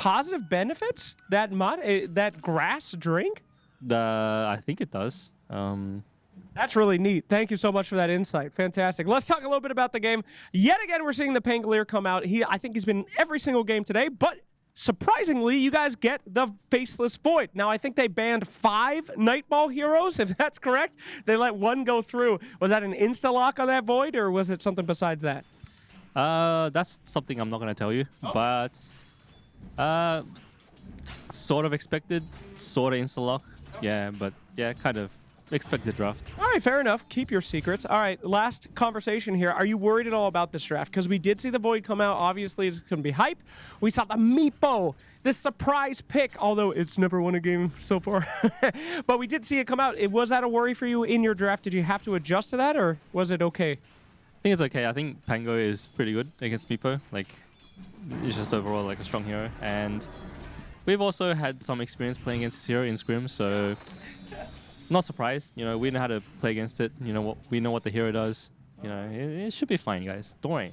positive benefits, that that grass drink? I think it does. That's really neat. Thank you so much for that insight. Fantastic. Let's talk a little bit about the game. Yet again, we're seeing the Pangolier come out. I think he's been in every single game today, but surprisingly, you guys get the Faceless Void. Now, I think they banned 5 Nightball heroes, if that's correct. They let 1 go through. Was that an insta-lock on that Void, or was it something besides that? That's something I'm not going to tell you, but sort of expected, sort of insta-lock. Yeah, but yeah, kind of expected draft. All right, fair enough. Keep your secrets. All right, last conversation here. Are you worried at all about this draft? Because we did see the Void come out. Obviously, it's going to be hype. We saw the Meepo, this surprise pick, although it's never won a game so far. But we did see it come out. Was that a worry for you in your draft? Did you have to adjust to that, or was it okay? I think it's okay. I think Pango is pretty good against Meepo. Like, he's just overall like a strong hero. And we've also had some experience playing against this hero in scrims, so not surprised. You know, we know how to play against it. You know, we know what the hero does. You know, it should be fine, guys. Don't worry.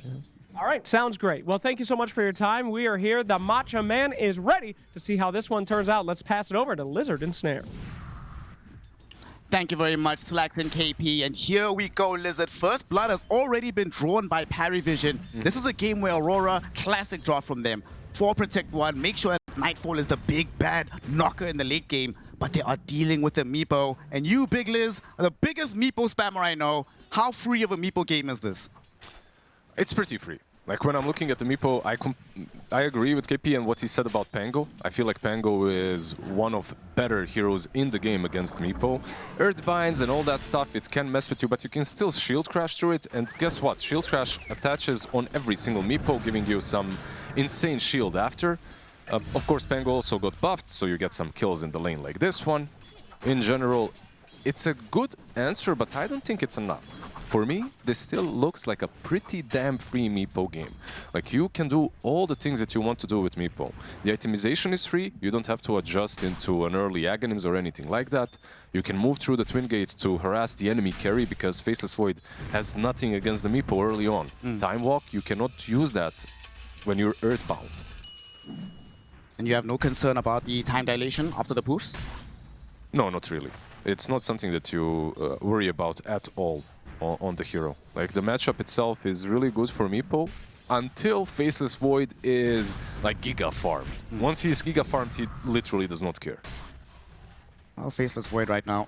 All right, sounds great. Well, thank you so much for your time. We are here. The Matcha Man is ready to see how this one turns out. Let's pass it over to Lizard and Snare. Thank you very much, Slacks and KP. And here we go, Lizard. First blood has already been drawn by PVISION. This is a game where Aurora, classic draw from them. 4 protect 1, make sure that Nightfall is the big bad knocker in the late game. But they are dealing with the Meepo. And you, Big Liz, are the biggest Meepo spammer I know. How free of a Meepo game is this? It's pretty free. Like, when I'm looking at the Meepo, I agree with KP and what he said about Pango. I feel like Pango is one of better heroes in the game against Meepo. Earthbinds and all that stuff, it can mess with you, but you can still Shield Crash through it. And guess what? Shield Crash attaches on every single Meepo, giving you some insane shield after. Of course, Pango also got buffed, so you get some kills in the lane like this one. In general, it's a good answer, but I don't think it's enough. For me, this still looks like a pretty damn free Meepo game. Like, you can do all the things that you want to do with Meepo. The itemization is free, you don't have to adjust into an early Aghanims or anything like that. You can move through the Twin Gates to harass the enemy carry because Faceless Void has nothing against the Meepo early on. Time Walk, you cannot use that when you're Earthbound. And you have no concern about the time dilation after the poofs? No, not really. It's not something that you worry about at all on the hero. Like, the matchup itself is really good for Meepo until Faceless Void is like Giga farmed. Once he's Giga farmed, he literally does not care. Well, Faceless Void right now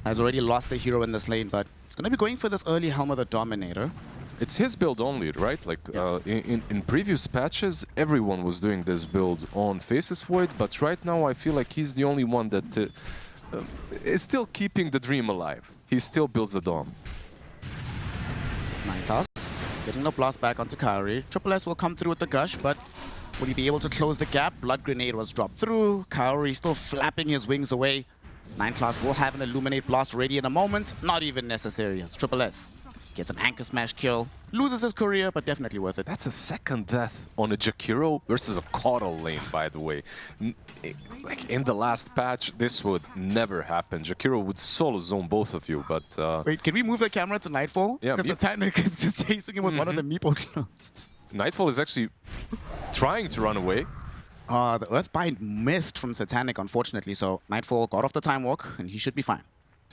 has already lost the hero in this lane, but it's going to be going for this early Helm of the Dominator. It's his build only, right? Like, in previous patches, everyone was doing this build on Faceless Void, but right now I feel like he's the only one that is still keeping the dream alive. He still builds the Dom. Natus getting the blast back onto Kaori. Triple S will come through with the Gush, but will he be able to close the gap? Blood Grenade was dropped through. Kaori still flapping his wings away. 9class will have an Illuminate Blast ready in a moment. Not even necessary as Triple S gets an Anchor Smash kill. Loses his career, but definitely worth it. That's a second death on a Jakiro versus a Coddle lane, by the way. Like, in the last patch, this would never happen. Jakiro would solo zone both of you, but... Wait, can we move the camera to Nightfall? Yeah, because Satanic is just chasing him with one of the Meepo clones. Nightfall is actually trying to run away. The Earthbind missed from Satanic, unfortunately, so Nightfall got off the Time Walk, and he should be fine.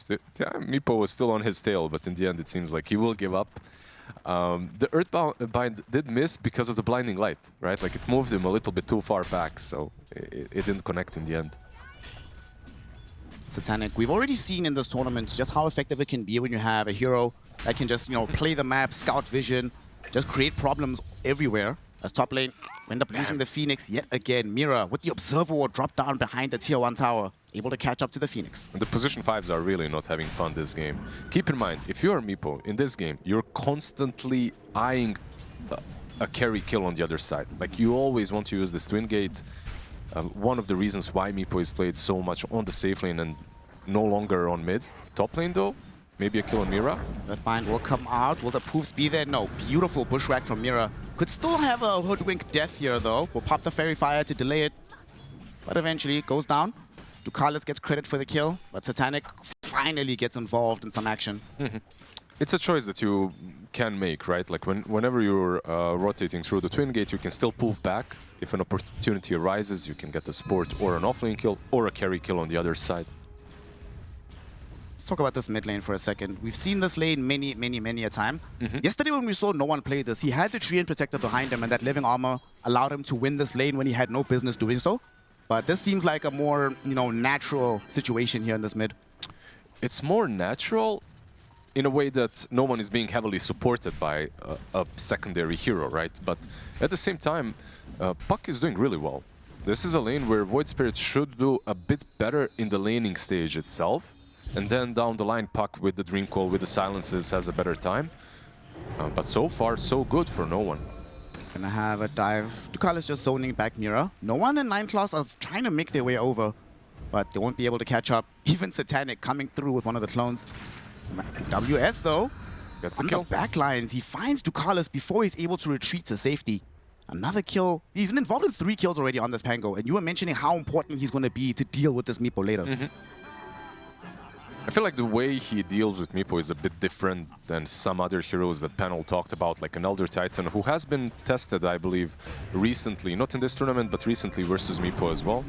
Yeah, Meepo was still on his tail, but in the end it seems like he will give up. The Earthbind did miss because of the blinding light, right? Like, it moved him a little bit too far back, so it didn't connect in the end. Satanic, we've already seen in this tournament just how effective it can be when you have a hero that can just, you know, play the map, scout vision, just create problems everywhere. As top lane, we end up losing the Phoenix yet again. Mira with the Observer Ward dropped down behind the Tier 1 tower, able to catch up to the Phoenix. And the position 5s are really not having fun this game. Keep in mind, if you're Meepo in this game, you're constantly eyeing a carry kill on the other side. Like, you always want to use this Twin Gate. One of the reasons why Meepo is played so much on the safe lane and no longer on mid. Top lane though, maybe a kill on Mira. Earthbind will come out. Will the poofs be there? No. Beautiful bushwhack from Mira. Could still have a Hoodwink death here, though. Will pop the Fairy Fire to delay it. But eventually it goes down. Ducalis gets credit for the kill, but Satanic finally gets involved in some action. it's a choice that you can make, right? Like whenever you're rotating through the twin gate, you can still pull back. If an opportunity arises, you can get a support or an offlane kill or a carry kill on the other side. Let's talk about this mid lane for a second. We've seen this lane many a time. Yesterday when we saw no one play this, he had the Treant Protector behind him, and that living armor allowed him to win this lane when he had no business doing so. But this seems like a more, natural situation here in this mid. It's more natural in a way that no one is being heavily supported by a secondary hero, right? But at the same time, Puck is doing really well. This is a lane where Void Spirit should do a bit better in the laning stage itself. And then down the line, Puck with the Dream Call, with the silences, has a better time. But so far, so good for no one. Gonna have a dive. Ducal is just zoning back Mira. No one in 9 class are trying to make their way over, but they won't be able to catch up. Even Satanic coming through with one of the clones. WS though, That's the on kill. the backlines, he finds Ducalis before he's able to retreat to safety. Another kill. He's been involved in 3 kills already on this Pango, and you were mentioning how important he's going to be to deal with this Meepo later. I feel like the way he deals with Meepo is a bit different than some other heroes that panel talked about, like an Elder Titan, who has been tested, I believe, recently. Not in this tournament, but recently versus Meepo as well.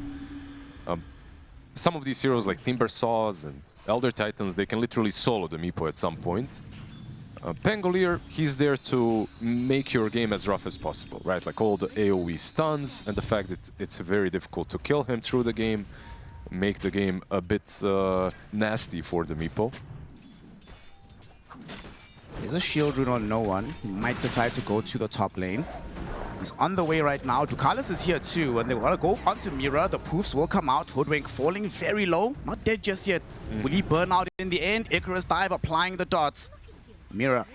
Some of these heroes, like Timbersaws and Elder Titans, they can literally solo the Meepo at some point. Pangolier, he's there to make your game as rough as possible, right? Like all the AoE stuns and the fact that it's very difficult to kill him through the game, make the game a bit nasty for the Meepo. There's a shield rune on no one. He might decide to go to the top lane. He's on the way right now. Ducalis is here too, and they want to go onto Mira. The poofs will come out. Hoodwink falling very low. Not dead just yet. Will he burn out in the end? Icarus dive applying the dots. Mira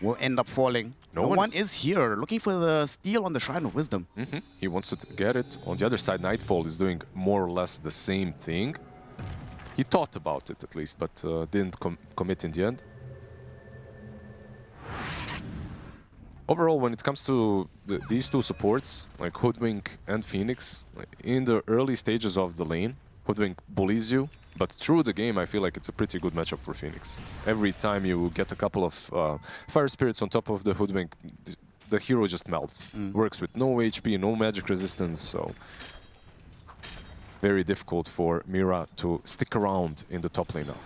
will end up falling. No one is here. Looking for the steal on the Shrine of Wisdom. He wants to get it. On the other side, Nightfall is doing more or less the same thing. He thought about it at least, but didn't commit in the end. Overall, when it comes to these two supports, like Hoodwink and Phoenix, like in the early stages of the lane, Hoodwink bullies you, but through the game, I feel like it's a pretty good matchup for Phoenix. Every time you get a couple of Fire Spirits on top of the Hoodwink, the hero just melts. Works with no HP, no magic resistance, so very difficult for Mira to stick around in the top lane now.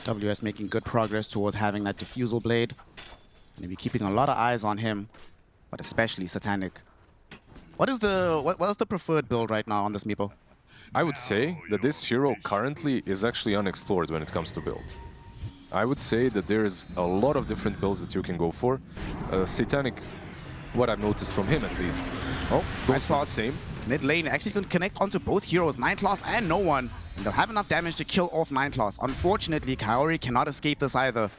WS making good progress towards having that Diffusal Blade. Gonna be keeping a lot of eyes on him, but especially Satanic. What is the preferred build right now on this Meepo? I would say that this hero currently is actually unexplored when it comes to build. I would say that there's a lot of different builds that you can go for. Satanic, what I've noticed from him at least, goes for the same. Mid lane actually can connect onto both heroes, 9 class and no one. And they'll have enough damage to kill off 9 class. Unfortunately, Kaori cannot escape this either.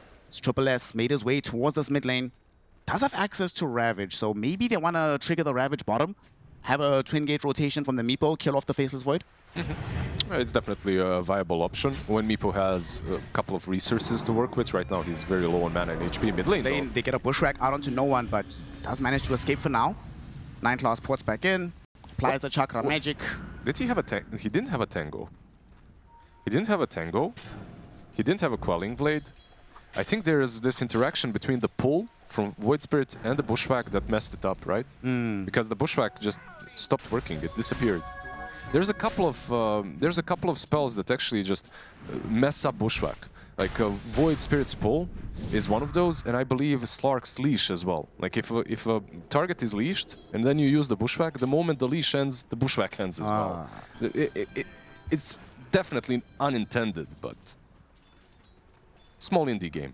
Triple S made his way towards this mid lane. Does have access to Ravage, so maybe they want to trigger the Ravage bottom, have a twin gate rotation from the Meepo, kill off the Faceless Void. It's definitely a viable option when Meepo has a couple of resources to work with. Right now, he's very low on mana and HP mid lane. They get a Bushwhack out onto no one, but does manage to escape for now. 9 class ports back in, applies the Chakra Magic. Did he have a tango? He didn't have a tango. He didn't have a tango. He didn't have a Quelling Blade. I think there is this interaction between the pull from Void Spirit and the Bushwhack that messed it up, right? Because the Bushwhack just stopped working; it disappeared. There's a couple of spells that actually just mess up Bushwhack. Like Void Spirit's pull is one of those, and I believe Slark's leash as well. Like if a target is leashed and then you use the Bushwhack, the moment the leash ends, the Bushwhack ends as well. It's definitely unintended, but. Small indie game.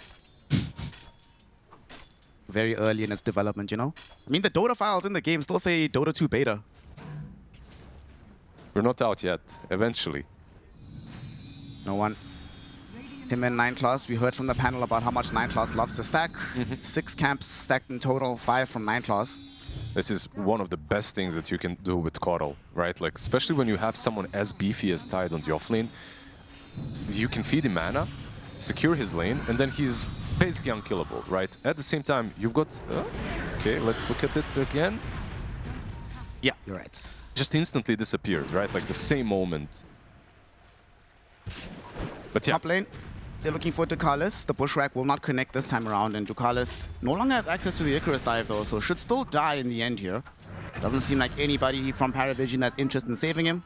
Very early in its development, you know? I mean, the Dota files in the game still say Dota 2 beta. We're not out yet. Eventually. No one. Him and 9 class, we heard from the panel about how much 9 class loves to stack. 6 camps stacked in total, 5 from 9 class. This is one of the best things that you can do with Coddle, right? Like, especially when you have someone as beefy as Tide on the offlane. You can feed him mana, secure his lane, and then he's basically unkillable, right? At the same time, you've got... okay, let's look at it again. Yeah, you're right. Just instantly disappeared, right? Like the same moment. But yeah. Top lane. They're looking for Ducalis. The Bushwhack will not connect this time around, and Ducalis no longer has access to the Icarus dive though, so should still die in the end here. Doesn't seem like anybody from ParaVision has interest in saving him.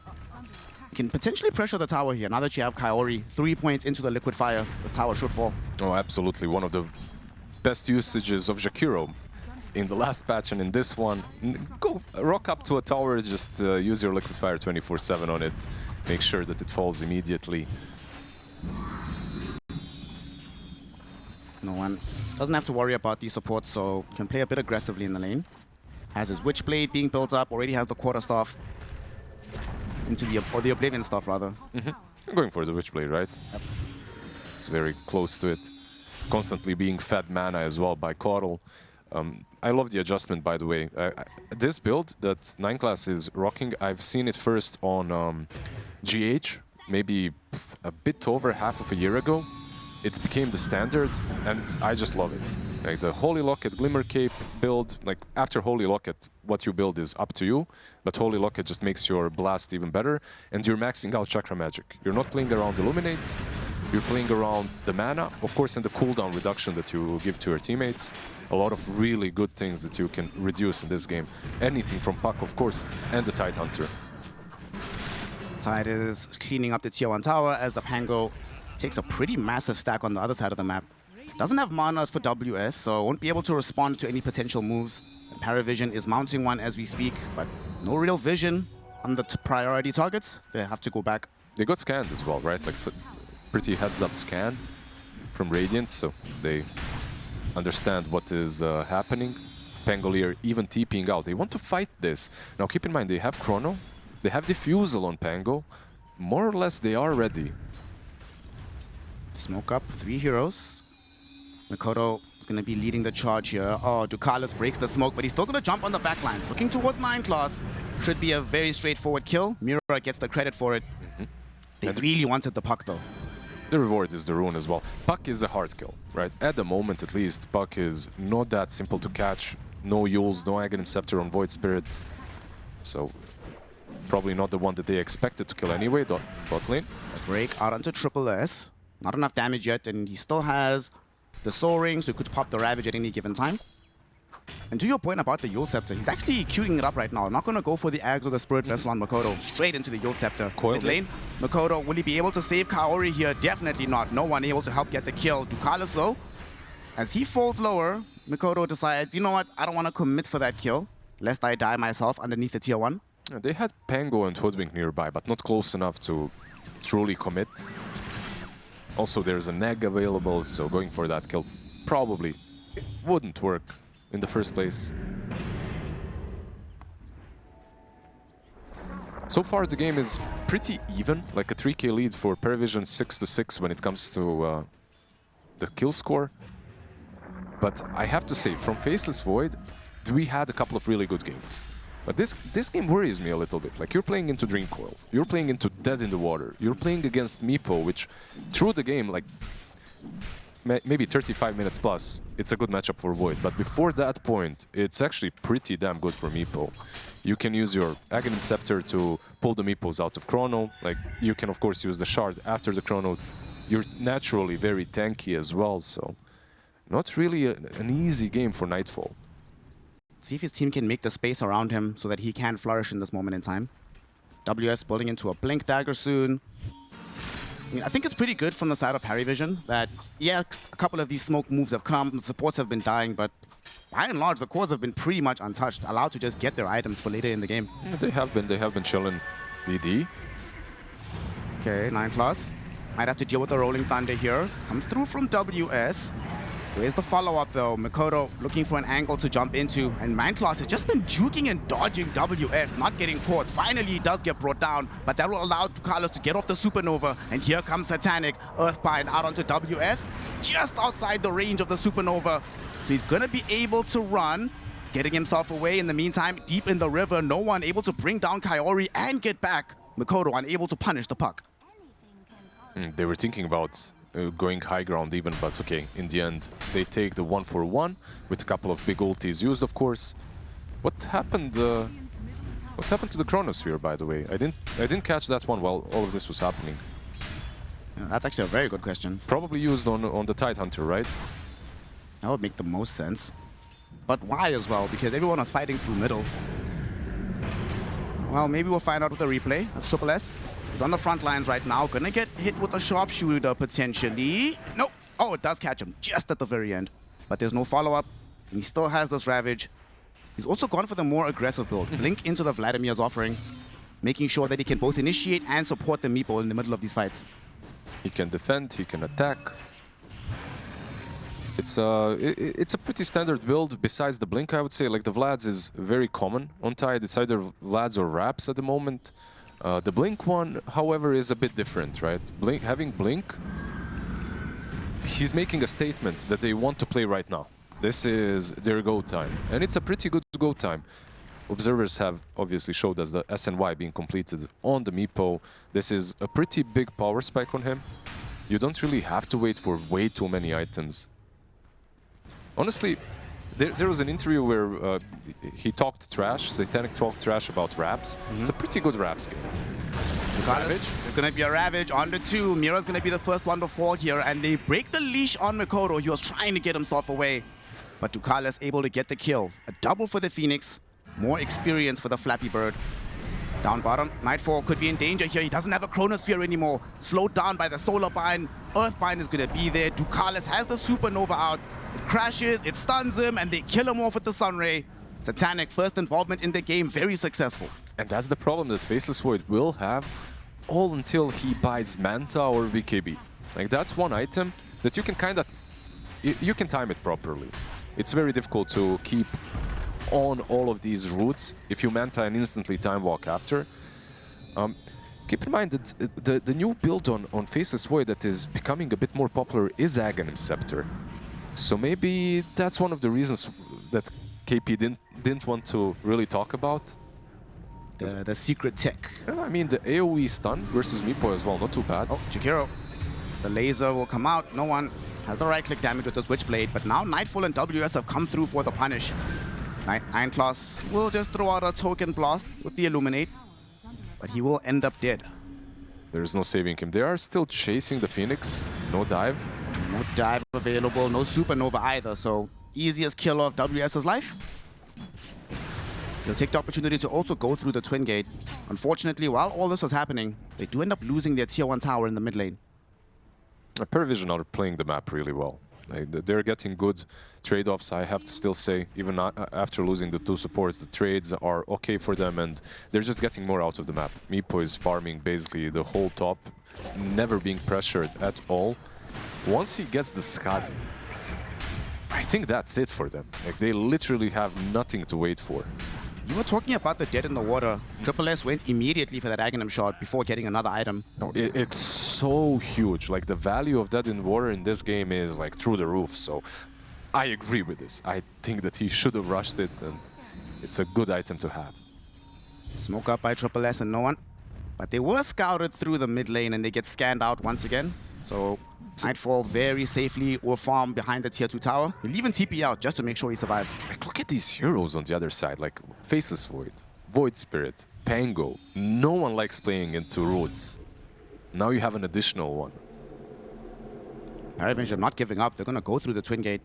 You can potentially pressure the tower here. Now that you have Kaori 3 points into the liquid fire, this tower should fall. Oh, absolutely. One of the best usages of Jakiro in the last patch and in this one. Go rock up to a tower, just use your liquid fire 24/7 on it. Make sure that it falls immediately. No one doesn't have to worry about these supports, so can play a bit aggressively in the lane. Has his Witchblade being built up, already has the Quarterstaff into the Oblivion Staff rather. I'm going for the Witchblade, right? Yep. It's very close to it. Constantly being fed mana as well by Coddle. I love the adjustment, by the way. This build that 9 class is rocking, I've seen it first on GH, maybe a bit over half of a year ago. It became the standard, and I just love it. Like the Holy Locket Glimmer Cape build, like after Holy Locket, what you build is up to you, but Holy Locket just makes your blast even better, and you're maxing out Chakra Magic. You're not playing around Illuminate, you're playing around the mana, of course, and the cooldown reduction that you give to your teammates. A lot of really good things that you can reduce in this game. Anything from Puck, of course, and the Tidehunter. Tide is cleaning up the tier 1 tower as the Pango takes a pretty massive stack on the other side of the map. Doesn't have mana for WS, so won't be able to respond to any potential moves. And ParaVision is mounting one as we speak, but no real vision on the priority targets. They have to go back. They got scanned as well, right? Like pretty heads-up scan from Radiant, so they understand what is happening. Pangolier even TPing out. They want to fight this. Now keep in mind, they have Chrono, they have Diffusal on Pango. More or less, they are ready. Smoke up 3 heroes. Mikoto is going to be leading the charge here. Oh, Ducalis breaks the smoke, but he's still going to jump on the backlines. Looking towards 9 class. Should be a very straightforward kill. Mira gets the credit for it. They really wanted the Puck, though. The reward is the rune as well. Puck is a hard kill, right? At the moment, at least, Puck is not that simple to catch. No Yules, no Aghanim Scepter on Void Spirit. So, probably not the one that they expected to kill anyway, bot lane. A break out onto Triple S. Not enough damage yet, and he still has the Soul Ring, so he could pop the Ravage at any given time. And to your point about the Yule Scepter, he's actually queuing it up right now. Not going to go for the Ags or the Spirit Vessel on Mikoto. Straight into the Yule Scepter. Mid lane, Mikoto, will he be able to save Kaori here? Definitely not. No one able to help get the kill. Ducalis, though, as he falls lower, Mikoto decides, you know what, I don't want to commit for that kill, lest I die myself underneath the tier 1. They had Pango and Hoodwink nearby, but not close enough to truly commit. Also, there's a neg available, so going for that kill probably wouldn't work in the first place. So far, the game is pretty even, like a 3k lead for ParaVision 6-6 when it comes to the kill score. But I have to say, from Faceless Void, we had a couple of really good games. But this game worries me a little bit. Like, you're playing into Dreamcoil, you're playing into Dead in the Water, you're playing against Meepo, which through the game, like, maybe 35 minutes plus, it's a good matchup for Void. But before that point, it's actually pretty damn good for Meepo. You can use your Aghanim Scepter to pull the Meepos out of Chrono. Like, you can, of course, use the Shard after the Chrono. You're naturally very tanky as well, so not really an easy game for Nightfall. See if his team can make the space around him so that he can flourish in this moment in time. WS building into a Blink Dagger soon. I mean, I think it's pretty good from the side of ParaVision that, yeah, a couple of these smoke moves have come, the supports have been dying, but by and large, the cores have been pretty much untouched, allowed to just get their items for later in the game. Yeah, they have been chilling DD. Okay, 9 plus. Might have to deal with the Rolling Thunder here. Comes through from WS. Where's the follow-up, though? Mikoto looking for an angle to jump into, and Manclass has just been juking and dodging WS, not getting caught. Finally, he does get brought down, but that will allow Ducalis to get off the Supernova, and here comes Satanic, Earthbind out onto WS, just outside the range of the Supernova. So he's gonna be able to run. He's getting himself away in the meantime, deep in the river. No one able to bring down Kaori and get back. Mikoto unable to punish the Puck. They were thinking about going high ground even, but okay, in the end, they take the 1-for-1 with a couple of big ultis used, of course. What happened to the Chronosphere, by the way? I didn't catch that one while all of this was happening. Yeah, that's actually a very good question. Probably used on the Tidehunter, right? That would make the most sense. But why as well? Because everyone was fighting through middle. Well, maybe we'll find out with the replay. That's Triple S. He's on the front lines right now. Gonna get hit with a sharpshooter potentially. Nope. Oh, it does catch him just at the very end. But there's no follow-up. And he still has this Ravage. He's also gone for the more aggressive build. Blink into the Vladimir's offering, making sure that he can both initiate and support the Meepo in the middle of these fights. He can defend, he can attack. It's a pretty standard build besides the Blink, I would say. Like the Vlad's is very common on Tide. It's either Vlad's or Raps at the moment. The Blink one, however, is a bit different, right? Having Blink, he's making a statement that they want to play right now. This is their go time, and it's a pretty good go time. Observers have obviously showed us the SNY being completed on the Meepo. This is a pretty big power spike on him. You don't really have to wait for way too many items. Honestly, there was an interview where he talked trash, Satanic talked trash about Raps. It's a pretty good Raps game. Ravage. There's going to be a Ravage on the 2. Mira's going to be the first one to fall here, and they break the leash on Mikoto. He was trying to get himself away, but Ducalis able to get the kill. A double for the Phoenix, more experience for the Flappy Bird. Down bottom, Nightfall could be in danger here. He doesn't have a Chronosphere anymore. Slowed down by the Solar Bind. Earthbind is going to be there. Ducalis has the Supernova out. It crashes, it stuns him, and they kill him off with the Sunray. Satanic, first involvement in the game, very successful. And that's the problem that Faceless Void will have all until he buys Manta or BKB. Like that's one item that you can kind of, you can time it properly. It's very difficult to keep on all of these routes if you Manta and instantly time walk after. Keep in mind that the new build on Faceless Void that is becoming a bit more popular is Aghanim Scepter. So maybe that's one of the reasons that KP didn't want to really talk about. The secret tech. I mean, the AoE stun versus Meepo as well, not too bad. Oh, Jakiro. The laser will come out. No one has the right-click damage with the Switchblade, but now Nightfall and WS have come through for the punish. Ironclaws will just throw out a token blast with the Illuminate, but he will end up dead. There is no saving him. They are still chasing the Phoenix. No dive. No dive available, no Supernova either, so easiest kill of WS's life. They'll take the opportunity to also go through the Twin Gate. Unfortunately, while all this was happening, they do end up losing their Tier 1 tower in the mid lane. PVISION are playing the map really well. They're getting good trade-offs, I have to still say. Even after losing the 2 supports, the trades are okay for them, and they're just getting more out of the map. Meepo is farming basically the whole top, never being pressured at all. Once he gets the Skadi, I think that's it for them. Like, they literally have nothing to wait for. You were talking about the dead in the water. Triple S went immediately for that Aghanim shot before getting another item. No, it's so huge. Like, the value of dead in water in this game is like through the roof. So I agree with this. I think that he should have rushed it, and it's a good item to have. Smoke up by Triple S and no one. But they were scouted through the mid lane and they get scanned out once again. So Nightfall very safely will farm behind the Tier 2 tower. He'll even TP out just to make sure he survives. Like, look at these heroes on the other side, like Faceless Void, Void Spirit, Pango. No one likes playing into roots. Now you have an additional one. PVISION not giving up. They're going to go through the Twin Gate.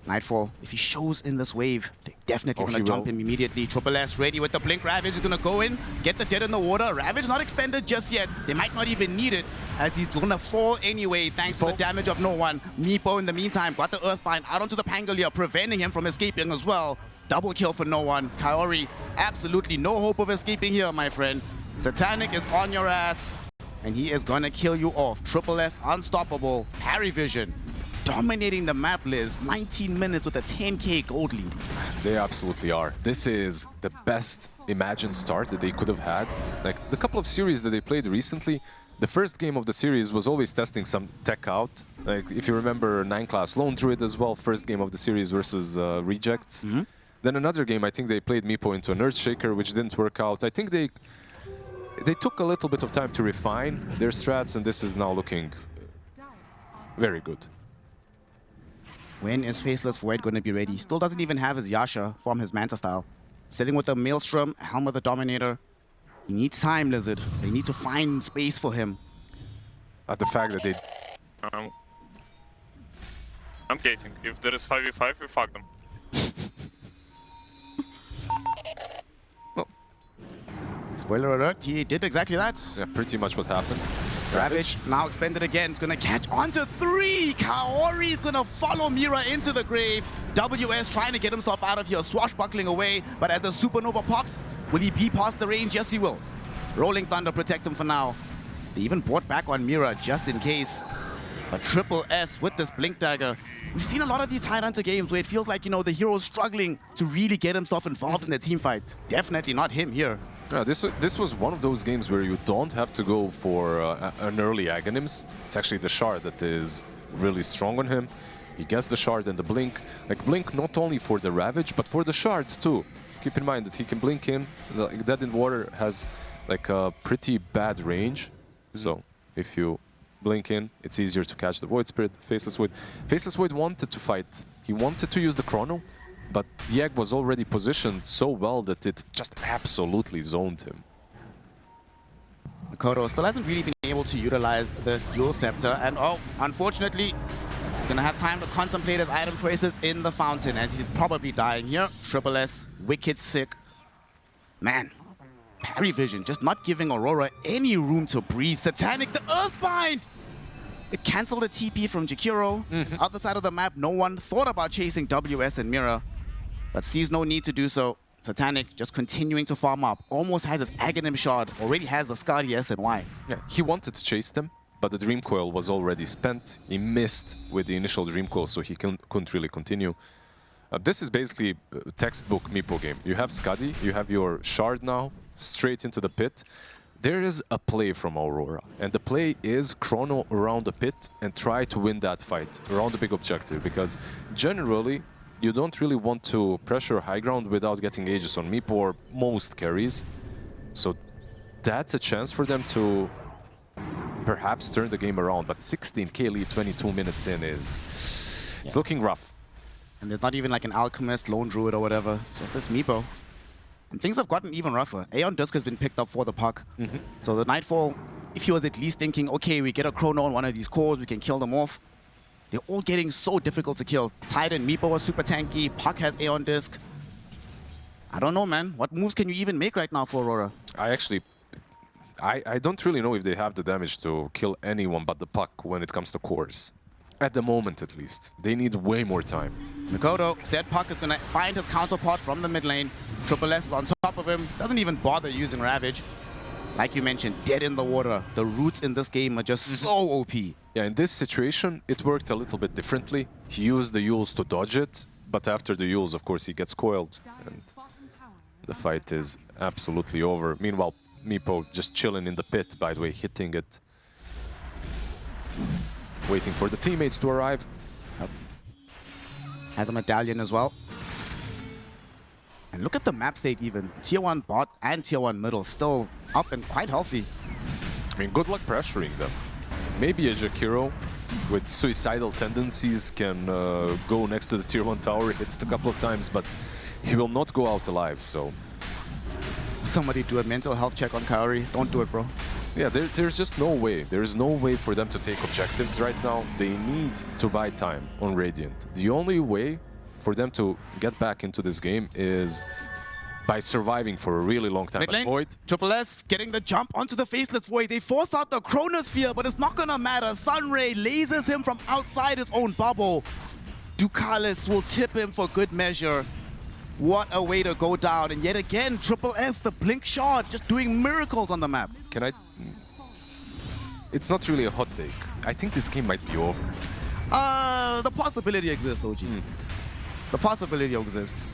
Nightfall, if he shows in this wave, they're definitely going to jump him immediately. Triple S ready with the blink. Ravage is going to go in, get the dead in the water. Ravage not expended just yet. They might not even need it, as he's going to fall anyway, thanks to the damage of no one. Meepo, in the meantime, got the Earthbind out onto the Pangolier, preventing him from escaping as well. Double kill for no one. Kaori, absolutely no hope of escaping here, my friend. Satanic is on your ass, and he is going to kill you off. Triple S unstoppable. PVISION dominating the map, Liz. 19 minutes with a 10k gold lead. They absolutely are. This is the best imagined start that they could have had. Like, the couple of series that they played recently, the first game of the series was always testing some tech out. Like, if you remember 9 class Lone Druid as well, first game of the series versus Rejects. Then another game, I think they played Meepo into an Earthshaker, which didn't work out. I think they took a little bit of time to refine their strats, and this is now looking very good. When is Faceless Void going to be ready? He still doesn't even have his Yasha from his Manta style. Sitting with the Maelstrom, Helm of the Dominator. He needs time, Lizard. They need to find space for him. at the fact that they... I'm gating. If there is 5v5, we fuck them. Spoiler alert, he did exactly that. Yeah, pretty much what happened. Ravage now expended again. It's gonna catch onto 3. Kaori's gonna follow Mira into the grave. WS trying to get himself out of here, swashbuckling away. But as the supernova pops, will he be past the range? Yes, he will. Rolling Thunder protect him for now. They even bought back on Mira just in case. But Triple S with this Blink Dagger. We've seen a lot of these Tidehunter games where it feels like, you know, the hero's struggling to really get himself involved in the team fight. Definitely not him here. Yeah, this was one of those games where you don't have to go for an early Aghanims. It's actually the Shard that is really strong on him. He gets the Shard and the Blink. Like, Blink not only for the Ravage, but for the Shard too. Keep in mind that he can Blink in. Like, Dead in Water has like a pretty bad range. So if you Blink in, it's easier to catch the Void Spirit. Faceless Void. Faceless Void wanted to fight. He wanted to use the Chrono, but the egg was already positioned so well that it just absolutely zoned him. Makoto still hasn't really been able to utilize this Yule Scepter, and unfortunately, he's gonna have time to contemplate his item choices in the fountain as he's probably dying here. Triple S, wicked sick. Man, PVISION just not giving Aurora any room to breathe. Satanic, the Earthbind! It cancelled a TP from Jakiro. Other side of the map, no one thought about chasing WS and Mira, but sees no need to do so. Satanic just continuing to farm up. Almost has his Aghanim Shard. Already has the Skadi SNY. Yeah, he wanted to chase them, but the Dream Coil was already spent. He missed with the initial Dream Coil, so he couldn't really continue. This is basically a textbook Meepo game. You have Skadi, you have your Shard now, straight into the pit. There is a play from Aurora, and the play is Chrono around the pit and try to win that fight around the big objective, because generally you don't really want to pressure high ground without getting Aegis on Meepo or most carries. So that's a chance for them to perhaps turn the game around, but 16k lead 22 minutes in is... It's looking rough. And there's not even like an Alchemist, Lone Druid or whatever. It's just this Meepo. And things have gotten even rougher. Aeon Disc has been picked up for the puck. So the Nightfall, if he was at least thinking, okay, we get a Chrono on one of these cores, we can kill them off. They're all getting so difficult to kill. Titan, Meepo was super tanky, Puck has Aeon Disc. I don't know, man. What moves can you even make right now for Aurora? I don't really know if they have the damage to kill anyone but the Puck when it comes to cores. At the moment, at least. They need way more time. Makoto said Puck is going to find his counterpart from the mid lane. Triple S is on top of him. Doesn't even bother using Ravage. Like you mentioned, dead in the water. The roots in this game are just so OP. Yeah, in this situation, it worked a little bit differently. He used the Yules to dodge it, but after the Yules, of course, he gets coiled. And the fight is absolutely over. Meanwhile, Meepo just chilling in the pit, by the way, hitting it. Waiting for the teammates to arrive. Has a medallion as well. And look at the map state even. Tier 1 bot and Tier 1 middle still up and quite healthy. I mean, good luck pressuring them. Maybe a Jakiro with suicidal tendencies can go next to the Tier 1 tower, hit it a couple of times, but he will not go out alive, so... Somebody do a mental health check on Kaori. Don't do it, bro. Yeah, there's just no way. There's no way for them to take objectives right now. They need to buy time on Radiant. The only way for them to get back into this game is by surviving for a really long time. Mid lane, Void. Triple S getting the jump onto the Faceless Void. They force out the Chronosphere, but it's not gonna matter. Sunray lasers him from outside his own bubble. Ducalis will tip him for good measure. What a way to go down. And yet again, Triple S, the Blink Shot, just doing miracles on the map. Can I... It's not really a hot take. I think this game might be over. The possibility exists, OG. The possibility exists.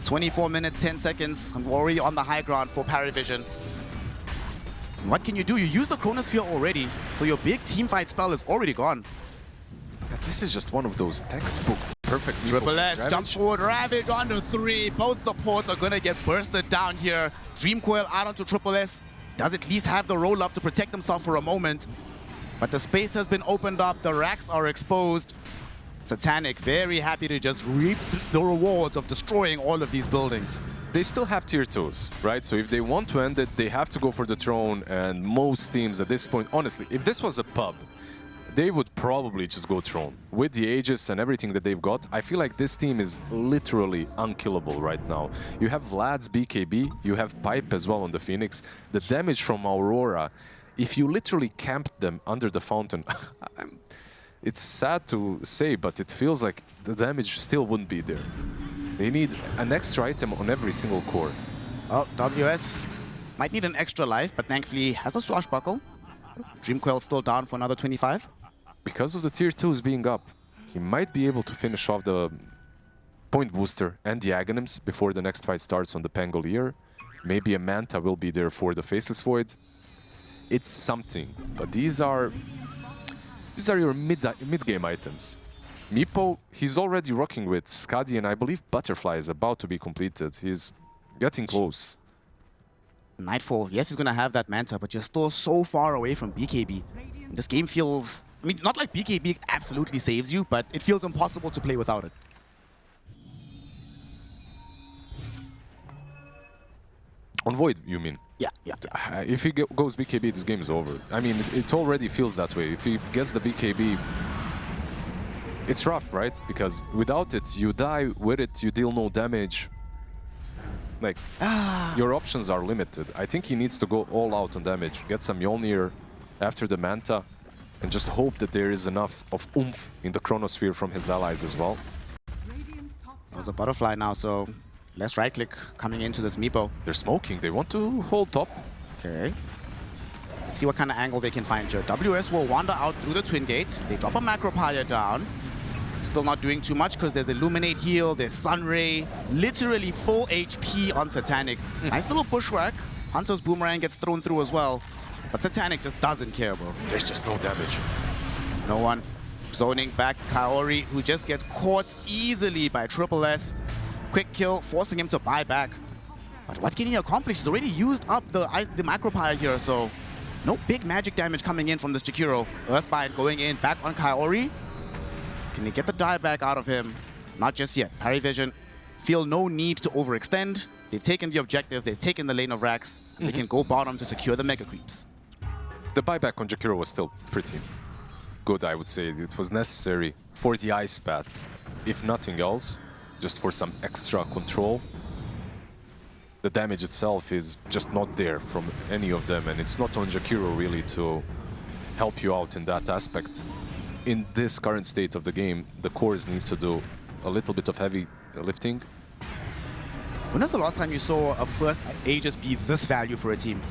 24 minutes, 10 seconds. I'm already on the high ground for PVISION. What can you do? You use the Chronosphere already, so your big teamfight spell is already gone. This is just one of those textbook perfect Triple S jumps forward, Ravage onto 3. Both supports are gonna get bursted down here. Dream Coil out onto Triple S. Does at least have the roll up to protect himself for a moment. But the space has been opened up, the racks are exposed. Satanic very happy to just reap the rewards of destroying all of these buildings. They still have tier 2s, right? So if they want to end it, they have to go for the throne, and most teams at this point, honestly, if this was a pub, they would probably just go throne. With the Aegis and everything that they've got, I feel like this team is literally unkillable right now. You have Vlad's BKB, you have Pipe as well on the Phoenix. The damage from Aurora, if you literally camped them under the fountain, it's sad to say, but it feels like the damage still wouldn't be there. They need an extra item on every single core. Well, WS might need an extra life, but thankfully has a Swashbuckle. Dreamcoil still down for another 25. Because of the tier 2s being up, he might be able to finish off the point booster and the Aghanims before the next fight starts on the Pangolier. Maybe a Manta will be there for the Faceless Void. It's something, but these are your mid-game items. Meepo, he's already rocking with Skadi, and I believe Butterfly is about to be completed. He's getting close. Nightfall, yes, he's going to have that Manta, but you're still so far away from BKB. This game feels... I mean, not like BKB absolutely saves you, but it feels impossible to play without it. On Void, you mean? Yeah. If he goes BKB, this game is over. I mean, it already feels that way. If he gets the BKB, it's rough, right? Because without it, you die. With it, you deal no damage. Like, your options are limited. I think he needs to go all out on damage. Get some Mjolnir after the Manta, and just hope that there is enough of oomph in the Chronosphere from his allies as well. There's a Butterfly now, so less right-click coming into this Meepo. They're smoking. They want to hold top. Okay. Let's see what kind of angle they can find here. WS will wander out through the Twin Gates. They drop a Macropire down. Still not doing too much because there's Illuminate heal, there's Sunray, literally full HP on Satanic. Nice little bushwhack. Hunter's Boomerang gets thrown through as well. But Satanic just doesn't care, bro. There's just no damage. No one. Zoning back Kaori, who just gets caught easily by Triple S. Quick kill, forcing him to buy back. But what can he accomplish? He's already used up the Macropire here, so no big magic damage coming in from this Jakiro. Earthbind going in, back on Kaori. Can they get the dieback out of him? Not just yet. PVISION feel no need to overextend. They've taken the objectives, they've taken the lane of Rax, and they can go bottom to secure the Mega Creeps. The buyback on Jakiro was still pretty good, I would say. It was necessary for the Ice Path, if nothing else, just for some extra control. The damage itself is just not there from any of them, and it's not on Jakiro really to help you out in that aspect. In this current state of the game, the cores need to do a little bit of heavy lifting. When was the last time you saw a first Aegis be this value for a team?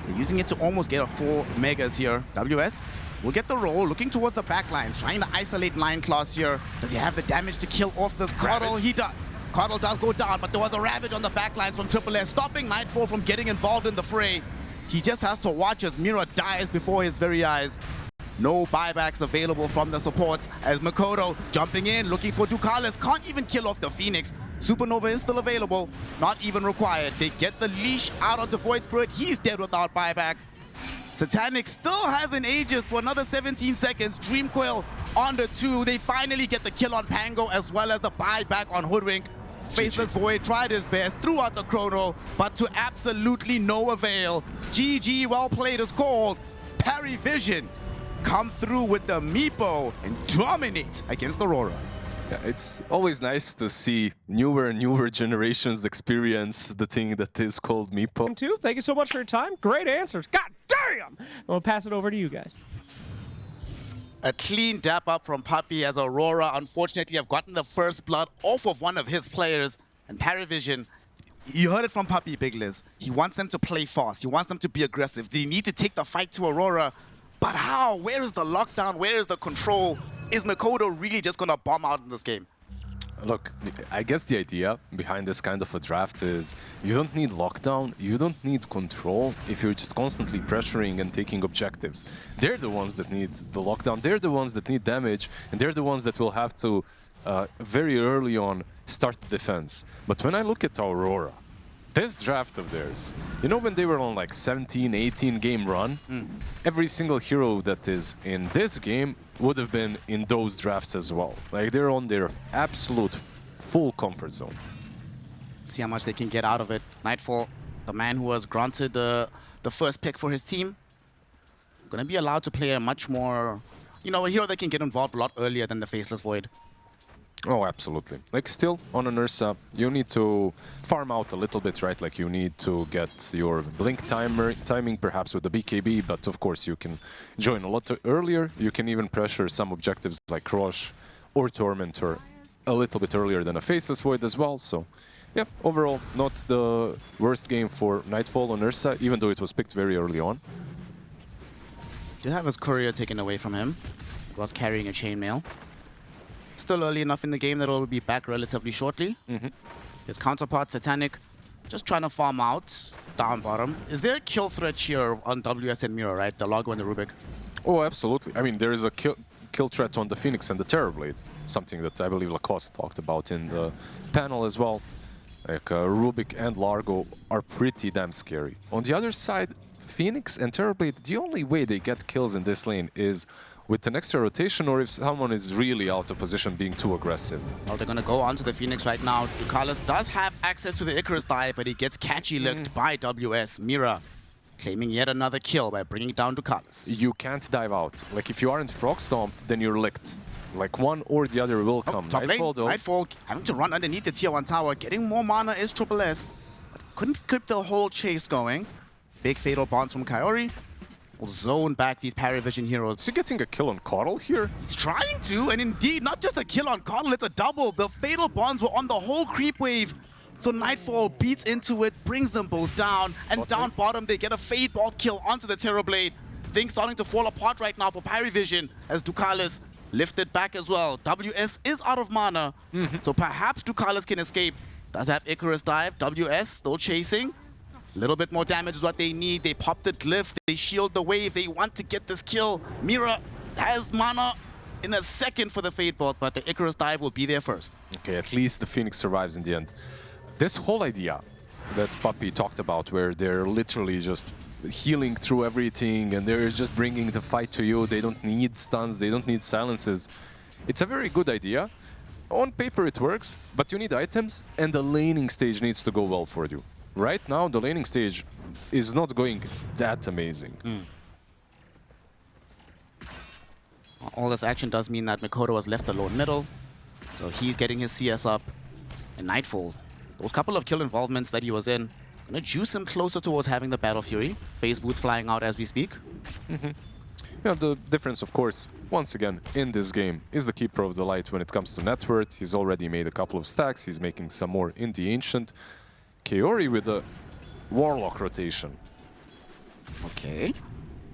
They're using it to almost get a 4 Megas here. WS will get the roll, looking towards the backlines, trying to isolate Line Class here. Does he have the damage to kill off this Coddle? He does. Coddle does go down, but there was a Ravage on the backlines from Triple S, stopping Nightfall from getting involved in the fray. He just has to watch as Mira dies before his very eyes. No buybacks available from the supports as Makoto jumping in, looking for Ducalis. Can't even kill off the Phoenix. Supernova is still available, not even required. They get the leash out onto Void Spirit. He's dead without buyback. Satanic still has an Aegis for another 17 seconds. Dreamcoil on the 2. They finally get the kill on Pango as well as the buyback on Hoodwink. Faceless Void tried his best, threw out the chrono, but to absolutely no avail. GG, well played is called. PVISION come through with the Meepo and dominate against Aurora. Yeah, it's always nice to see newer and newer generations experience the thing that is called Meepo. Too. Thank you so much for your time. Great answers. God damn! And we'll pass it over to you guys. A clean dap up from Puppy as Aurora unfortunately have gotten the first blood off of one of his players. And PVISION, you heard it from Puppy, Big Liz. He wants them to play fast. He wants them to be aggressive. They need to take the fight to Aurora. But how? Where is the lockdown? Where is the control? Is Makoto really just going to bomb out in this game? Look, I guess the idea behind this kind of a draft is you don't need lockdown, you don't need control if you're just constantly pressuring and taking objectives. They're the ones that need the lockdown, they're the ones that need damage, and they're the ones that will have to very early on start the defense. But when I look at Aurora, this draft of theirs, you know when they were on like 17, 18 game run, every single hero that is in this game would have been in those drafts as well. Like they're on their absolute full comfort zone. See how much they can get out of it. Nightfall, the man who was granted the first pick for his team, gonna be allowed to play a much more, you know, a hero that can get involved a lot earlier than the Faceless Void. Oh, absolutely. Like still on an Ursa, you need to farm out a little bit, right? Like you need to get your blink timing perhaps with the BKB, but of course you can join a lot earlier. You can even pressure some objectives like Crush or Tormentor a little bit earlier than a Faceless Void as well. So yeah, overall not the worst game for Nightfall on Ursa, even though it was picked very early on. Did have his courier taken away from him. He was carrying a chainmail. Still early enough in the game that it'll be back relatively shortly. His counterpart, Satanic, just trying to farm out down bottom. Is there a kill threat here on WS and Mira, right? The Largo and the Rubik? Oh, absolutely. I mean, there is a kill threat on the Phoenix and the Terrorblade, something that I believe Lacoste talked about in the panel as well. Like Rubik and Largo are pretty damn scary. On the other side, Phoenix and Terrorblade, the only way they get kills in this lane is with an extra rotation or if someone is really out of position being too aggressive. Well, they're going to go onto the Phoenix right now. Ducalis does have access to the Icarus dive, but he gets catchy licked by WS. Mira claiming yet another kill by bringing down Ducalis. You can't dive out. Like if you aren't frog stomped, then you're licked. Like one or the other will come. Top Nightfall, lane, though. Nightfall having to run underneath the tier 1 tower. Getting more mana is Triple S. But couldn't keep the whole chase going. Big fatal bonds from Kaori. Will zone back these PariVision heroes. Is he getting a kill on Coddle here? He's trying to, and indeed, not just a kill on Coddle, it's a double. The fatal bonds were on the whole creep wave. So Nightfall beats into it, brings them both down, and down bottom they get a Fade Bolt kill onto the Terrorblade. Things starting to fall apart right now for PariVision as Ducalis lifted back as well. WS is out of mana, so perhaps Ducalis can escape. Does have Icarus dive, WS still chasing. A little bit more damage is what they need. They pop the glyph, they shield the wave, they want to get this kill. Mira has mana in a second for the Fade Bolt, but the Icarus dive will be there first. Okay, at least the Phoenix survives in the end. This whole idea that Puppy talked about, where they're literally just healing through everything and they're just bringing the fight to you, they don't need stuns, they don't need silences. It's a very good idea. On paper it works, but you need items and the laning stage needs to go well for you. Right now, the laning stage is not going that amazing. All this action does mean that Mikoto was left alone middle, so he's getting his CS up. And Nightfall, those couple of kill involvements that he was in, gonna juice him closer towards having the Battle Fury. Phase boots flying out as we speak. Yeah, the difference, of course, once again, in this game, is the Keeper of the Light when it comes to net worth. He's already made a couple of stacks, he's making some more in the Ancient. Kaori with a Warlock rotation. Okay.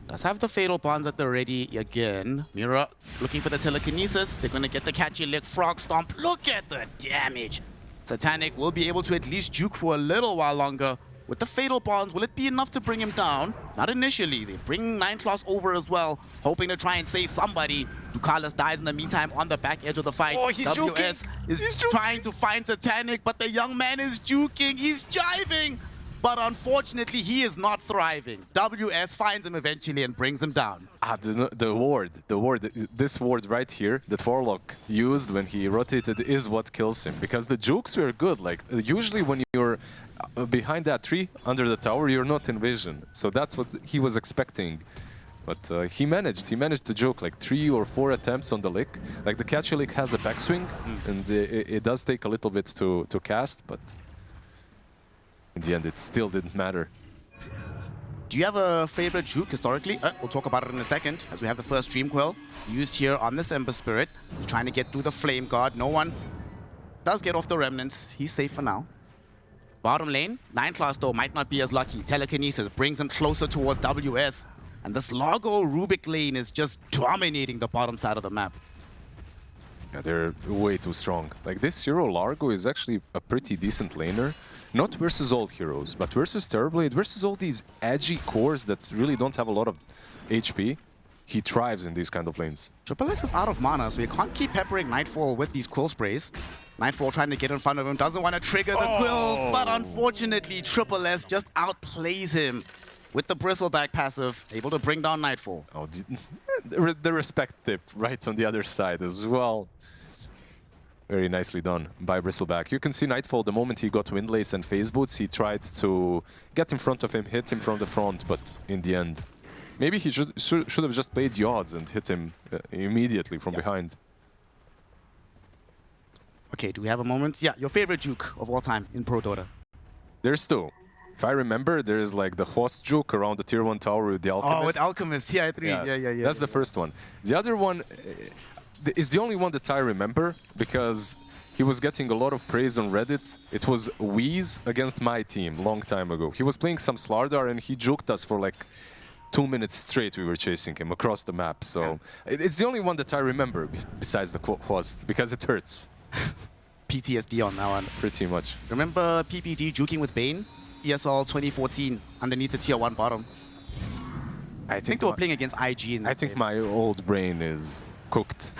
Does have the Fatal Bonds at the ready again. Mira looking for the Telekinesis. They're going to get the catchy lick, Frog Stomp. Look at the damage. Satanic will be able to at least juke for a little while longer. With the Fatal Bonds, will it be enough to bring him down? Not initially. They bring Nineclaws over as well, hoping to try and save somebody. Ducalis dies in the meantime on the back edge of the fight. Oh, he's WS is trying to find Satanic, but the young man is juking. He's jiving. But unfortunately, he is not thriving. WS finds him eventually and brings him down. The ward, this ward right here that Warlock used when he rotated is what kills him. Because the jukes were good. Like, usually when you're behind that tree, under the tower, you're not in vision. So that's what he was expecting. But he managed to juke like 3 or 4 attempts on the lick. Like the catchy lick has a backswing, and it does take a little bit to cast, but in the end it still didn't matter. Do you have a favorite juke historically? We'll talk about it in a second, as we have the first Dream Quill used here on this Ember Spirit. Trying to get through the Flame Guard. No one does get off the Remnants. He's safe for now. Bottom lane, Nineclaws though might not be as lucky. Telekinesis brings him closer towards WS. And this Largo Rubik lane is just dominating the bottom side of the map. Yeah, they're way too strong. Like this hero, Largo, is actually a pretty decent laner. Not versus all heroes, but versus Terrorblade, versus all these edgy cores that really don't have a lot of HP. he thrives in these kind of lanes. Triple S is out of mana, so you can't keep peppering Nightfall with these quill sprays. Nightfall trying to get in front of him, doesn't want to trigger the quills, but unfortunately Triple S just outplays him with the Bristleback passive, able to bring down Nightfall. Oh, the respect tip right on the other side as well. Very nicely done by Bristleback. You can see Nightfall, the moment he got Windlace and Phase Boots, he tried to get in front of him, hit him from the front, but in the end, maybe he should have just played the odds and hit him immediately from behind. Okay, do we have a moment? Yeah, your favorite juke of all time in Pro Dota. There's two. If I remember, there is like the host juke around the tier 1 tower with the Alchemist. Oh, with Alchemist, yeah, 3. Yeah. That's the first one. The other one is the only one that I remember because he was getting a lot of praise on Reddit. It was Wiz against my team long time ago. He was playing some Slardar and he juked us for like 2 minutes straight. We were chasing him across the map. So it's the only one that I remember besides the host because it hurts. PTSD on that one. Pretty much. Remember PPD juking with Bane? ESL 2014 underneath the tier 1 bottom. I think they were playing against IG in that I think game. my old brain is cooked.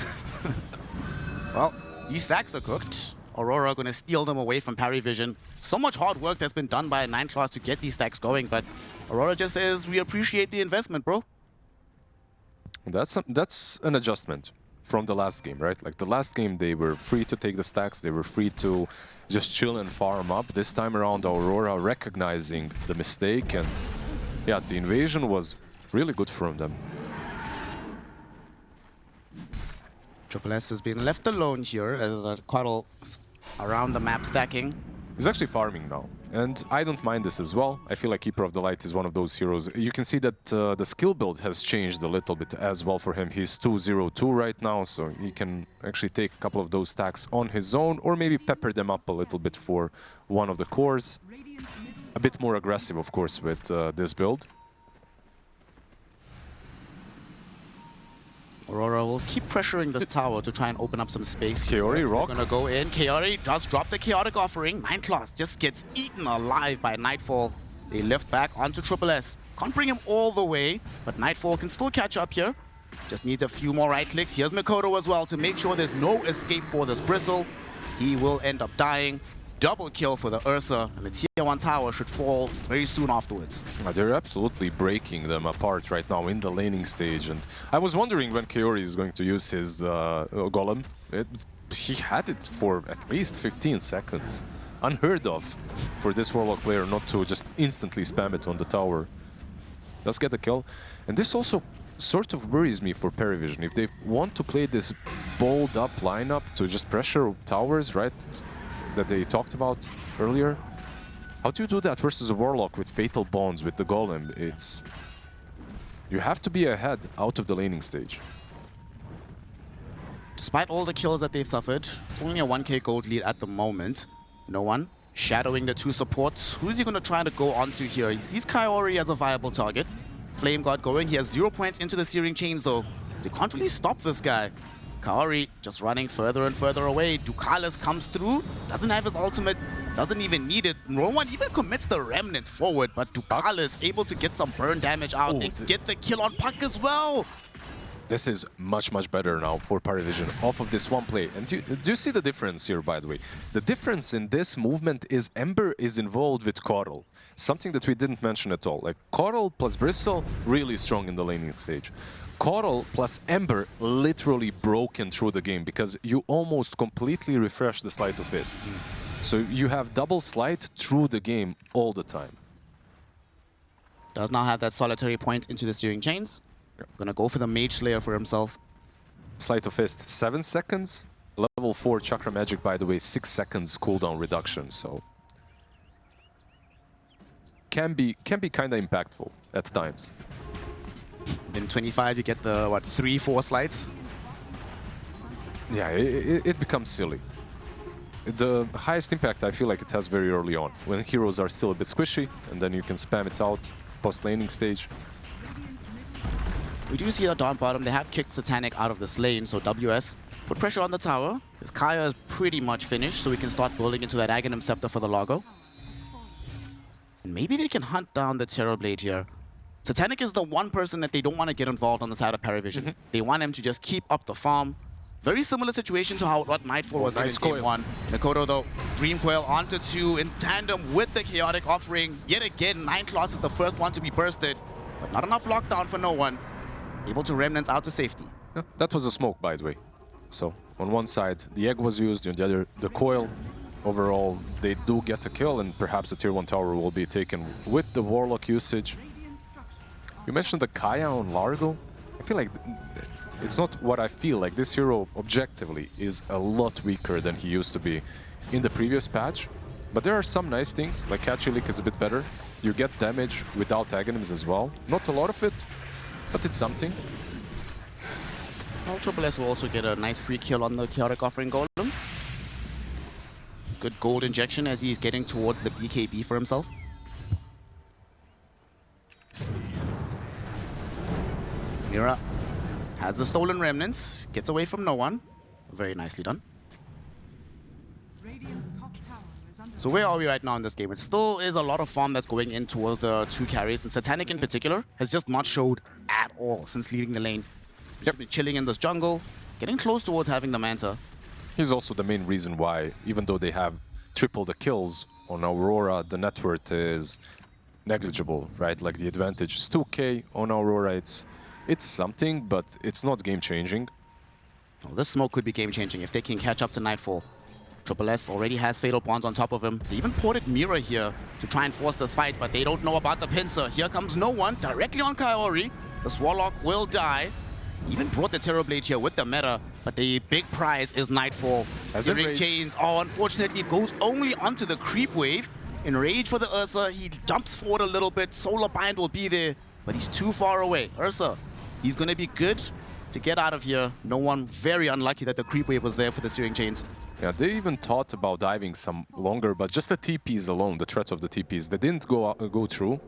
Well, these stacks are cooked. Aurora going to steal them away from PariVision. So much hard work that's been done by 9class to get these stacks going, but Aurora just says, we appreciate the investment, bro. That's an adjustment from the last game, right? Like the last game, they were free to take the stacks, they were free to just chill and farm up. This time around, Aurora recognizing the mistake, and yeah, the invasion was really good from them. Triple S has been left alone here as Quaddle around the map stacking. He's actually farming now, and I don't mind this as well. I feel like Keeper of the Light is one of those heroes. You can see that the skill build has changed a little bit as well for him. He's 2-0-2 right now, so he can actually take a couple of those stacks on his own, or maybe pepper them up a little bit for one of the cores. A bit more aggressive, of course, with this build. Aurora will keep pressuring this tower to try and open up some space. Kaori rock. Gonna go in. Kaori does drop the chaotic offering. 9class just gets eaten alive by Nightfall. They lift back onto Triple S. Can't bring him all the way, but Nightfall can still catch up here. Just needs a few more right clicks. Here's Mikoto as well to make sure there's no escape for this Bristle. He will end up dying. Double kill for the Ursa, and the tier 1 tower should fall very soon afterwards. They're absolutely breaking them apart right now in the laning stage, and I was wondering when Kaori is going to use his golem. He had it for at least 15 seconds. Unheard of for this Warlock player not to just instantly spam it on the tower. Let's get the kill. And this also sort of worries me for PariVision. If they want to play this bold up lineup to just pressure towers, right? That they talked about earlier. How do you do that versus a Warlock with Fatal Bonds with the Golem? It's... You have to be ahead out of the laning stage. Despite all the kills that they've suffered, only a 1k gold lead at the moment. No one shadowing the two supports. Who's he going to try to go onto here? He sees Kaori as a viable target. Flame God going. He has 0 points into the Searing Chains though. So you can't really stop this guy. Kaori just running further and further away. Ducalis comes through, doesn't have his ultimate, doesn't even need it. No one even commits the Remnant forward, but Ducalis able to get some burn damage out and get the kill on Puck as well. This is much, much better now for PariVision off of this one play. And do you see the difference here, by the way? The difference in this movement is Ember is involved with Coral. Something that we didn't mention at all. Like Coral plus Bristle, really strong in the laning stage. Coral plus Ember literally broken through the game because you almost completely refresh the Sleight of Fist. So you have double Sleight through the game all the time. Does now have that solitary point into the Searing Chains. Gonna go for the Mage Slayer for himself. Sleight of Fist, 7 seconds. Level 4 Chakra Magic, by the way, 6 seconds cooldown reduction, so... Can be kind of impactful at times. In 25, you get the, what, 3-4 slides? Yeah, it becomes silly. The highest impact I feel like it has very early on, when heroes are still a bit squishy, and then you can spam it out post-laning stage. We do see that down bottom, they have kicked Satanic out of this lane, so WS put pressure on the tower. His Kaya is pretty much finished, so we can start building into that Aghanim Scepter for the Logo. And maybe they can hunt down the Terrorblade here. Satanic is the one person that they don't want to get involved on the side of PariVision. They want him to just keep up the farm. Very similar situation to how what Nightfall was nice in game coil. 1. Mikoto though, Dream Coil onto 2 in tandem with the Chaotic offering. Yet again, 9 Claws is the first one to be bursted, but not enough lockdown for no one. Able to remnant out to safety. Yeah, that was a smoke, by the way. So on one side, the egg was used, on the other, the coil. Overall, they do get a kill, and perhaps the tier 1 tower will be taken with the Warlock usage. You mentioned the Kaya on Largo. I feel like it's not what I feel like. This hero, objectively, is a lot weaker than he used to be in the previous patch. But there are some nice things, like Catchy Leak is a bit better. You get damage without aghanims as well. Not a lot of it, but it's something. Well, Triple S will also get a nice free kill on the Chaotic offering Golem. Good gold injection as he's getting towards the BKB for himself. Mira has the stolen remnants, gets away from no one. Very nicely done. So where are we right now in this game? It still is a lot of farm that's going in towards the 2 carries, and Satanic in particular has just not showed at all since leaving the lane. He's been chilling in this jungle, getting close towards having the Manta. He's also the main reason why, even though they have triple the kills on Aurora, the net worth is negligible, right? Like the advantage is 2k on Aurora. It's something, but it's not game-changing. Well, this smoke could be game-changing if they can catch up to Nightfall. Triple S already has Fatal Bonds on top of him. They even ported Mira here to try and force this fight, but they don't know about the pincer. Here comes no one directly on Kaori. The Warlock will die. Even brought the Terrorblade here with the meta, but the big prize is Nightfall. Searing Chains. Oh, unfortunately, it goes only onto the creep wave. Enraged for the Ursa, he jumps forward a little bit. Solar Bind will be there, but he's too far away. Ursa, he's going to be good to get out of here. No one, very unlucky that the creep wave was there for the Searing Chains. Yeah, they even thought about diving some longer, but just the TPs alone, the threat of the TPs, they didn't go through,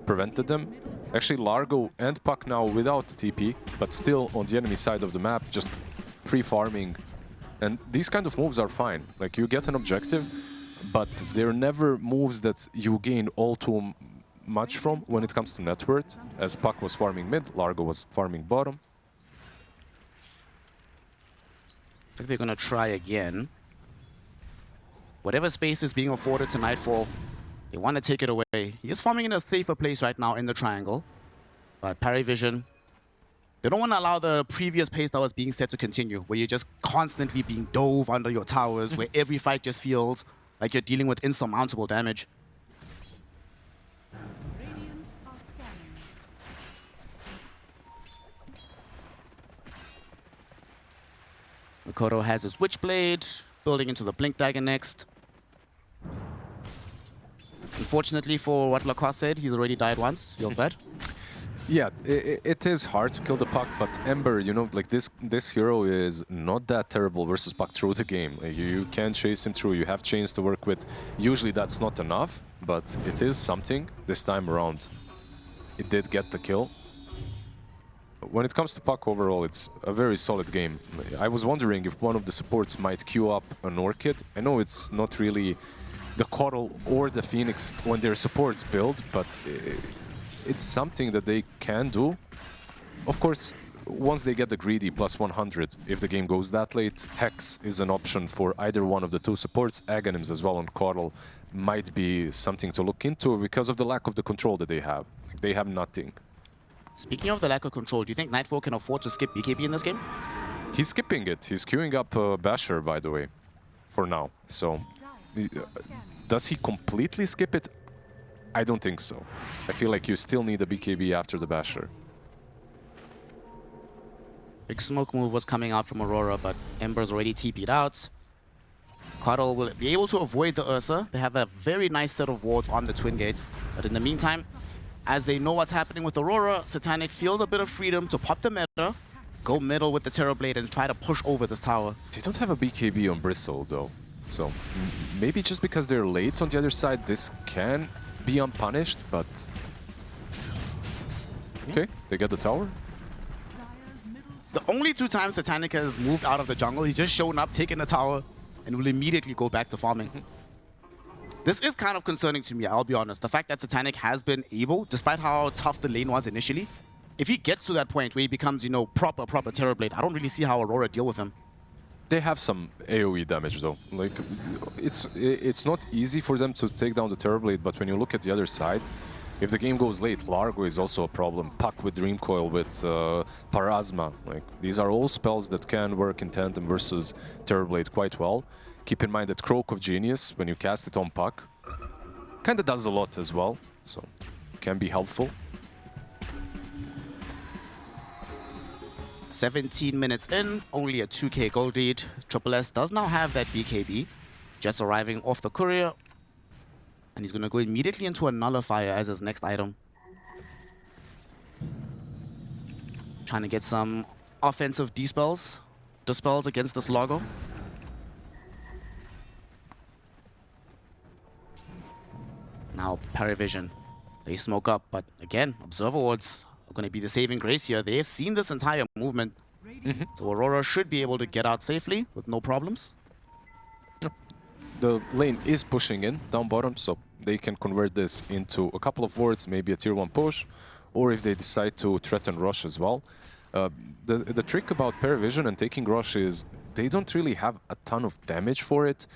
prevented them. Actually, Largo and Puck now without the TP, but still on the enemy side of the map, just free-farming. And these kind of moves are fine. Like, you get an objective, but they're never moves that you gain all too much from when it comes to net worth, as Puck was farming mid, Largo was farming bottom. I think they're going to try again. Whatever space is being afforded to Nightfall, they want to take it away. He is farming in a safer place right now in the triangle. But PariVision, they don't want to allow the previous pace that was being set to continue, where you're just constantly being dove under your towers, where every fight just feels like you're dealing with insurmountable damage. Mikoto has his Witchblade, building into the Blink Dagger next. Unfortunately for what Lacoste said, he's already died once. Feels bad. Yeah, it is hard to kill the Puck, but Ember, you know, like this hero is not that terrible versus Puck through the game. Like, you can chase him through, you have chains to work with. Usually that's not enough, but it is something. This time around, it did get the kill. When it comes to Puck overall, it's a very solid game. I was wondering if one of the supports might queue up an Orchid. I know it's not really the Coddle or the Phoenix when their supports build, but it's something that they can do. Of course, once they get the greedy plus 100, if the game goes that late, Hex is an option for either one of the two supports. Aghanims as well on Coddle might be something to look into because of the lack of the control that they have. They have nothing. Speaking of the lack of control, do you think Nightfall can afford to skip BKB in this game? He's skipping it. He's queuing up Basher, by the way, for now. So, does he completely skip it? I don't think so. I feel like you still need a BKB after the Basher. Big smoke move was coming out from Aurora, but Ember's already TP'd out. Coddle will be able to avoid the Ursa. They have a very nice set of wards on the Twin Gate. But in the meantime, as they know what's happening with Aurora, Satanic feels a bit of freedom to pop the meta, go middle with the Terrorblade and try to push over this tower. They don't have a BKB on Bristle, though. So maybe just because they're late on the other side, this can be unpunished, but... Okay, they get the tower. The only 2 times Satanic has moved out of the jungle, he's just shown up, taken the tower, and will immediately go back to farming. This is kind of concerning to me, I'll be honest. The fact that Satanic has been able, despite how tough the lane was initially, if he gets to that point where he becomes, you know, proper Terrorblade, I don't really see how Aurora deal with him. They have some AoE damage though. Like, it's not easy for them to take down the Terrorblade, but when you look at the other side, if the game goes late, Largo is also a problem. Puck with Dream Coil, with Parasma. Like, these are all spells that can work in tandem versus Terrorblade quite well. Keep in mind that Croak of Genius, when you cast it on Puck, kinda does a lot as well, so can be helpful. 17 minutes in, only a 2k gold lead. Triple S does now have that BKB, just arriving off the courier. And he's going to go immediately into a Nullifier as his next item. Trying to get some offensive dispels against this Largo. Now PVISION, they smoke up, but again, Observer Wards are going to be the saving grace here. They have seen this entire movement, so Aurora should be able to get out safely with no problems. The lane is pushing in down bottom, so they can convert this into a couple of wards, maybe a tier 1 push, or if they decide to threaten Rush as well. The trick about PVISION and taking Rush is they don't really have a ton of damage for it,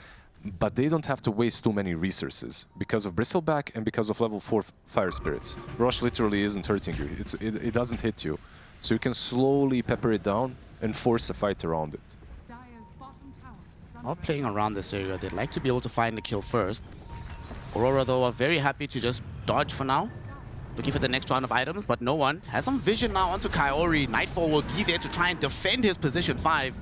but they don't have to waste too many resources because of Bristleback and because of level 4 Fire Spirits. Rush literally isn't hurting you, it doesn't hit you. So you can slowly pepper it down and force a fight around it. Not playing around this area, they'd like to be able to find the kill first. Aurora, though, are very happy to just dodge for now. Looking for the next round of items, but no one. Has some vision now onto Kaori. Nightfall will be there to try and defend his position 5.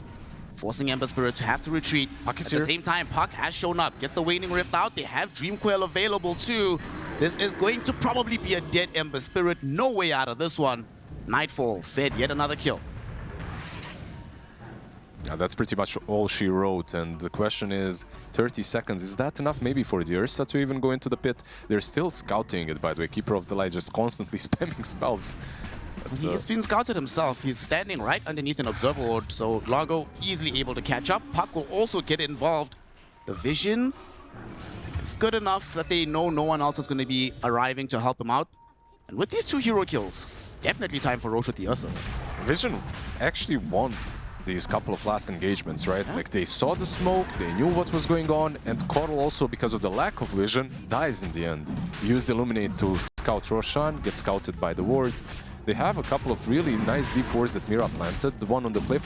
Forcing Ember Spirit to have to retreat. At the same time, Puck has shown up. Gets the Waning Rift out. They have Dream Coil available too. This is going to probably be a dead Ember Spirit. No way out of this one. Nightfall fed yet another kill. Yeah, that's pretty much all she wrote, and the question is, 30 seconds, is that enough maybe for the Ursa to even go into the pit? They're still scouting it, by the way. Keeper of the Light just constantly spamming spells. But, he's been scouted himself. He's standing right underneath an Observer Ward, so Largo easily able to catch up. Puck will also get involved. The vision is good enough that they know no one else is going to be arriving to help him out. And with these 2 hero kills, definitely time for Roche with the Ursa. Vision actually won these couple of last engagements, right? Yeah. Like, they saw the smoke, they knew what was going on, and Coral also, because of the lack of vision, dies in the end. Used Illuminate to scout Roshan, gets scouted by the ward. They have a couple of really nice deep wards that Mira planted, the one on the cliff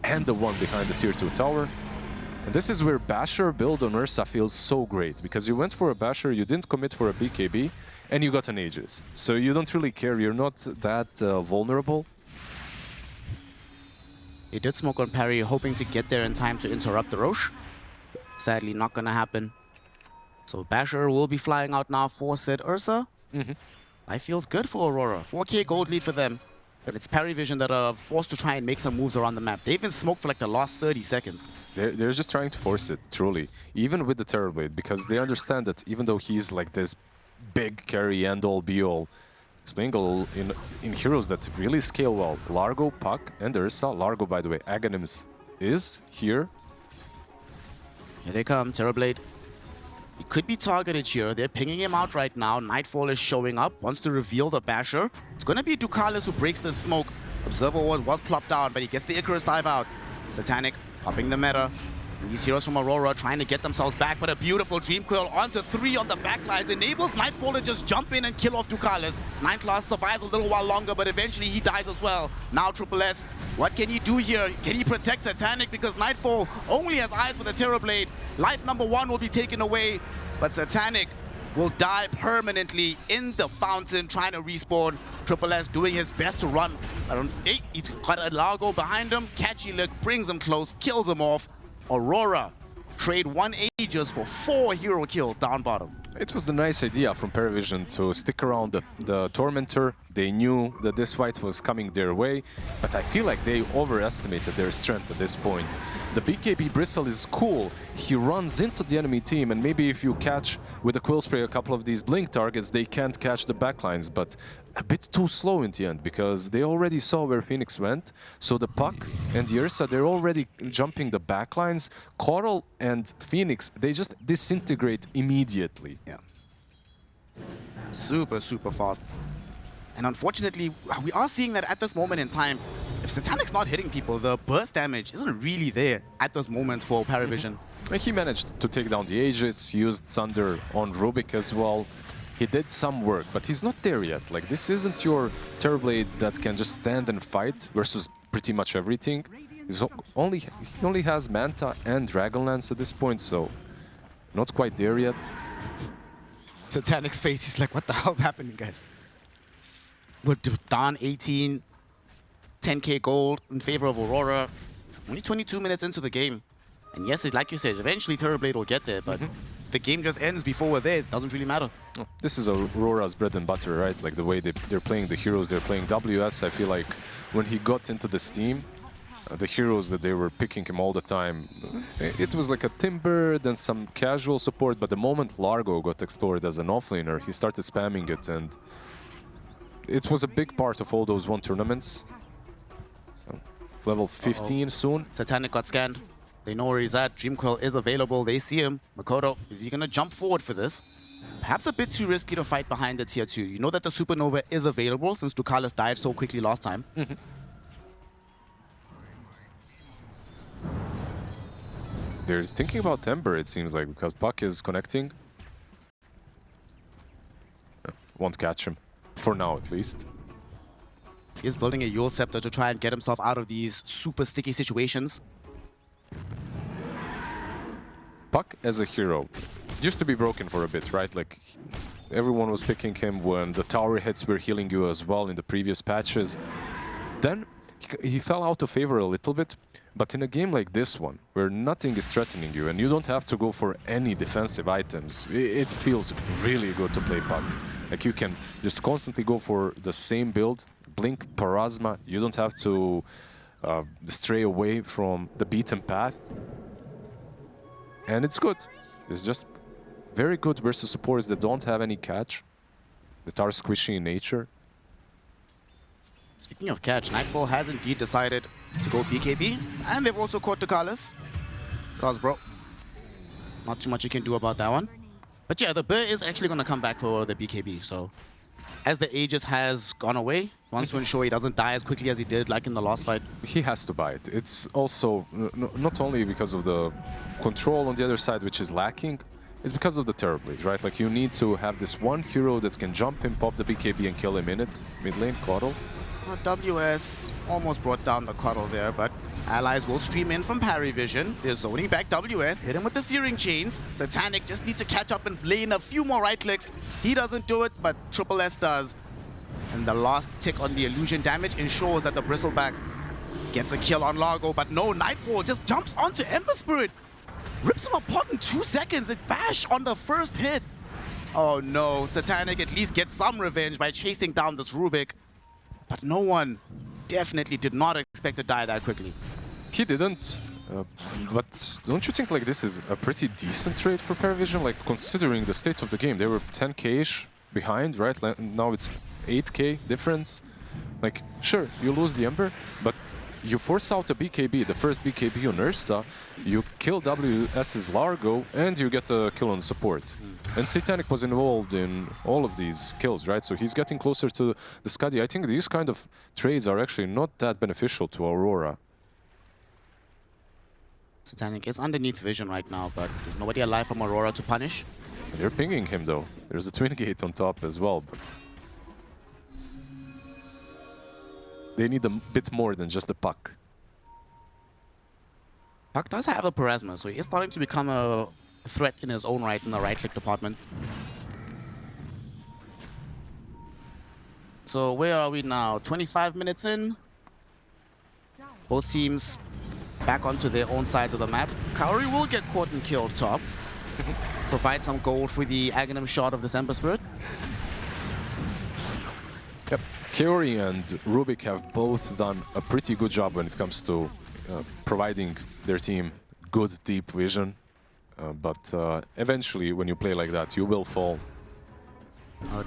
and the one behind the tier 2 tower. And this is where Basher build on Ursa feels so great, because you went for a Basher, you didn't commit for a BKB, and you got an Aegis. So you don't really care, you're not that vulnerable. They did smoke on parry, hoping to get there in time to interrupt the Roche. Sadly, not gonna happen. So Basher will be flying out now for said Ursa. Life feels good for Aurora. 4k gold lead for them. But it's PVISION that are forced to try and make some moves around the map. They've been smoked for like the last 30 seconds. They're just trying to force it, truly. Even with the Terrorblade, because they understand that even though he's like this big carry, end-all, be-all, he's playing in heroes that really scale well. Largo, Puck, and Ursa. Largo, by the way, Aghanims is here. Here they come, Terrorblade. He could be targeted here. They're pinging him out right now. Nightfall is showing up, wants to reveal the Basher. It's going to be Ducalis who breaks the smoke. Observer was plopped down, but he gets the Icarus dive out. Satanic popping the meta. These heroes from Aurora trying to get themselves back, but a beautiful Dream Coil onto 3 on the backlines enables Nightfall to just jump in and kill off Ducalis. Ninth Class survives a little while longer, but eventually he dies as well. Now Triple S, what can he do here? Can he protect Satanic? Because Nightfall only has eyes for the Terrorblade. Life number 1 will be taken away, but Satanic will die permanently in the fountain, trying to respawn. Triple S doing his best to run. He's got a Largo behind him. Catchy Lick brings him close, kills him off. Aurora trade 1 Aegis for 4 hero kills down bottom. It was the nice idea from PVISION to stick around the Tormentor. They knew that this fight was coming their way, but I feel like they overestimated their strength at this point. The BKB Bristle is cool. He runs into the enemy team, and maybe if you catch with a Quill Spray a couple of these blink targets, they can't catch the backlines, but a bit too slow in the end, because they already saw where Phoenix went. So the Puck and the Ursa, they're already jumping the backlines. Coral and Phoenix, they just disintegrate immediately. Yeah. Super, super fast. And unfortunately, we are seeing that at this moment in time, if Satanic's not hitting people, the burst damage isn't really there at this moment for PariVision. He managed to take down the Aegis, used Thunder on Rubik as well. He did some work, but he's not there yet. Like, this isn't your Terrorblade that can just stand and fight versus pretty much everything. He only has Manta and Dragonlance at this point, so not quite there yet. Satanic's face, he's like, what the hell's happening, guys? We're down 18, 10k gold in favor of Aurora. It's only 22 minutes into the game. And yes, like you said, eventually Terrorblade will get there, but the game just ends before we're there. It doesn't really matter. This is Aurora's bread and butter, right? Like the way they're playing the heroes, they're playing WS. I feel like when he got into this team, the heroes that they were picking him all the time, it was like a Timber, then some casual support, but the moment Largo got explored as an offlaner, he started spamming it, and it was a big part of all those one tournaments. So, level 15 soon. Satanic got scanned. They know where he's at. Dreamcoil is available. They see him. Makoto, is he going to jump forward for this? Perhaps a bit too risky to fight behind the tier 2. You know that the Supernova is available since Ducalis died so quickly last time. They're thinking about Timber, it seems like, because Puck is connecting. Won't catch him. For now, at least. He is building a Yule Scepter to try and get himself out of these super sticky situations. Puck as a hero used to be broken for a bit, right? Like, everyone was picking him when the tower hits were healing you as well in the previous patches. Then he fell out of favor a little bit, but in a game like this one, where nothing is threatening you and you don't have to go for any defensive items, it feels really good to play Puck. Like, you can just constantly go for the same build, Blink, Parasma, you don't have to stray away from the beaten path. And it's good. It's just very good versus supports that don't have any catch, that are squishy in nature. Speaking of catch, Nightfall has indeed decided to go BKB, and they've also caught Ducalis. Sounds bro. Not too much you can do about that one. But yeah, the bear is actually going to come back for the BKB, so as the Aegis has gone away, wants to ensure he doesn't die as quickly as he did like in the last fight. He has to buy it. It's also not only because of the control on the other side, which is lacking, it's because of the Terrorblade, right? Like, you need to have this one hero that can jump him, pop the BKB and kill him in it. Mid lane, Coddle. WS almost brought down the Coddle there, but allies will stream in from PariVision. They're zoning back WS, hit him with the Searing Chains. Satanic just needs to catch up and lay in a few more right clicks. He doesn't do it, but Triple S does. And the last tick on the illusion damage ensures that the Bristleback gets a kill on Largo, but no, Nightfall just jumps onto Ember Spirit. Rips him apart in 2 seconds. It bash on the first hit. Oh no, Satanic at least gets some revenge by chasing down this Rubik. But no one definitely did not expect to die that quickly. He didn't. But don't you think like this is a pretty decent trade for PariVision? Like, considering the state of the game, they were 10k-ish behind, right? Now it's 8k difference. Like, sure, you lose the Ember, but you force out a BKB, the first BKB on Ursa, you kill WS's Largo, and you get a kill on support. And Satanic was involved in all of these kills, right? So he's getting closer to the Scuddy. I think these kind of trades are actually not that beneficial to Aurora. Satanic is underneath vision right now, but there's nobody alive from Aurora to punish. They're pinging him, though. There's a Twin Gate on top as well, but they need a bit more than just the Puck. Puck does have a Parasma, so he is starting to become a threat in his own right in the right-click department. So where are we now? 25 minutes in. Both teams back onto their own sides of the map. Kaori will get caught and killed top. Provide some gold for the Aghanim shot of this Ember Spirit. Yep. Kaori and Rubik have both done a pretty good job when it comes to providing their team good deep vision. But eventually, when you play like that, you will fall.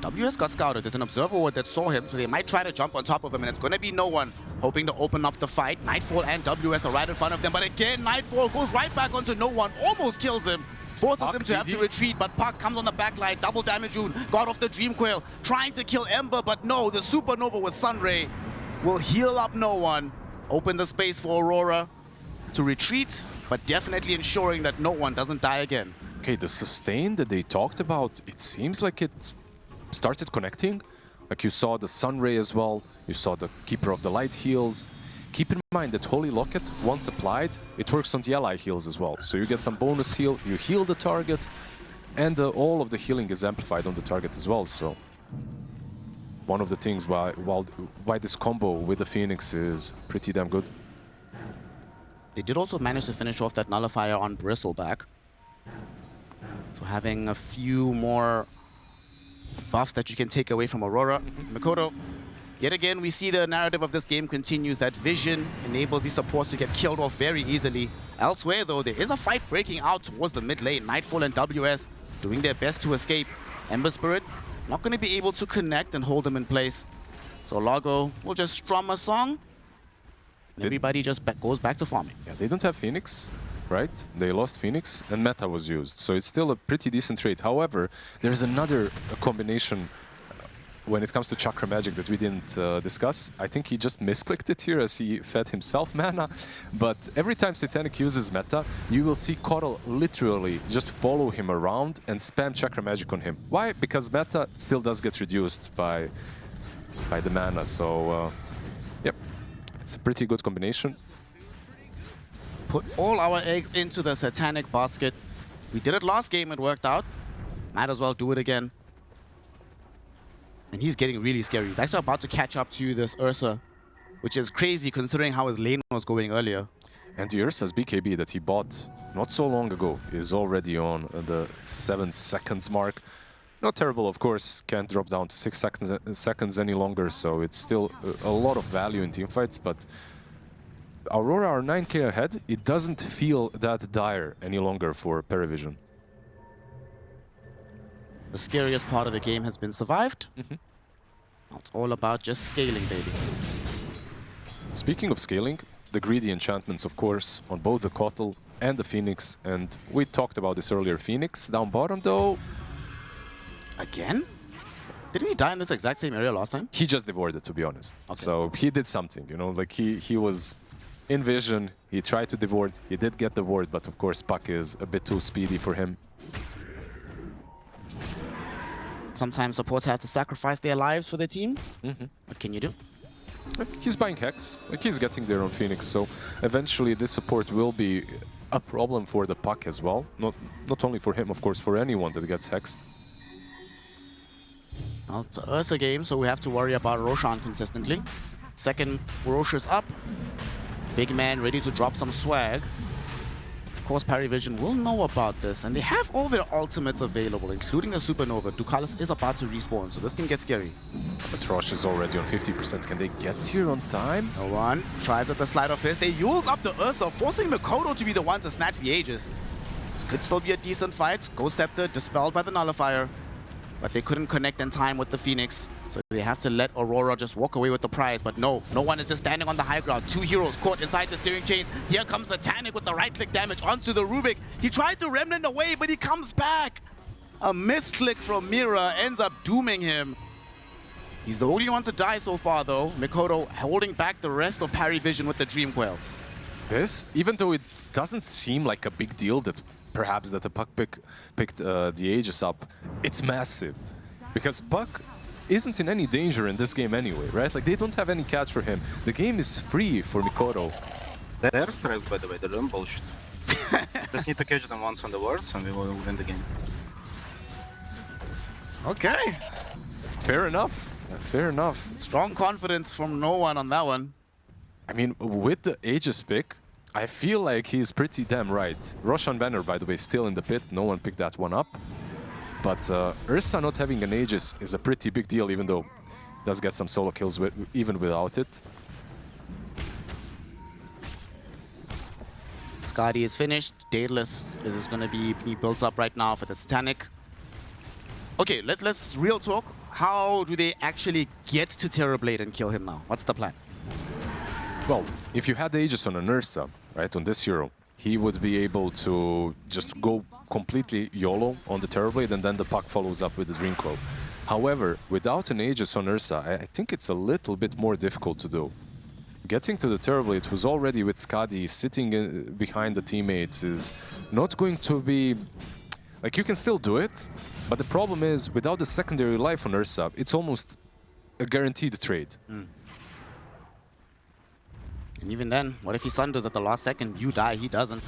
WS got scouted. There's an observer ward that saw him, so they might try to jump on top of him, and it's going to be no one hoping to open up the fight. Nightfall and WS are right in front of them, but again, Nightfall goes right back onto no one, almost kills him, forces him to have to retreat, but Puck comes on the back line, double damage June, got off the Dream Coil, trying to kill Ember, but no, the Supernova with Sunray will heal up no one, open the space for Aurora to retreat, but definitely ensuring that no one doesn't die again. Okay, the sustain that they talked about, it seems like it started connecting. Like you saw the Sunray as well, you saw the Keeper of the Light heals. Keep in mind that Holy Locket, once applied, it works on the ally heals as well. So you get some bonus heal, you heal the target, and all of the healing is amplified on the target as well. So one of the things why this combo with the Phoenix is pretty damn good. They did also manage to finish off that nullifier on Bristleback. So having a few more buffs that you can take away from Aurora. Mikoto, yet again, we see the narrative of this game continues that Vision enables these supports to get killed off very easily. Elsewhere, though, there is a fight breaking out towards the mid lane. Nightfall and WS doing their best to escape. Ember Spirit not going to be able to connect and hold them in place. So Largo will just strum a song. Everybody just goes back to farming. Yeah, they don't have Phoenix, right? They lost Phoenix and Meta was used, so it's still a pretty decent trade. However, there's another combination when it comes to Chakra Magic that we didn't discuss. I think he just misclicked it here as he fed himself mana, but every time Satanic uses Meta, you will see Coral literally just follow him around and spam Chakra Magic on him. Why? Because Meta still does get reduced by the mana, so yep, it's a pretty good combination. Put all our eggs into the Satanic basket. We did it last game, it worked out. Might as well do it again. And he's getting really scary. He's actually about to catch up to this Ursa, which is crazy considering how his lane was going earlier. And the Ursa's BKB that he bought not so long ago is already on the 7 seconds mark. Not terrible, of course. Can't drop down to 6 seconds any longer, so it's still a lot of value in teamfights, but Aurora are 9k ahead. It doesn't feel that dire any longer for PVISION. The scariest part of the game has been survived. Now it's all about just scaling, baby. Speaking of scaling, the greedy enchantments, of course, on both the Kotal and the Phoenix, and we talked about this earlier. Phoenix down bottom, though. Again? Didn't he die in this exact same area last time? He just devoured it, to be honest. Okay. So he did something, you know, like he was in vision, he tried to devour, he did get devoured, but of course Puck is a bit too speedy for him. Sometimes supports have to sacrifice their lives for their team. What can you do? He's buying Hex, like he's getting there on Phoenix, so eventually this support will be a problem for the Puck as well. Not only for him, of course, for anyone that gets Hexed. Well, it's a Ursa game, so we have to worry about Roshan consistently. Second, Rosha's up. Big man ready to drop some swag. Of course, PVISION will know about this, and they have all their ultimates available, including the Supernova. Ducalis is about to respawn, so this can get scary. But Rosh is already on 50%. Can they get here on time? No one tries at the slide of his. They Yules up the Ursa, forcing Mikoto to be the one to snatch the Aegis. This could still be a decent fight. Ghost Scepter dispelled by the Nullifier, but they couldn't connect in time with the Phoenix. So they have to let Aurora just walk away with the prize. But no one is just standing on the high ground. Two heroes caught inside the Searing Chains. Here comes Satanic with the right-click damage onto the Rubik. He tried to Remnant away, but he comes back. A misclick from Mira ends up dooming him. He's the only one to die so far, though. Mikoto holding back the rest of PVISION with the Dream Coil. This, even though it doesn't seem like a big deal that perhaps that the Puck picked the Aegis up, it's massive. Because Puck isn't in any danger in this game anyway, right? Like, they don't have any catch for him. The game is free for Mikoto. They're stressed, by the way. They're doing bullshit. Just need to catch them once on the wards and we will win the game. Okay. Fair enough. Fair enough. Strong confidence from no one on that one. I mean, with the Aegis pick, I feel like he's pretty damn right. Roshan Banner, by the way, still in the pit. No one picked that one up. But Ursa not having an Aegis is a pretty big deal, even though it does get some solo kills even without it. Skadi is finished. Daedalus is going to be built up right now for the Satanic. Okay, let's real talk. How do they actually get to Terrorblade and kill him now? What's the plan? Well, if you had the Aegis on an Ursa, right, on this hero, he would be able to just go completely YOLO on the Terrorblade and then the puck follows up with the Dream Coil. However, without an Aegis on Ursa, I think it's a little bit more difficult to do. Getting to the Terrorblade, who's already with Skadi, sitting behind the teammates, is not going to be... Like, you can still do it, but the problem is, without the secondary life on Ursa, it's almost a guaranteed trade. And even then, what if he sunders at the last second? You die, he doesn't.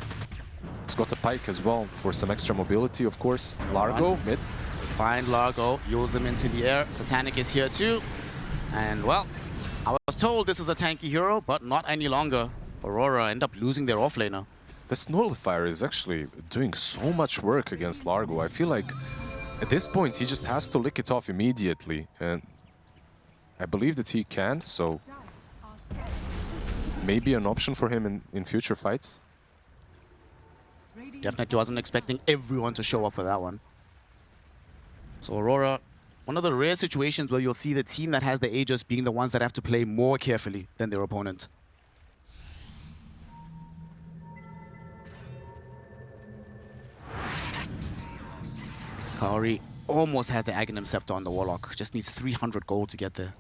He's got a Pike as well, for some extra mobility, of course. Largo, mid. Find Largo, use him into the air. Satanic is here too. And, well, I was told this is a tanky hero, but not any longer. Aurora end up losing their offlaner. This Nullifier is actually doing so much work against Largo. I feel like at this point he just has to lick it off immediately, and I believe that he can, so maybe an option for him in future fights. Definitely wasn't expecting everyone to show up for that one. So Aurora, one of the rare situations where you'll see the team that has the Aegis being the ones that have to play more carefully than their opponent. Kaori almost has the Aghanim Scepter on the Warlock. Just needs 300 gold to get there.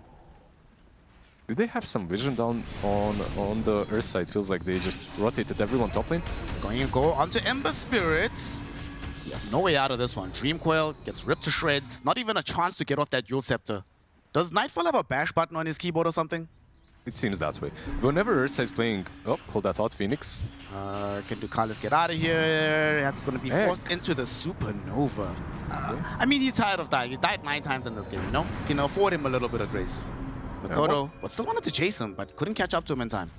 Did they have some vision down on the Earth side? Feels like they just rotated everyone top lane. Going to go onto Ember Spirits. He has no way out of this one. Dream Coil gets ripped to shreds. Not even a chance to get off that Dual Scepter. Does Nightfall have a bash button on his keyboard or something? It seems that way. Whenever Ursa is playing... Oh, hold that thought, Phoenix. Can Ducalis get out of here? That's going to be forced into the Supernova. I mean, he's tired of dying. He's died 9 times in this game, you know? You can afford him a little bit of grace. Makoto, but still wanted to chase him, but couldn't catch up to him in time.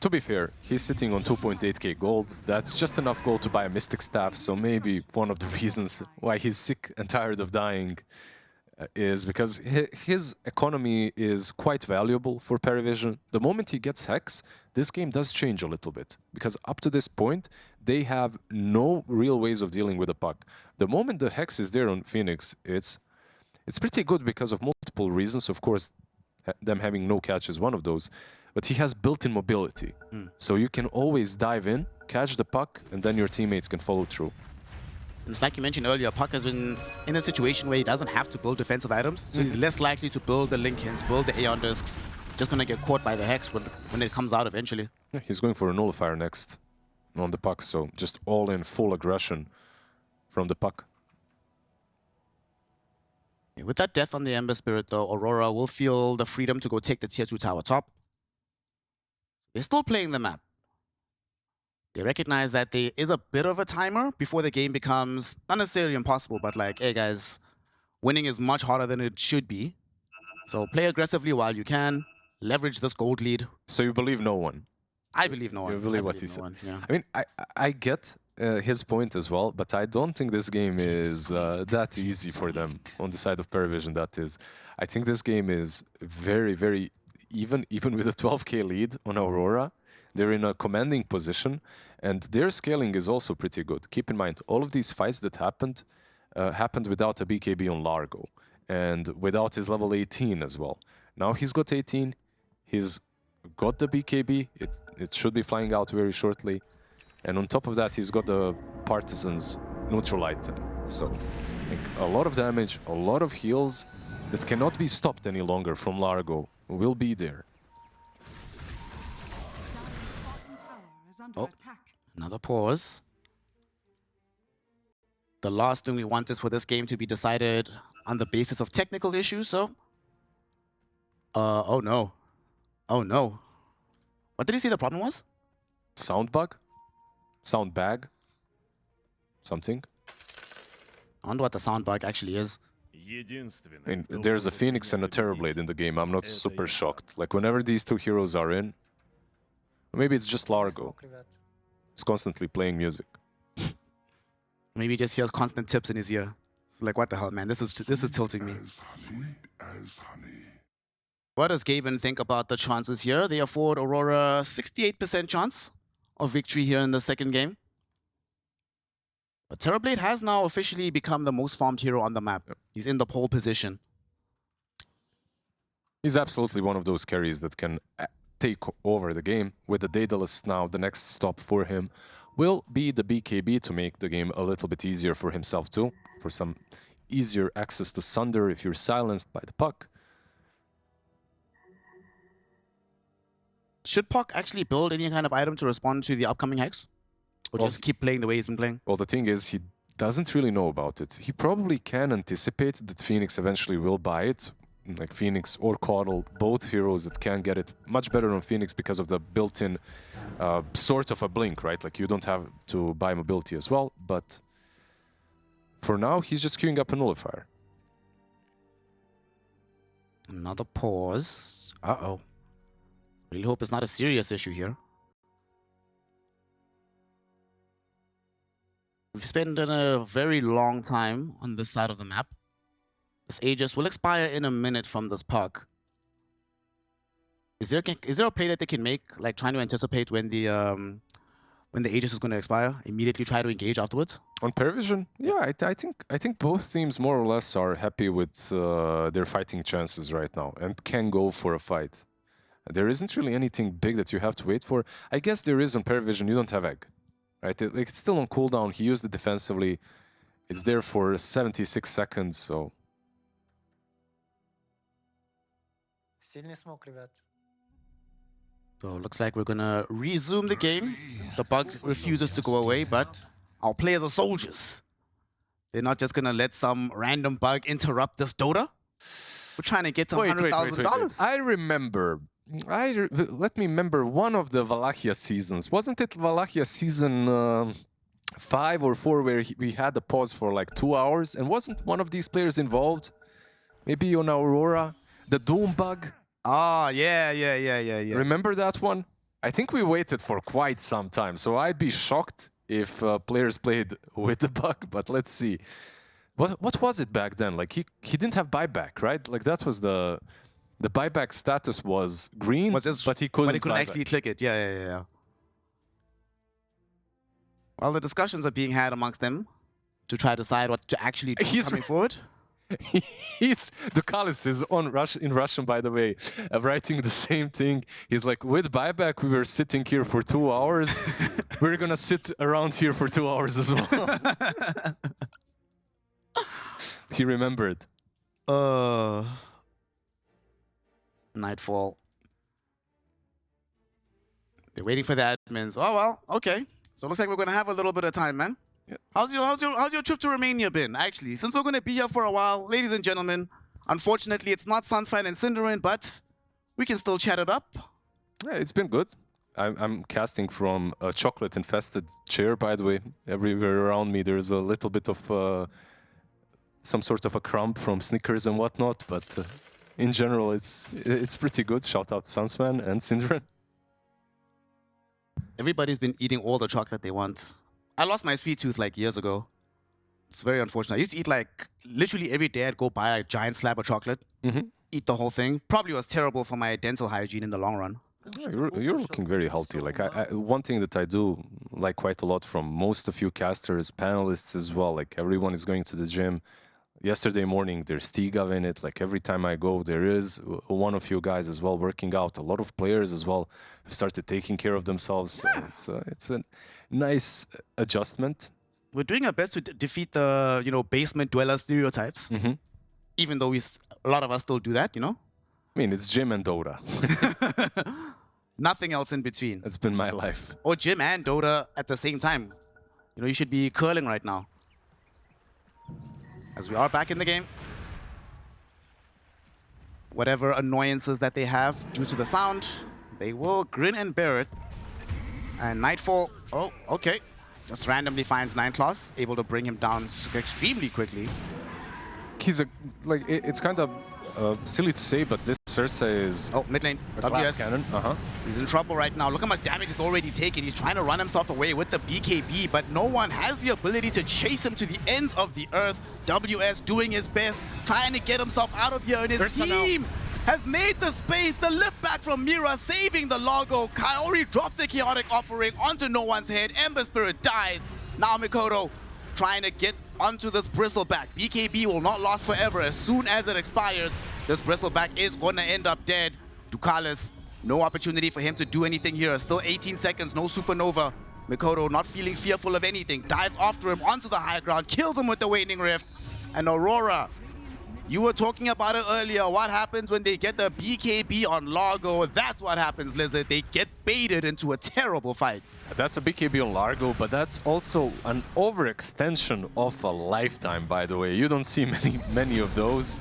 To be fair, he's sitting on 2.8k gold. That's just enough gold to buy a Mystic Staff, so maybe one of the reasons why he's sick and tired of dying is because his economy is quite valuable for PVISION. The moment he gets Hex, this game does change a little bit, because up to this point, they have no real ways of dealing with the puck. The moment the Hex is there on Phoenix, it's pretty good because of multiple reasons. Of course, them having no catch is one of those, but he has built-in mobility. So you can always dive in, catch the puck, and then your teammates can follow through. And it's like you mentioned earlier, Puck has been in a situation where he doesn't have to build defensive items, so he's less likely to build the Linkens, build the Aeon Discs. Just gonna get caught by the Hex when it comes out eventually. Yeah, he's going for a Nullifier next on the puck, so just all in full aggression from the puck. With that death on the Ember Spirit, though, Aurora will feel the freedom to go take the tier 2 tower top. They're still playing the map. They recognize that there is a bit of a timer before the game becomes not necessarily impossible, but like, hey guys, winning is much harder than it should be. So play aggressively while you can, leverage this gold lead. So you believe no one? I believe no one. You believe what he said? Yeah. I mean, I get his point as well, but I don't think this game is that easy for them on the side of PVISION. That is, I think this game is very, very even with a 12k lead on Aurora. They're in a commanding position, and their scaling is also pretty good. Keep in mind, all of these fights that happened without a BKB on Largo, and without his level 18 as well. Now he's got 18, he's got the BKB, it should be flying out very shortly, and on top of that, he's got the Partisan's neutral item. So, like, a lot of damage, a lot of heals that cannot be stopped any longer from Largo will be there. Oh, another pause. The last thing we want is for this game to be decided on the basis of technical issues, so... oh no. Oh no. What did you say the problem was? Sound bug? Sound bag? Something? I wonder what the sound bug actually is. I mean, there's a Phoenix and a Terrorblade in the game. I'm not super shocked. Like, whenever these two heroes are in, maybe it's just Largo. He's constantly playing music. Maybe he just hears constant tips in his ear. It's like, what the hell, man? This is tilting me. What does Gaben think about the chances here? They afford Aurora 68% chance of victory here in the second game. But Terrorblade has now officially become the most farmed hero on the map. He's in the pole position. He's absolutely one of those carries that can take over the game. With the Daedalus now, the next stop for him will be the BKB to make the game a little bit easier for himself too. For some easier access to Sunder if you're silenced by the puck. Should Puck actually build any kind of item to respond to the upcoming Hex? Or Well, just keep playing the way he's been playing? Well, the thing is, he doesn't really know about it. He probably can anticipate that Phoenix eventually will buy it. Like Phoenix or Coddle, both heroes that can get it much better on Phoenix because of the built-in sort of a blink, right? Like you don't have to buy mobility as well, but for now, he's just queuing up a nullifier. Another pause. Uh-oh. Really hope it's not a serious issue here. We've spent a very long time on this side of the map. This Aegis will expire in a minute from this puck. Is there a play that they can make, like trying to anticipate when the Aegis is going to expire? Immediately try to engage afterwards? On PVISION, yeah, I think both teams more or less are happy with their fighting chances right now and can go for a fight. There isn't really anything big that you have to wait for. I guess there is on PVISION. You don't have egg, right? It's still on cooldown. He used it defensively. It's there for 76 seconds, so. Сильный смог, ребят. So looks like we're gonna resume the game. The bug refuses to go away, but our players are soldiers. They're not just gonna let some random bug interrupt this Dota. We're trying to get to $100,000. I remember. Let me remember one of the Wallachia seasons. Wasn't it Wallachia season 5 or 4 where we had a pause for like 2 hours? And wasn't one of these players involved? Maybe on Aurora? The Doom bug? Ah, yeah. Remember that one? I think we waited for quite some time, so I'd be shocked if players played with the bug, but let's see. What was it back then? Like he didn't have buyback, right? Like that was the buyback status was green, but he couldn't actually click it. Yeah. Well, the discussions are being had amongst them to try to decide what to actually do coming forward. Dukalis is in Russian, by the way, writing the same thing. He's like, with buyback, we were sitting here for 2 hours. We're gonna sit around here for 2 hours as well. He remembered. Nightfall. They're waiting for the admins. Oh well, okay. So it looks like we're gonna have a little bit of time, man. Yeah. How's your trip to Romania been? Actually, since we're gonna be here for a while, ladies and gentlemen. Unfortunately, it's not Sunsfine and Cinderin, but we can still chat it up. Yeah, it's been good. I'm casting from a chocolate-infested chair, by the way. Everywhere around me, there's a little bit of some sort of a crumb from Snickers and whatnot, but in general, it's pretty good. Shout out to Sunsfan and Cinderin. Everybody's been eating all the chocolate they want. I lost my sweet tooth like years ago. It's very unfortunate. I used to eat like literally every day. I'd go buy a giant slab of chocolate, eat the whole thing. Probably was terrible for my dental hygiene in the long run. Yeah, you're looking very healthy. Like one thing that I do like quite a lot from most of you casters, panelists as well. Like everyone is going to the gym. Yesterday morning, there's Stigav in it. Like every time I go, there is one of you guys as well working out. A lot of players as well have started taking care of themselves. So it's a nice adjustment. We're doing our best to defeat the basement dweller stereotypes. Even though a lot of us still do that, I mean, it's gym and Dota. Nothing else in between. It's been my life. Or gym and Dota at the same time. You should be curling right now. As we are back in the game. Whatever annoyances that they have due to the sound, they will grin and bear it. And Nightfall, oh, okay. Just randomly finds 9claws, able to bring him down extremely quickly. It's kind of silly to say, but this Cersei is mid lane. a glass cannon. He's in trouble right now. Look how much damage he's already taken. He's trying to run himself away with the BKB, but no one has the ability to chase him to the ends of the earth. WS doing his best, trying to get himself out of here, and his team has made the space. The lift back from Mira, saving the Logo. Kaori drops the chaotic offering onto no one's head. Ember Spirit dies. Now Mikoto trying to get onto this bristleback. BKB will not last forever. As soon as it expires, this bristleback is going to end up dead. Ducalis, no opportunity for him to do anything here. Still 18 seconds, no supernova. Mikoto not feeling fearful of anything. Dives after him onto the high ground, kills him with the Waning Rift. And Aurora, you were talking about it earlier. What happens when they get the BKB on Largo? That's what happens, Lizard. They get baited into a terrible fight. That's a BKB on Largo, but that's also an overextension of a lifetime, by the way. You don't see many of those.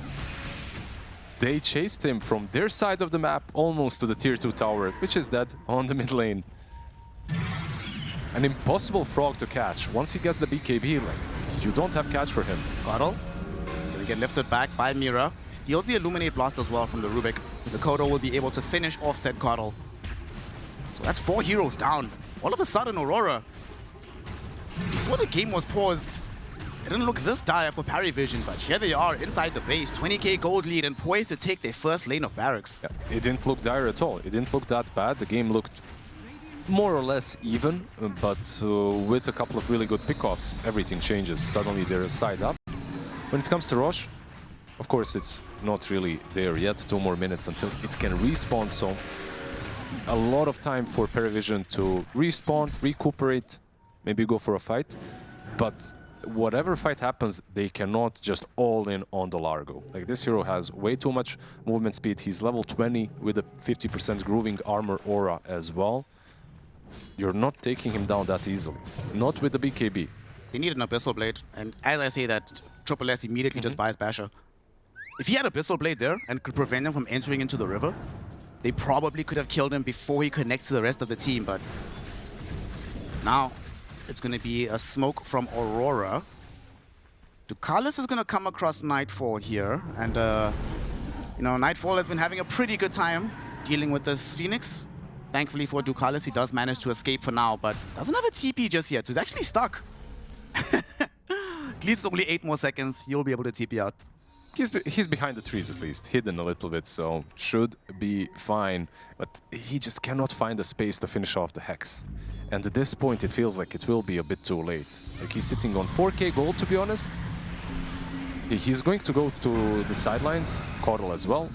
They chased him from their side of the map almost to the tier 2 tower, which is dead on the mid lane. An impossible frog to catch. Once he gets the BKB, like, you don't have catch for him. Coddle, gonna get lifted back by Mira. Steals the Illuminate Blast as well from the Rubik. Mikoto will be able to finish off said Coddle. So that's 4 heroes down. All of a sudden, Aurora, before the game was paused, it didn't look this dire for PariVision, but here they are inside the base, 20k gold lead and poised to take their first lane of barracks. Yeah, it didn't look dire at all. It didn't look that bad. The game looked more or less even, but with a couple of really good pickoffs, everything changes. Suddenly they're side up. When it comes to Roche, of course it's not really there yet. 2 more minutes until it can respawn, so a lot of time for PariVision to respawn, recuperate, maybe go for a fight. But whatever fight happens, they cannot just all in on the Largo. Like, this hero has way too much movement speed. He's level 20 with a 50% grooving armor aura as well. You're not taking him down that easily. Not with the BKB. They need an Abyssal Blade, and as I say that, Triple S immediately just buys Basher. If he had Abyssal Blade there and could prevent him from entering into the river, they probably could have killed him before he connects to the rest of the team, but now it's going to be a smoke from Aurora. Ducalis is going to come across Nightfall here, and you know, Nightfall has been having a pretty good time dealing with this Phoenix. Thankfully for Ducalis, he does manage to escape for now, but doesn't have a TP just yet, so he's actually stuck. At least only 8 more seconds, you'll be able to TP out. He's behind the trees at least, hidden a little bit, so should be fine. But he just cannot find the space to finish off the Hex. And at this point, it feels like it will be a bit too late. Like, he's sitting on 4k gold, to be honest. He's going to go to the sidelines, Coddle as well.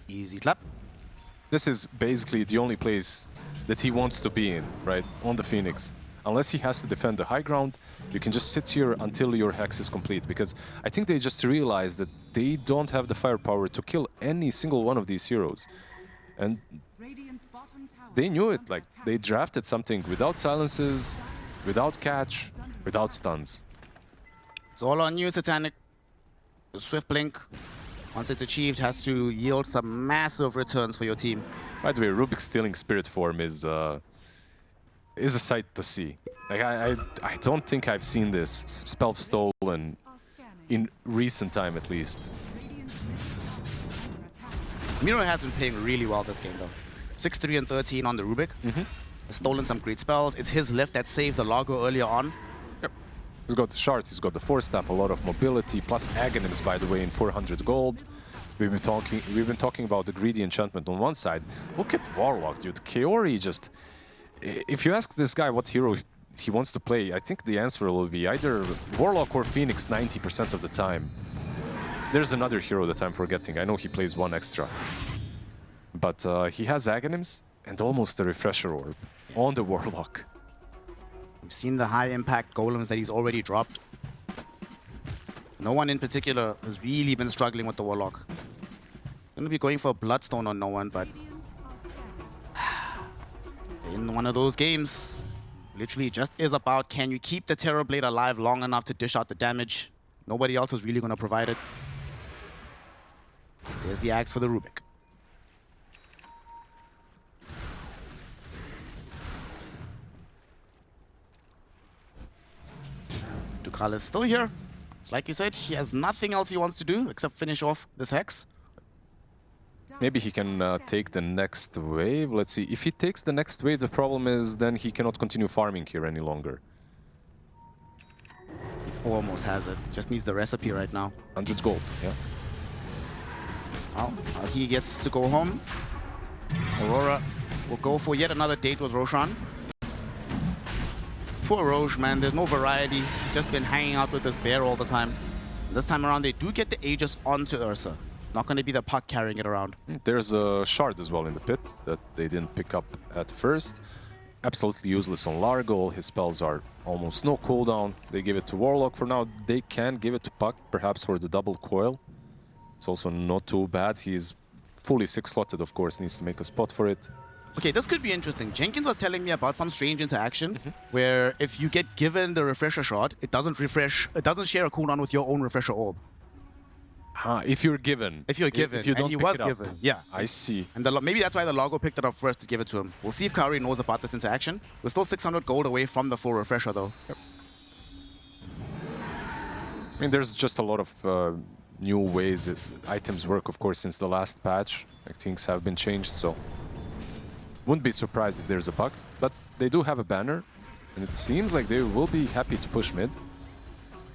Easy clap. This is basically the only place that he wants to be in, right? On the Phoenix. Unless he has to defend the high ground, you can just sit here until your Hex is complete. Because I think they just realized that they don't have the firepower to kill any single one of these heroes. And they knew it. Like, they drafted something without silences, without catch, without stuns. It's all on you, Satanic. The Swift Blink, once it's achieved, has to yield some massive returns for your team. By the way, Rubik stealing Spirit Form is a sight to see. Like, I don't think I've seen this spell stolen in recent time, at least. Miro has been playing really well this game, though. 6-3 and 13 on the Rubik. Has stolen some great spells. It's his lift that saved the Largo earlier on. Yep. He's got the shards, he's got the Force Staff, a lot of mobility, plus Aghanims, by the way, in 400 gold. We've been talking about the greedy enchantment on one side. Look at Warlock, dude. Kaori just... If you ask this guy what hero he wants to play, I think the answer will be either Warlock or Phoenix 90% of the time. There's another hero that I'm forgetting. I know he plays one extra. But he has Aghanims and almost a Refresher Orb on the Warlock. We've seen the high impact golems that he's already dropped. No one in particular has really been struggling with the Warlock. Gonna be going for a Bloodstone on no one, but in one of those games, literally just is about, can you keep the Terrorblade alive long enough to dish out the damage? Nobody else is really gonna provide it. There's the axe for the Rubik. Ducalis is still here. It's like you said, he has nothing else he wants to do except finish off this Hex. Maybe he can take the next wave. Let's see. If he takes the next wave, the problem is then he cannot continue farming here any longer. He almost has it. Just needs the recipe right now. 100 gold, yeah. Well, he gets to go home. Aurora will go for yet another date with Roshan. Poor Roche, man. There's no variety. He's just been hanging out with this bear all the time. This time around, they do get the Aegis onto Ursa. Not going to be the puck carrying it around. There's a shard as well in the pit that they didn't pick up at first. Absolutely useless on Largo. His spells are almost no cooldown. They give it to Warlock for now. They can give it to Puck, perhaps for the double coil. It's also not too bad. He's fully 6-slotted, of course, needs to make a spot for it. Okay, this could be interesting. Jenkins was telling me about some strange interaction where if you get given the refresher shot, it doesn't refresh, it doesn't share a cooldown with your own refresher orb. If you're given. If you're given, if you don't and he pick was it up. given. Yeah. I see. And maybe that's why the Largo picked it up first to give it to him. We'll see if Kaori knows about this interaction. We're still 600 gold away from the full refresher, though. Yep. I mean, there's just a lot of new ways items work, of course, since the last patch. Like, things have been changed, so wouldn't be surprised if there's a bug. But they do have a banner, and it seems like they will be happy to push mid.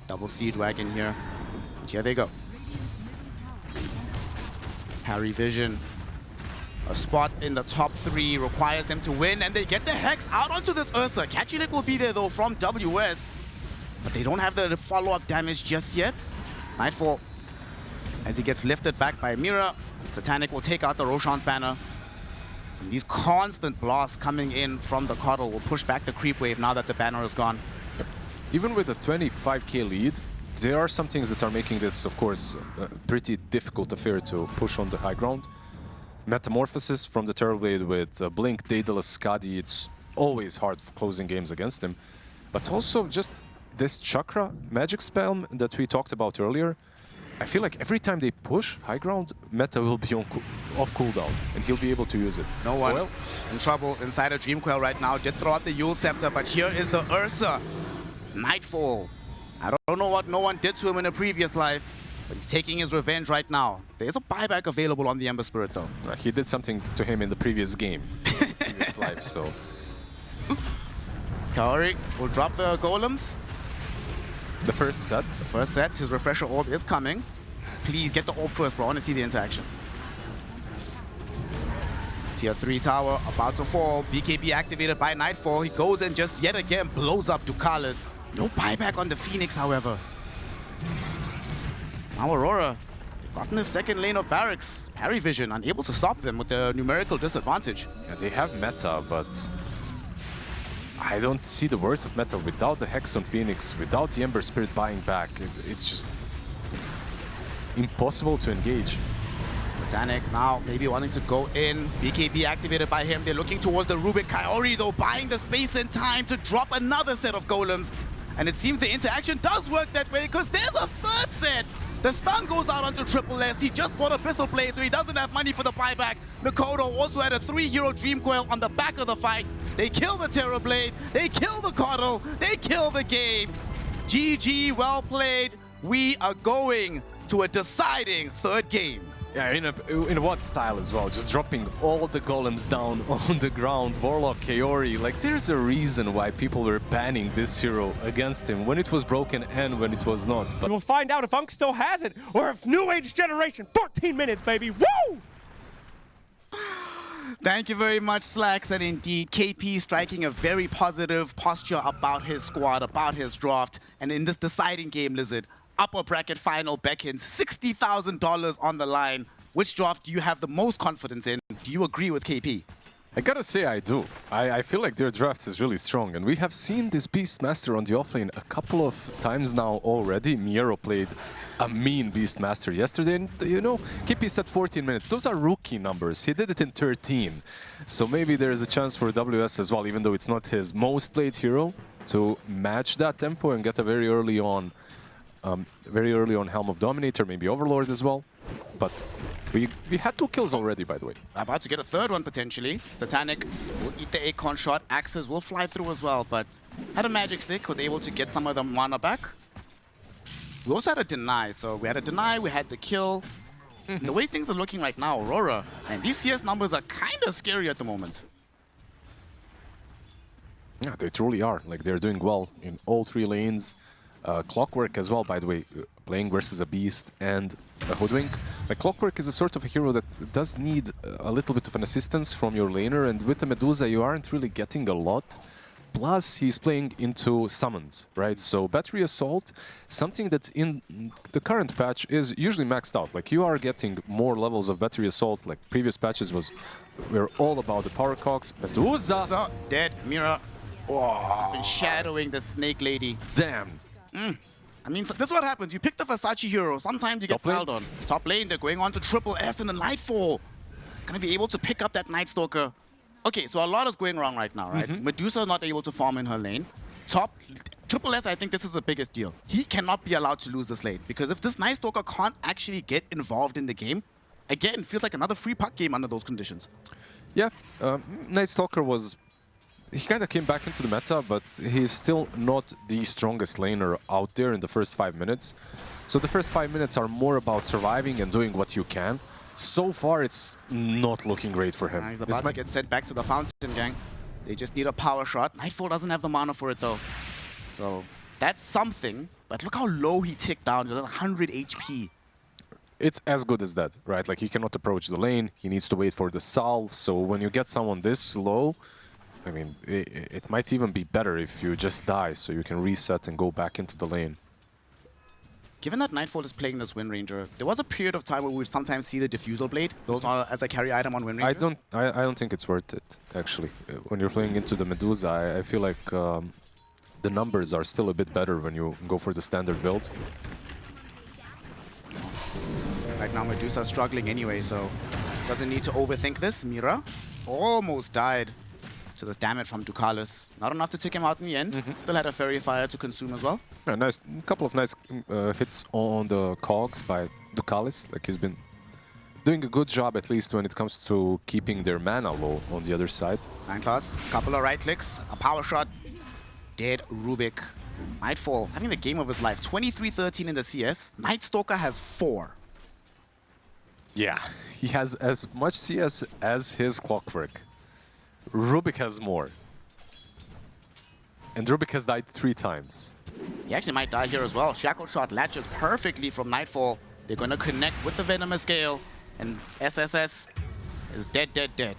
Double siege wagon here. And here they go. PVISION. A spot in the top 3 requires them to win, and they get the Hex out onto this Ursa. Catchylick will be there, though, from WS. But they don't have the follow-up damage just yet. Nightfall, as he gets lifted back by Mira. Satanic will take out the Roshan's banner. And these constant blasts coming in from the Coddle will push back the creep wave now that the banner is gone. Even with a 25k lead, there are some things that are making this, of course, a pretty difficult affair to push on the high ground. Metamorphosis from the Terrorblade with Blink, Daedalus, Skadi, it's always hard for closing games against him. But also just this Chakra magic spell that we talked about earlier, I feel like every time they push high ground, Meta will be off cooldown, and he'll be able to use it. No one in trouble inside a Dream Coil right now. Did throw out the Yule Scepter, but here is the Ursa. Nightfall. I don't know what no one did to him in a previous life, but he's taking his revenge right now. There's a buyback available on the Ember Spirit, though. He did something to him in the previous game, previous life, so... Kaori will drop the golems. The first set. The first set, his refresher orb is coming. Please get the orb first, bro. I want to see the interaction. Tier 3 tower about to fall. BKB activated by Nightfall. He goes and just yet again blows up Ducalis. No buyback on the Phoenix, however. Now Aurora, they've gotten the second lane of barracks. PVISION unable to stop them with the numerical disadvantage. Yeah, they have meta, but I don't see the worth of meta without the Hex on Phoenix, without the Ember Spirit buying back. It's just impossible to engage. Botanic now maybe wanting to go in. BKB activated by him. They're looking towards the Rubik. Kaori, though, buying the space and time to drop another set of golems. And it seems the interaction does work that way because there's a third set. The stun goes out onto Triple S. He just bought a Abyssal Blade, so he doesn't have money for the buyback. Mikoto also had a 3-hero Dream Coil on the back of the fight. They kill the Terrorblade. They kill the Coddle. They kill the game. GG, well played. We are going to a deciding third game. Yeah, in what style as well? Just dropping all the golems down on the ground. Warlock, Kaori, like there's a reason why people were banning this hero against him when it was broken and when it was not. But we'll find out if Unk still has it or if New Age Generation, 14 minutes, baby. Woo! Thank you very much, Slacks. And indeed, KP striking a very positive posture about his squad, about his draft. And in this deciding game, Lizard, upper bracket final beckons, $60,000 on the line. Which draft do you have the most confidence in? Do you agree with KP? I gotta say I do. I feel like their draft is really strong, and we have seen this Beastmaster on the offlane a couple of times now already. Miero played a mean Beastmaster yesterday, and you know, KP said 14 minutes. Those are rookie numbers. He did it in 13. So maybe there is a chance for WS as well, even though it's not his most played hero, to match that tempo and get a very early on Helm of Dominator, maybe Overlord as well. But we had 2 kills already, by the way. About to get a third one, potentially. Satanic will eat the Acorn shot. Axes will fly through as well, but had a magic stick, was able to get some of the mana back. We also had a deny, so we had a deny, we had the kill. The way things are looking right now, Aurora, and these CS numbers are kind of scary at the moment. Yeah, they truly are. Like, they're doing well in all 3 lanes. Clockwork as well, by the way, playing versus a Beast and a Hoodwink. Like, Clockwork is a sort of a hero that does need a little bit of an assistance from your laner, and with the Medusa you aren't really getting a lot. Plus, he's playing into summons, right? So battery assault, something that in the current patch is usually maxed out. Like you are getting more levels of battery assault. Like previous patches were all about the power cogs. Medusa, So, dead. Mira. Oh, been shadowing the snake lady. damn. I mean, this is what happens. You pick the Versace hero. Sometimes you get Top lane. styled on. Top lane, they're going on to Triple S and the Nightfall. Gonna be able to pick up that Night Stalker. Okay, so a lot is going wrong right now, right? Medusa not able to farm in her lane. Top, Triple S, I think this is the biggest deal. He cannot be allowed to lose this lane. Because if this Night Stalker can't actually get involved in the game, again, feels like another free puck game under those conditions. Yeah, Night Stalker was... He kind of came back into the meta, but he's still not the strongest laner out there in the first 5 minutes. So the first 5 minutes are more about surviving and doing what you can. So far, it's not looking great for him. He's about to get sent back to the fountain, gang. They just need a power shot. Nightfall doesn't have the mana for it, though. So that's something. But look how low he ticked down. He's at 100 HP. It's as good as that, right? Like, he cannot approach the lane. He needs to wait for the salve. So when you get someone this low, I mean, it might even be better if you just die so you can reset and go back into the lane. Given that Nightfall is playing this Wind Ranger, there was a period of time where we would sometimes see the Diffusal Blade. Those are as a carry item on Wind Ranger. I don't think it's worth it, actually. When you're playing into the Medusa, I feel like the numbers are still a bit better when you go for the standard build. Right now, Medusa is struggling anyway, so doesn't need to overthink this. Mira almost died to the damage from Ducalis. Not enough to take him out in the end. Still had a Fairy Fire to consume as well. Yeah, nice, couple of nice hits on the cogs by Ducalis. Like, he's been doing a good job, at least when it comes to keeping their mana low on the other side. Nine class, couple of right clicks, a power shot. Dead Rubik. Nightfall having the game of his life. 23-13 in the CS. Night Stalker has 4. Yeah, he has as much CS as his Clockwork. Rubik has more. And Rubik has died 3 times. He actually might die here as well. Shackle Shot latches perfectly from Nightfall. They're going to connect with the Venomous Gale. And SSS is dead, dead, dead.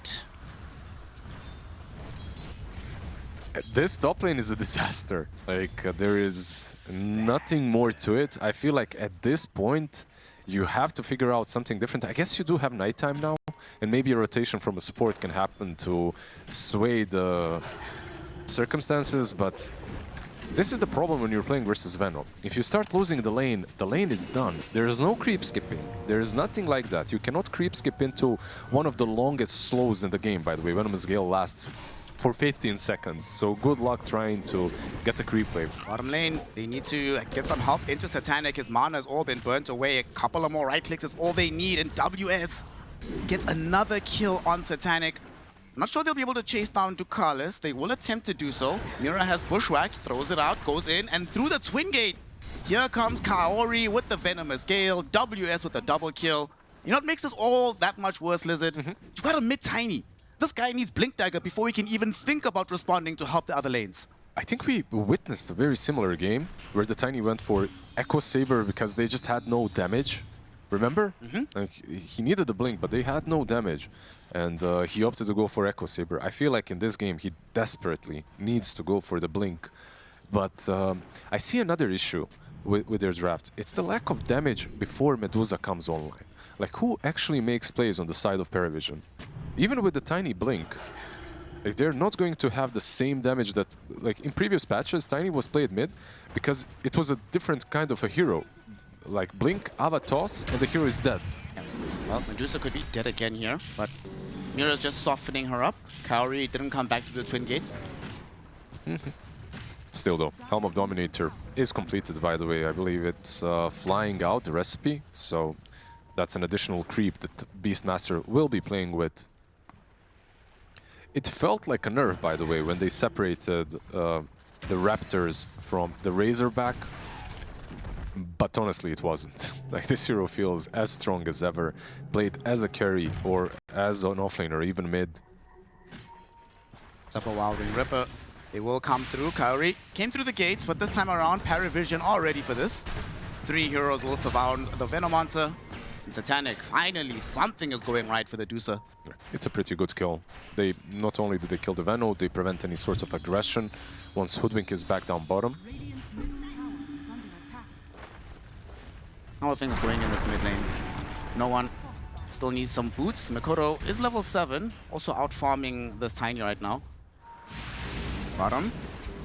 This top lane is a disaster. Like, there is nothing more to it. I feel like at this point, you have to figure out something different. I guess you do have nighttime now, and maybe a rotation from a support can happen to sway the circumstances, but this is the problem when you're playing versus Venom. If you start losing the lane is done. There is no creep skipping. There is nothing like that. You cannot creep skip into one of the longest slows in the game, by the way. Venomous Gale lasts for 15 seconds, so good luck trying to get the creep wave. Bottom lane, they need to get some help into Satanic. His mana has all been burnt away. A couple of more right clicks is all they need, and WS gets another kill on Satanic. I'm not sure they'll be able to chase down Ducalis. They will attempt to do so. Mira has Bushwhack, throws it out, goes in, and through the Twin Gate, here comes Kaori with the Venomous Gale, WS with a double kill. You know what makes this all that much worse, Lizard? You've got a mid-tiny. This guy needs Blink Dagger before we can even think about responding to help the other lanes. I think we witnessed a very similar game where the Tiny went for Echo Saber because they just had no damage. Remember? Like, he needed the Blink, but they had no damage. And he opted to go for Echo Saber. I feel like in this game, he desperately needs to go for the Blink. But I see another issue with their draft. It's the lack of damage before Medusa comes online. Like, who actually makes plays on the side of PVISION? Even with the Tiny Blink, like, they're not going to have the same damage that, like, in previous patches, Tiny was played mid because it was a different kind of a hero. Like, Blink, Ava Toss, and the hero is dead. Well, Medusa could be dead again here, but Mira's just softening her up. Kaori didn't come back to the Twin Gate. Still though, Helm of Dominator is completed, by the way. I believe it's flying out, the recipe, so that's an additional creep that Beastmaster will be playing with. It felt like a nerf, by the way, when they separated the Raptors from the Razorback. But honestly, it wasn't. Like, this hero feels as strong as ever, played as a carry or as an offlane or even mid. Up a Wild Wing Ripper. They will come through. Kaori came through the gates, but this time around, PVISION are ready for this. 3 heroes will surround the Venomancer. And Satanic, finally, something is going right for the Deucer. It's a pretty good kill. They not only do they kill the Veno, they prevent any sort of aggression once Hoodwink is back down bottom. How are things going in this mid lane? No one. Still needs some boots. Mikoto is level 7, also out farming this Tiny right now. Bottom.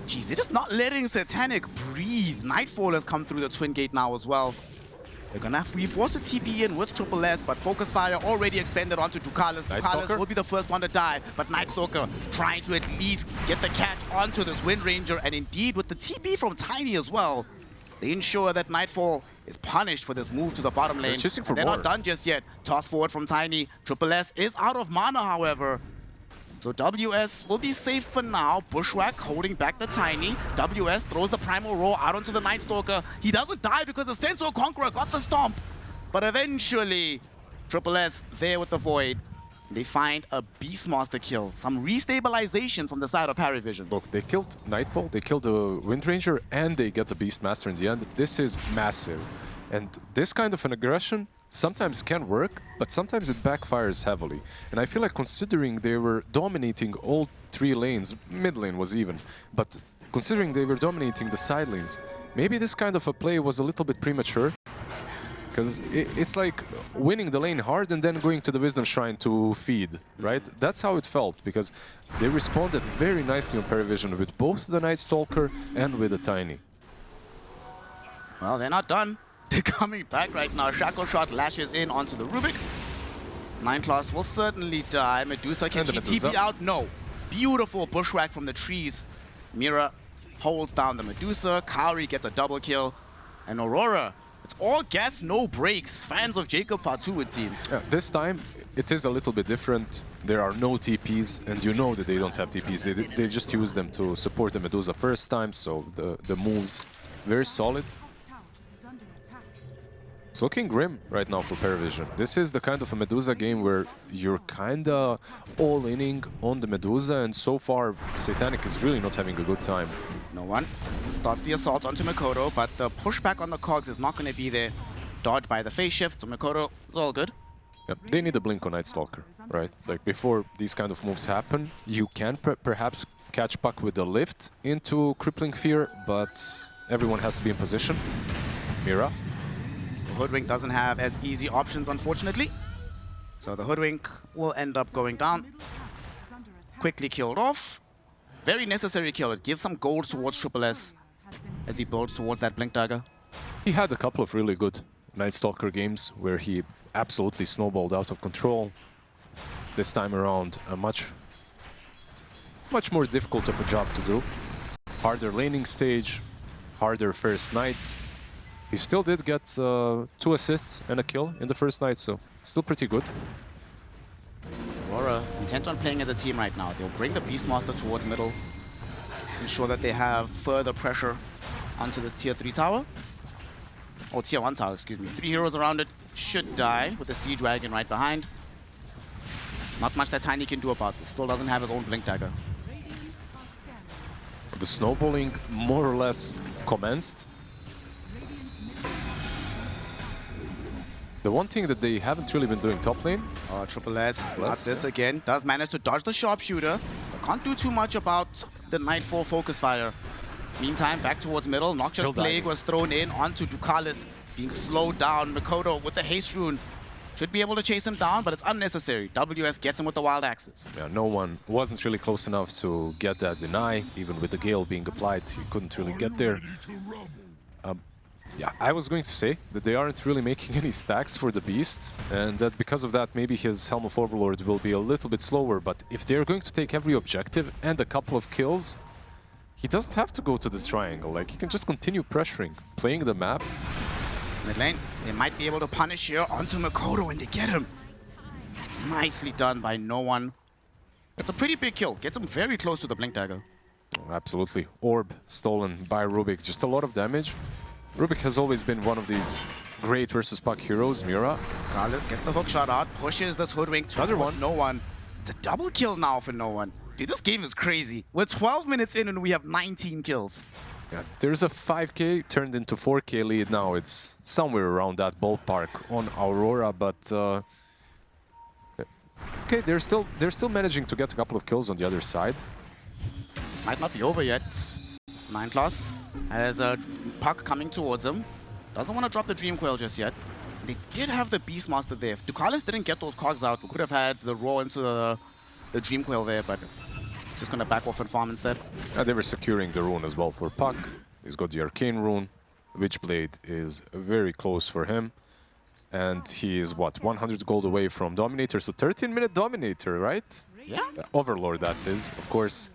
Jeez, they're just not letting Satanic breathe. Nightfall has come through the Twin Gate now as well. They're gonna have to reforce the TP in with Triple S, but Focus Fire already expanded onto Ducalis. Ducalis will be the first one to die, but Nightstalker trying to at least get the catch onto this Wind Ranger, and indeed with the TP from Tiny as well, they ensure that Nightfall is punished for this move to the bottom lane. They're not done just yet. Toss forward from Tiny. Triple S is out of mana, however. So WS will be safe for now. Bushwhack holding back the Tiny. WS throws the Primal Roar out onto the Nightstalker. He doesn't die because the Sensor Conqueror got the stomp. But eventually, Triple S there with the Void. They find a Beastmaster kill. Some restabilization from the side of PariVision. Look, they killed Nightfall, they killed the Wind Ranger, and they get the Beastmaster in the end. This is massive. And this kind of an aggression sometimes can work, but sometimes it backfires heavily. And I feel like considering they were dominating all 3 lanes, mid lane was even, but considering they were dominating the side lanes, maybe this kind of a play was a little bit premature. Because it's like winning the lane hard and then going to the Wisdom Shrine to feed, right? That's how it felt, because they responded very nicely on PariVision with both the Night Stalker and with the Tiny. Well, they're not done. They're coming back right now. Shackle Shot lashes in onto the Rubik. 9 Class will certainly die. Medusa, can she TP out? No. Beautiful bushwhack from the trees. Mira holds down the Medusa. Kaori gets a double kill. And Aurora, it's all gas, no brakes. Fans of Jacob Part 2, it seems. Yeah, this time, it is a little bit different. There are no TPs, and you know that they don't have TPs. They just use them to support the Medusa first time, so the moves very solid. It's looking grim right now for PariVision. This is the kind of a Medusa game where you're kinda all-inning on the Medusa, and so far, Satanic is really not having a good time. No one starts the assault onto Mikoto, but the pushback on the cogs is not going to be there. Dodged by the phase shift, so Mikoto is all good. Yep, they need a blink on Night Stalker, right? Like, before these kind of moves happen, you can perhaps catch Puck with the lift into Crippling Fear, but everyone has to be in position. Mira. The Hoodwink doesn't have as easy options, unfortunately. So the Hoodwink will end up going down. Quickly killed off. Very necessary kill. It gives some gold towards Triple S as he builds towards that Blink Dagger. He had a couple of really good Night Stalker games where he absolutely snowballed out of control. This time around, a much more difficult of a job to do. Harder laning stage, harder first night. He still did get 2 assists and a kill in the first night, so still pretty good. Aurora intent on playing as a team right now. They'll bring the Beastmaster towards middle, ensure that they have further pressure onto this tier 3 tower. Or tier 1 tower, excuse me. 3 heroes around it should die with the Siege Wagon right behind. Not much that Tiny can do about this. Still doesn't have his own Blink Dagger. The snowballing more or less commenced. The one thing that they haven't really been doing top lane. Triple S, not this again. Does manage to dodge the Sharpshooter. But can't do too much about the Nightfall Focus Fire. Meantime, back towards middle. Noxious Plague was thrown in onto Ducalis, being slowed down. Mikoto with the Haste Rune should be able to chase him down, but it's unnecessary. WS gets him with the Wild Axes. Yeah, no one wasn't really close enough to get that deny. Even with the Gale being applied, he couldn't really get there. Yeah, I was going to say that they aren't really making any stacks for the Beast, and that because of that, maybe his Helm of Overlord will be a little bit slower, but if they're going to take every objective and a couple of kills, he doesn't have to go to this triangle. Like, he can just continue pressuring, playing the map. Mid lane, they might be able to punish here onto Mikoto and they get him. Nicely done by no one. It's a pretty big kill. Gets him very close to the Blink Dagger. Oh, absolutely. Orb stolen by Rubik. Just a lot of damage. Rubik has always been one of these great versus Puck heroes. Mira. Carlos gets the hook shot out, pushes this Hoodwink towards no one. It's a double kill now for no one. Dude, this game is crazy. We're 12 minutes in and we have 19 kills. Yeah, there's a 5k turned into 4k lead now. It's somewhere around that ballpark on Aurora, but okay, they're still managing to get a couple of kills on the other side. This might not be over yet. 9class has a puck coming towards him. Doesn't want to drop the Dream Coil just yet. They did have the Beastmaster there. If Ducalis didn't get those cogs out, we could have had the roll into the Dream Coil there, but just going to back off and farm instead. They were securing the rune as well for Puck. He's got the Arcane rune. Witchblade is very close for him. And he is, what, 100 gold away from Dominator. So 13-minute Dominator, right? Yeah. Overlord, that is, of course.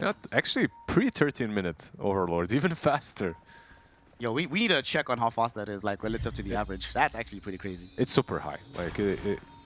Yeah, actually, pre-13-minute Overlord, even faster. Yo, we need a check on how fast that is, like, relative to the average. That's actually pretty crazy. It's super high. Like,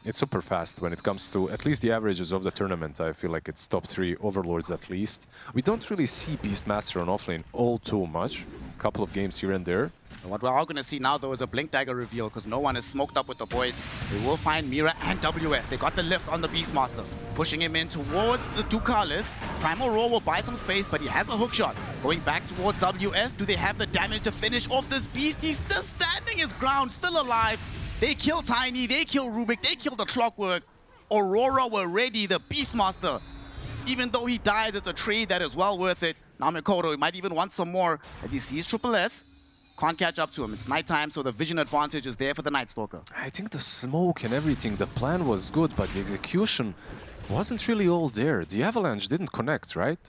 it's super fast when it comes to at least the averages of the tournament. I feel like it's top 3 Overlords at least. We don't really see Beastmaster on offlane all too much. A couple of games here and there. And what we're all going to see now, though, is a Blink Dagger reveal, because no one is smoked up with the boys. They will find Mira and WS. They got the lift on the Beastmaster, pushing him in towards the Ducalis. Primal Roar will buy some space, but he has a hook shot. Going back towards WS, do they have the damage to finish off this beast? He's still standing his ground, still alive. They kill Tiny, they kill Rubik, they kill the Clockwork. Aurora were ready, the Beastmaster. Even though he dies, it's a trade that is well worth it. Now Mikoto, he might even want some more as he sees Triple S. Can't catch up to him. It's nighttime, so the vision advantage is there for the Night Stalker. I think the smoke and everything, the plan was good, but the execution wasn't really all there. The Avalanche didn't connect, right?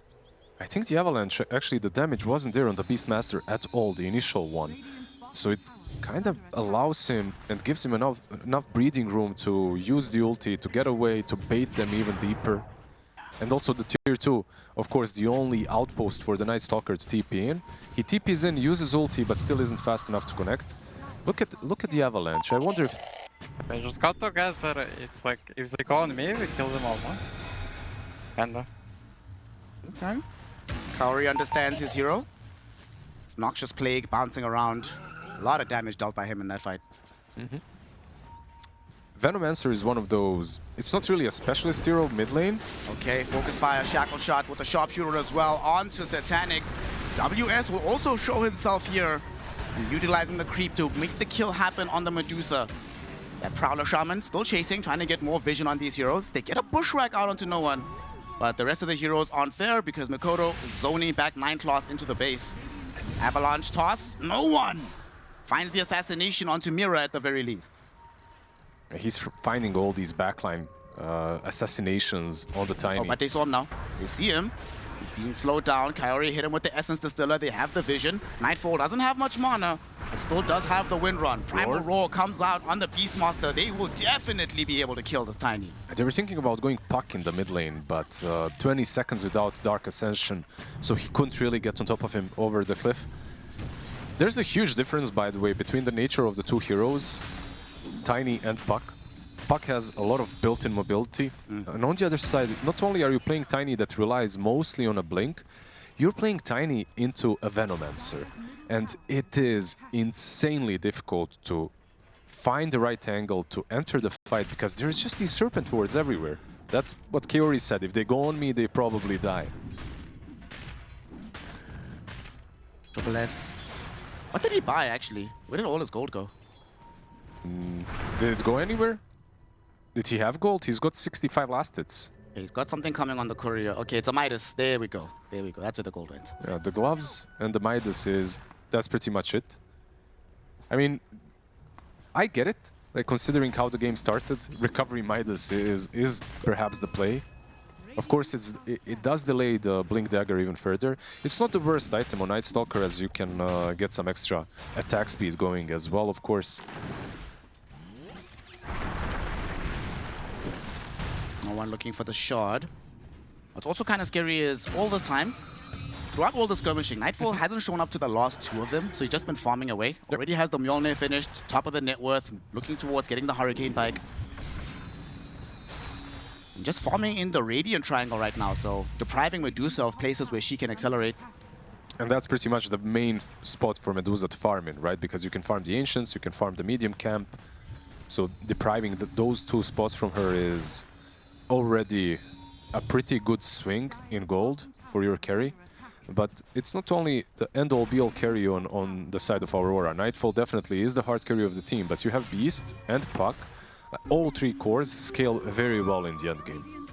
I think the Avalanche, actually the damage wasn't there on the Beastmaster at all, the initial one. So it kind of allows him and gives him enough breathing room to use the ulti, to get away, to bait them even deeper. And also the tier 2, of course, the only outpost for the Night Stalker to TP in. He TPs in, uses ulti, but still isn't fast enough to connect. Look at the Avalanche. I wonder if... They just got together. It's like, if they go on me, we kill them all, no? Kinda. Okay. Kaori understands his hero. It's Noxious Plague bouncing around. A lot of damage dealt by him in that fight. Venomancer is one of those... It's not really a specialist hero mid lane. Okay, Focus Fire, Shackle Shot with the Sharpshooter as well onto Satanic. WS will also show himself here and utilizing the creep to make the kill happen on the Medusa. That Prowler Shaman still chasing, trying to get more vision on these heroes. They get a Bushwhack out onto no one, but the rest of the heroes aren't there because Mikoto is zoning back 9class into the base. Avalanche toss, no one! Finds the assassination onto Mira at the very least. He's finding all these backline assassinations on the Tiny. Oh, but they saw him now. They see him. He's being slowed down. Kaori hit him with the Essence Distiller. They have the vision. Nightfall doesn't have much mana, but still does have the Wind Run. Primal Roar comes out on the Beastmaster. They will definitely be able to kill this Tiny. They were thinking about going Puck in the mid lane, but 20 seconds without Dark Ascension, so he couldn't really get on top of him over the cliff. There's a huge difference, by the way, between the nature of the two heroes, Tiny and Puck. Puck has a lot of built-in mobility, and on the other side, not only are you playing Tiny that relies mostly on a blink, you're playing Tiny into a Venomancer, and it is insanely difficult to find the right angle to enter the fight because there's just these serpent wards everywhere. That's what Kaori said. If they go on me, they probably die. Triple S. What did he buy, actually? Where did all his gold go? Did it go anywhere? Did he have gold? He's got 65 last hits. Okay, he's got something coming on the courier. Okay, it's a Midas. There we go. There we go. That's where the gold went. Yeah, the gloves and the Midas that's pretty much it. I mean, I get it. Like, considering how the game started, recovery Midas is perhaps the play. Of course, it does delay the Blink Dagger even further. It's not the worst item on Night Stalker, as you can get some extra attack speed going as well, of course. No one looking for the shard. What's also kind of scary is all the time, throughout all the skirmishing, Nightfall hasn't shown up to the last two of them, so he's just been farming away. Already has the Mjolnir finished, top of the net worth, looking towards getting the Hurricane Pike. And just farming in the Radiant Triangle right now, so depriving Medusa of places where she can accelerate. And that's pretty much the main spot for Medusa to farm in, right? Because you can farm the Ancients, you can farm the medium camp. So depriving those two spots from her is already a pretty good swing in gold for your carry. But it's not only the end-all be-all carry on the side of Aurora. Nightfall definitely is the hard carry of the team, but you have Beast and Puck. All three cores scale very well in the end game.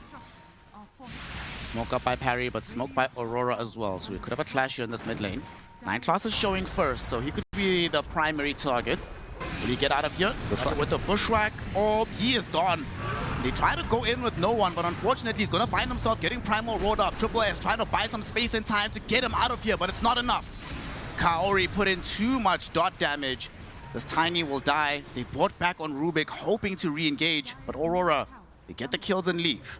Smoke up by Parry, but smoke by Aurora as well. So we could have a clash here in this mid lane. 9class is showing first, so he could be the primary target. Will he get out of here? With the bushwhack, oh, he is done. They try to go in with no one, but unfortunately he's going to find himself getting Primal rolled up. Triple S trying to buy some space and time to get him out of here, but it's not enough. Kaori put in too much dot damage. This Tiny will die. They brought back on Rubik, hoping to re-engage, but Aurora, they get the kills and leave.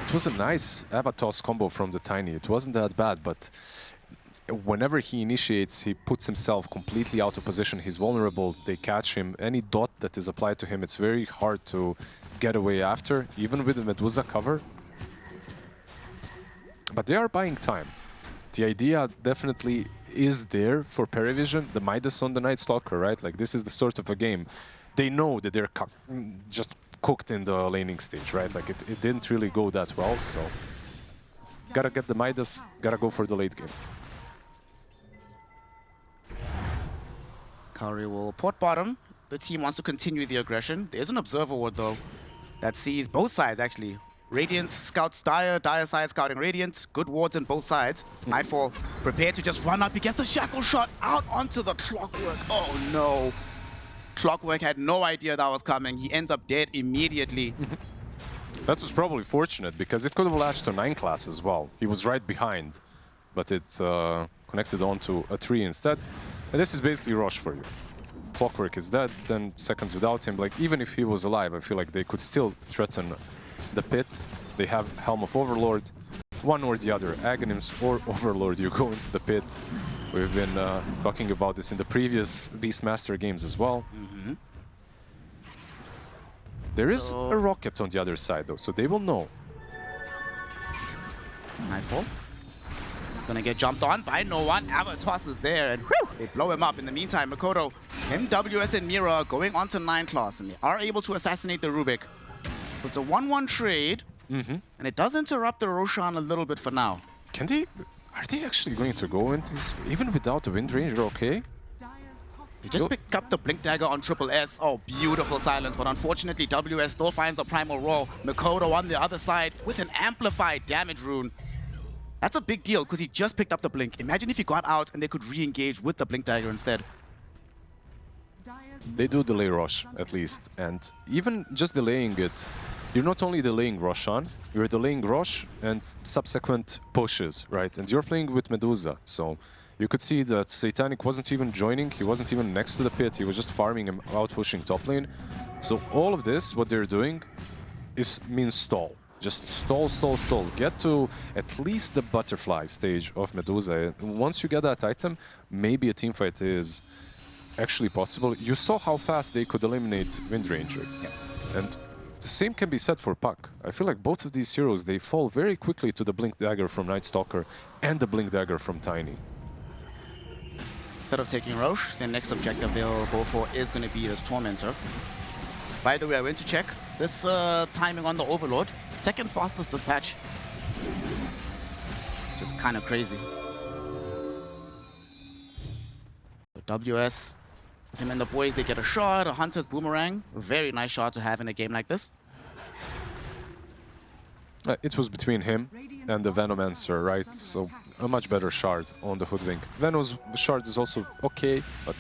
It was a nice Avatos combo from the Tiny. It wasn't that bad, but whenever he initiates, he puts himself completely out of position. He's vulnerable. They catch him. Any dot that is applied to him, it's very hard to get away after, even with the Medusa cover. But they are buying time. The idea definitely is there for PVISION, the Midas on the Night Stalker, right? Like, this is the sort of a game. They know that they're just cooked in the laning stage, right? Like, it didn't really go that well, so gotta get the Midas, gotta go for the late game. Kaori will port bottom. The team wants to continue the aggression. There's an observer ward though that sees both sides actually. Radiant scouts Dire, Dire side scouting Radiant. Good wards on both sides. Nightfall prepared to just run up. He gets the shackle shot out onto the Clockwork. Oh no. Clockwork had no idea that was coming. He ends up dead immediately. That was probably fortunate because it could have latched to 9class as well. He was right behind, but it connected onto a tree instead. And this is basically rush for you. Clockwork is dead, 10 seconds without him. Like, even if he was alive, I feel like they could still threaten the pit. They have Helm of Overlord, one or the other, Aghanims or Overlord, you go into the pit. We've been talking about this in the previous Beastmaster games as well. There is a rocket on the other side though, so they will know. Nightfall. Gonna get jumped on by no one. Avatos is there, and whew, they blow him up. In the meantime, Makoto, MWS and Mira going on to 9class, and they are able to assassinate the Rubik. It's a 1-1 trade, and it does interrupt the Roshan a little bit for now. Can they... Are they actually going to go into this, even without the Wind Ranger, okay? They just picked up the Blink Dagger on Triple S. Oh, beautiful silence, but unfortunately WS still finds the Primal Roll. Makoto on the other side with an amplified damage rune. That's a big deal because he just picked up the Blink. Imagine if he got out and they could re-engage with the Blink Dagger instead. They do delay Rush, at least. And even just delaying it, you're not only delaying Roshan, you're delaying Rosh and subsequent pushes, right? And you're playing with Medusa, so you could see that Satanic wasn't even joining, he wasn't even next to the pit, he was just farming him out, pushing top lane. So all of this, what they're doing, means stall. Just stall, stall, stall. Get to at least the butterfly stage of Medusa. Once you get that item, maybe a teamfight is actually possible. You saw how fast they could eliminate Wind Ranger. And the same can be said for Puck. I feel like both of these heroes, they fall very quickly to the Blink Dagger from Night Stalker and the Blink Dagger from Tiny. Instead of taking Roche, the next objective they'll go for is going to be this Tormentor. By the way, I went to check this timing on the Overlord. Second fastest dispatch. Just kind of crazy. The WS, him and the boys, they get a shot, a Hunter's Boomerang. A very nice shot to have in a game like this. It was between him and the Venomancer, right? So a much better shard on the Hoodwink. Venom's shard is also okay, but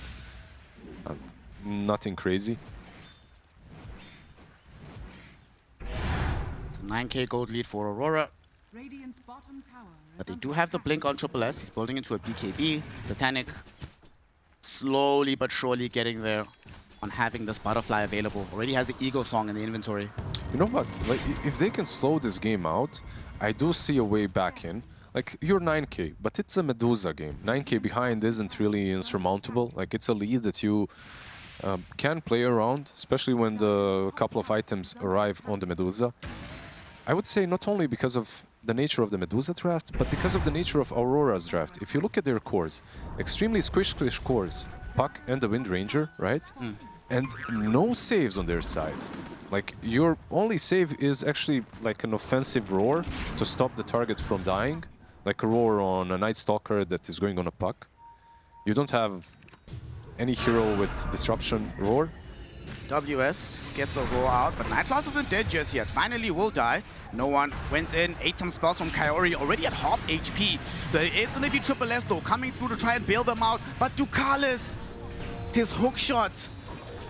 nothing crazy. 9k gold lead for Aurora. But they do have the blink on Triple S. He's building into a BKB. Satanic slowly but surely getting there on having this butterfly available. Already has the Ego Song in the inventory. You know what? Like, if they can slow this game out, I do see a way back in. Like, you're 9k, but it's a Medusa game. 9k behind isn't really insurmountable. Like, it's a lead that you can play around, especially when the couple of items arrive on the Medusa. I would say not only because of the nature of the Medusa draft, but because of the nature of Aurora's draft. If you look at their cores, extremely squish-squish cores, Puck and the Wind Ranger, right? And no saves on their side. Like, your only save is actually like an offensive roar to stop the target from dying. like a roar on a Night Stalker that is going on a puck. You don't have any hero with disruption roar. WS gets the roar out, but Nightclass isn't dead just yet. Finally will die. No one went in, ate some spells from Kaori, already at half HP. There is going to be Triple S though, coming through to try and bail them out. But Ducalis, his hook shot,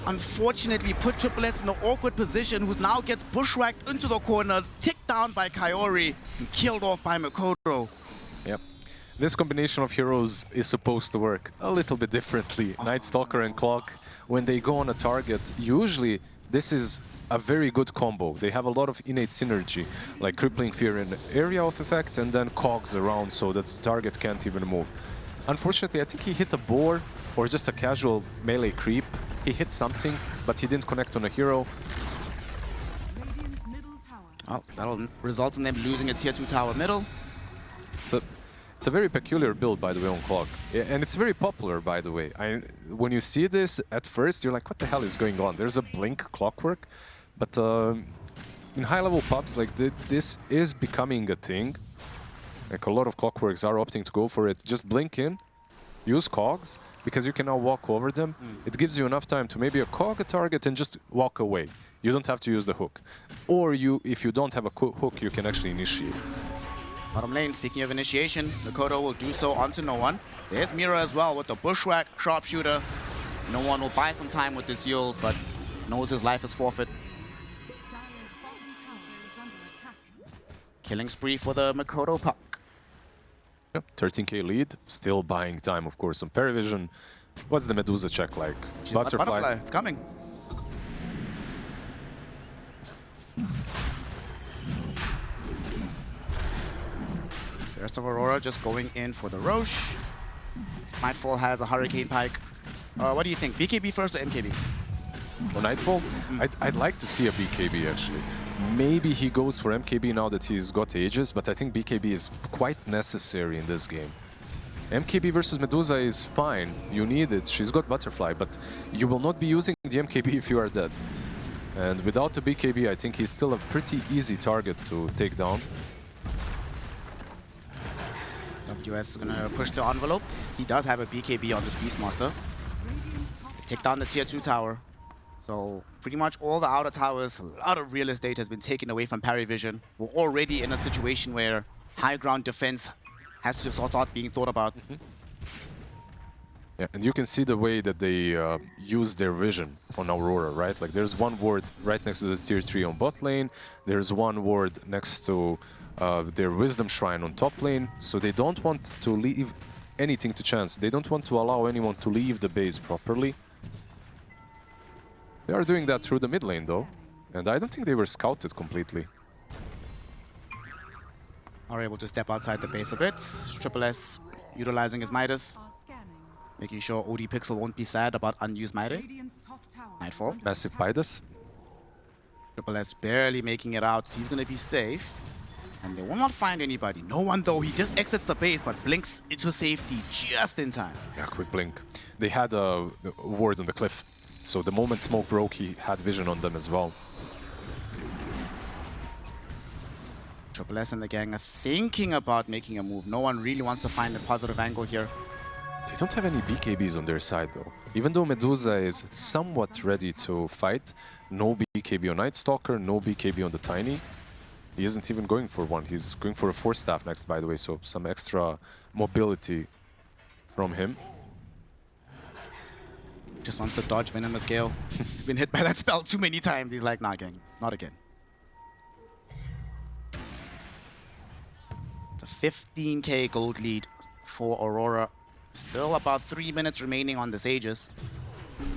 unfortunately put Triple S in an awkward position, who now gets bushwhacked into the corner, ticked down by Kaori, and killed off by Makoto. Yep. This combination of heroes is supposed to work a little bit differently. Night Stalker and Clock, when they go on a target, usually this is a very good combo. They have a lot of innate synergy, like Crippling Fear in area of effect and then cogs around so that the target can't even move. Unfortunately, I think he hit a boar or just a casual melee creep. He hit something, but he didn't connect on a hero. Oh, that'll result in them losing a tier 2 tower middle. It's a very peculiar build, by the way, on Clock. And it's very popular, by the way. When you see this, at first, you're like, what the hell is going on? There's a blink clockwork. But in high-level pubs, like this is becoming a thing. Like a lot of clockworks are opting to go for it. Just blink in, use cogs, because you can now walk over them. It gives you enough time to maybe a cog a target and just walk away. You don't have to use the hook. Or if you don't have a hook, you can actually initiate. Bottom lane, speaking of initiation, Makoto will do so onto No One. There's Mira as well with the bushwhack sharpshooter. No One will buy some time with his heals, but knows his life is forfeit. Killing spree for the Makoto puck. Yep, 13k lead, still buying time, of course, on PVISION. What's the Medusa check like? Butterfly, it's coming. First of Aurora just going in for the Roche. Nightfall has a Hurricane Pike. What do you think? BKB first or MKB? On Nightfall, I'd like to see a BKB actually. Maybe he goes for MKB now that he's got Aegis, but I think BKB is quite necessary in this game. MKB versus Medusa is fine, you need it, she's got Butterfly, but you will not be using the MKB if you are dead. And without the BKB, I think he's still a pretty easy target to take down. WS is gonna push the envelope. He does have a BKB on this Beastmaster. Take down the tier 2 tower. So pretty much all the outer towers, a lot of real estate has been taken away from PVISION. We're already in a situation where high ground defense has to start being thought about. Yeah, and you can see the way that they use their vision on Aurora, right? Like there's one ward right next to the tier 3 on bot lane. There's one ward next to their Wisdom Shrine on top lane. So they don't want to leave anything to chance. They don't want to allow anyone to leave the base properly. They are doing that through the mid lane though. And I don't think they were scouted completely. Are able to step outside the base a bit. Triple S utilizing his Midas. Making sure OD Pixel won't be sad about unused Midas. Nightfall. Massive Midas. Triple S barely making it out. He's going to be safe. And they will not find anybody. No one though. He just exits the base but blinks into safety just in time. Yeah, quick blink. They had a ward on the cliff. So the moment smoke broke, he had vision on them as well. Triple S and the gang are thinking about making a move. No one really wants to find a positive angle here. They don't have any BKBs on their side though. Even though Medusa is somewhat ready to fight, no BKB on Night Stalker, no BKB on the Tiny. He isn't even going for one. He's going for a 4-staff next, by the way, so some extra mobility from him. Just wants to dodge Venomous Gale. He's been hit by that spell too many times. He's like, nah, gang, not again. It's a 15k gold lead for Aurora. Still about 3 minutes remaining on this Aegis.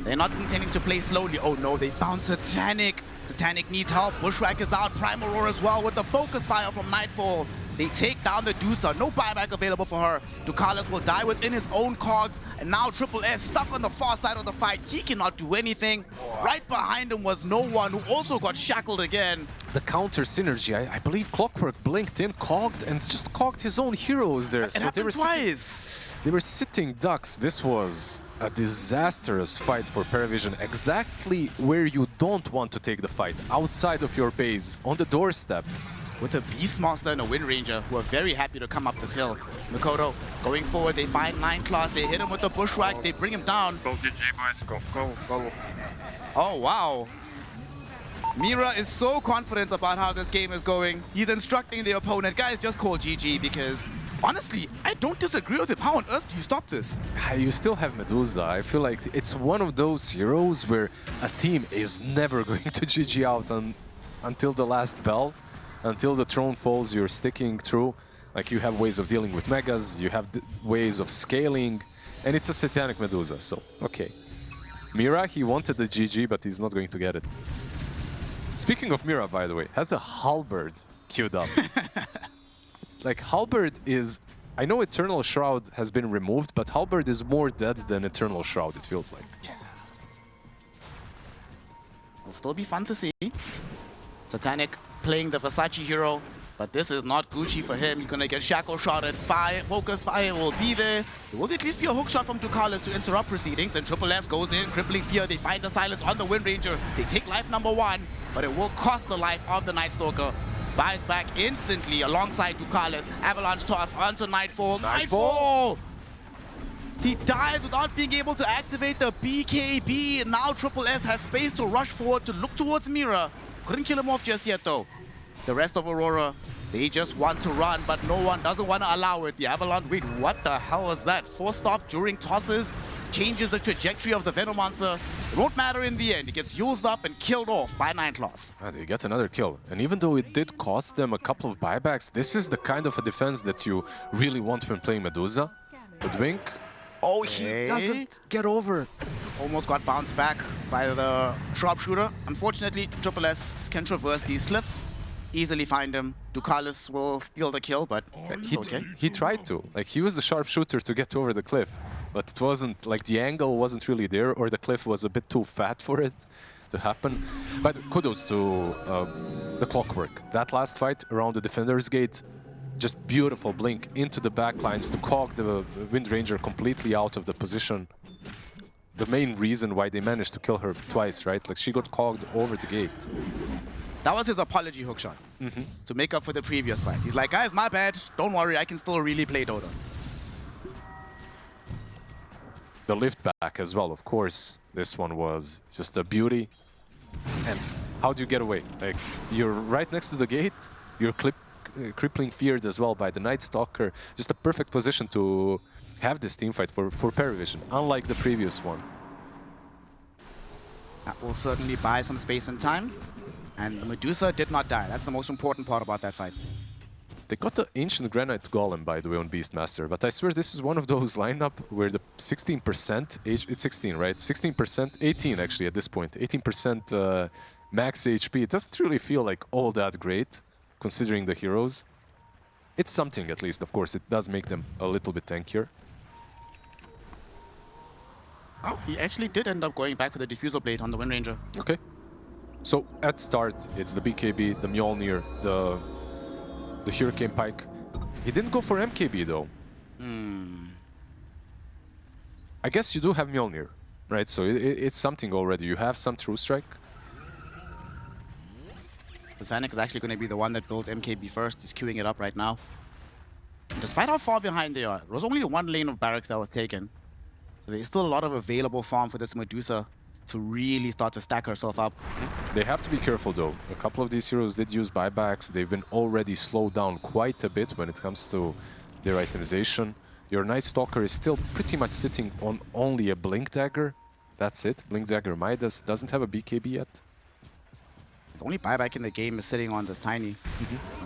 They're not intending to play slowly. Oh no, they found Satanic. Satanic needs help. Bushwhack is out. Prime Aurora as well with the focus fire from Nightfall. They take down the Dusa. No buyback available for her. Ducalis will die within his own cogs. And now Triple S stuck on the far side of the fight. He cannot do anything. Right behind him was No One, who also got shackled again. The counter synergy. I believe Clockwork blinked in, cogged, and just cogged his own heroes there. It happened twice. They were sitting ducks. This was a disastrous fight for PVISION. Exactly where you don't want to take the fight. Outside of your base, on the doorstep. with a Beastmaster and a Wind Ranger, who are very happy to come up this hill. Mikoto going forward, they find 9 class, they hit him with the bushwhack, they bring him down. Go GG, boys. Go. Oh, wow. Mira is so confident about how this game is going. He's instructing the opponent, guys, just call GG, because honestly, I don't disagree with him. How on earth do you stop this? You still have Medusa. I feel like it's one of those heroes where a team is never going to GG out until the last bell. Until the throne falls, you're sticking through. Like, you have ways of dealing with megas, you have ways of scaling, and it's a Satanic Medusa, so okay. Mira, he wanted the GG, but he's not going to get it. Speaking of Mira, by the way, has a halberd queued up. Like, halberd is... I know Eternal Shroud has been removed, but halberd is more dead than Eternal Shroud, it feels like. Yeah. It'll still be fun to see. Satanic playing the Versace hero, but this is not Gucci for him. He's gonna get shackle shotted. Fire, focus fire will be there. There will at least be a hook shot from Ducalis to interrupt proceedings, and Triple S goes in, crippling fear. They find the silence on the Wind Ranger. They take life number 1, but it will cost the life of the Night Stalker. Buys back instantly alongside Ducalis. Avalanche toss onto Nightfall. Nightfall! He dies without being able to activate the BKB. Now Triple S has space to rush forward to look towards Mira. Couldn't kill him off just yet though. The rest of Aurora, they just want to run, but no one doesn't want to allow it. The Avalanche, wait, what the hell was that? Forced off during tosses, changes the trajectory of the Venomancer. It won't matter in the end. He gets used up and killed off by 9 claws. They get another kill. And even though it did cost them a couple of buybacks, this is the kind of a defense that you really want when playing Medusa. But Wink, oh, he doesn't get over. Almost got bounced back by the sharpshooter. Unfortunately, Triple S can traverse these cliffs, easily find him. Ducalis will steal the kill, but it's okay. He tried to. Like, he was the sharpshooter to get over the cliff. But it wasn't, like, the angle wasn't really there, or the cliff was a bit too fat for it to happen. But kudos to the Clockwork. That last fight around the Defender's Gate, just beautiful blink into the backlines to cog the Wind Ranger completely out of the position. The main reason why they managed to kill her twice, right? Like, she got cogged over the gate. That was his apology hookshot to make up for the previous fight. He's like, guys, my bad. Don't worry, I can still really play Dota. The lift back as well, of course. This one was just a beauty. And how do you get away? Like, you're right next to the gate. You're crippling feared as well by the Night Stalker. Just a perfect position to have this teamfight for PVISION, unlike the previous one. That will certainly buy some space and time. And Medusa did not die. That's the most important part about that fight. They got the Ancient Granite Golem, by the way, on Beastmaster, but I swear this is one of those lineup where the 16%, it's 16, right? 16%, 18 actually at this point, 18% max HP. It doesn't really feel like all that great, considering the heroes. It's something at least, of course. It does make them a little bit tankier. Oh, he actually did end up going back for the Diffusal Blade on the Wind Ranger. Okay. So at start, it's the BKB, the Mjolnir, the Hurricane Pike. He didn't go for MKB though. I guess you do have Mjolnir, right? So it's something already. You have some True Strike. Zanik is actually going to be the one that builds MKB first. He's queuing it up right now. Despite how far behind they are, there was only one lane of barracks that was taken. So there's still a lot of available farm for this Medusa to really start to stack herself up. They have to be careful though. A couple of these heroes did use buybacks. They've been already slowed down quite a bit when it comes to their itemization. Your Night Stalker is still pretty much sitting on only a Blink Dagger. That's it. Blink Dagger Midas doesn't have a BKB yet. The only buyback in the game is sitting on this Tiny.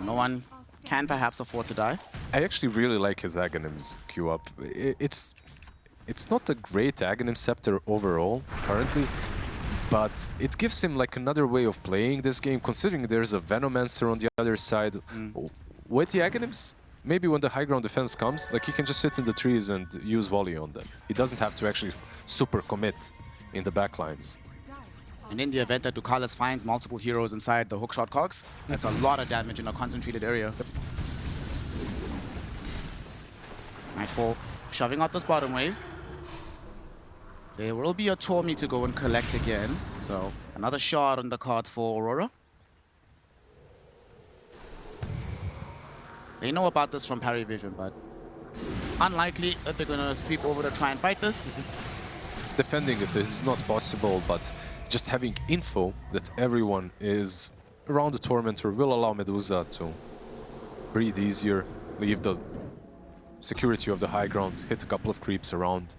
No one can perhaps afford to die. I actually really like his Aghanim's queue up. It's not a great Aghanim Scepter overall, currently, but it gives him like another way of playing this game, considering there's a Venomancer on the other side. With the Aghanims, maybe when the high ground defense comes, like he can just sit in the trees and use volley on them. He doesn't have to actually super commit in the backlines. And in the event that Ducalis finds multiple heroes inside the hookshot cogs, that's a lot of damage in a concentrated area. Nightfall shoving out this bottom wave. There will be a Tormy to go and collect again. So another shard on the card for Aurora. They know about this from PVISION, but unlikely that they're going to sweep over to try and fight this. Defending it is not possible, but just having info that everyone is around the Tormentor will allow Medusa to breathe easier, leave the security of the high ground, hit a couple of creeps around.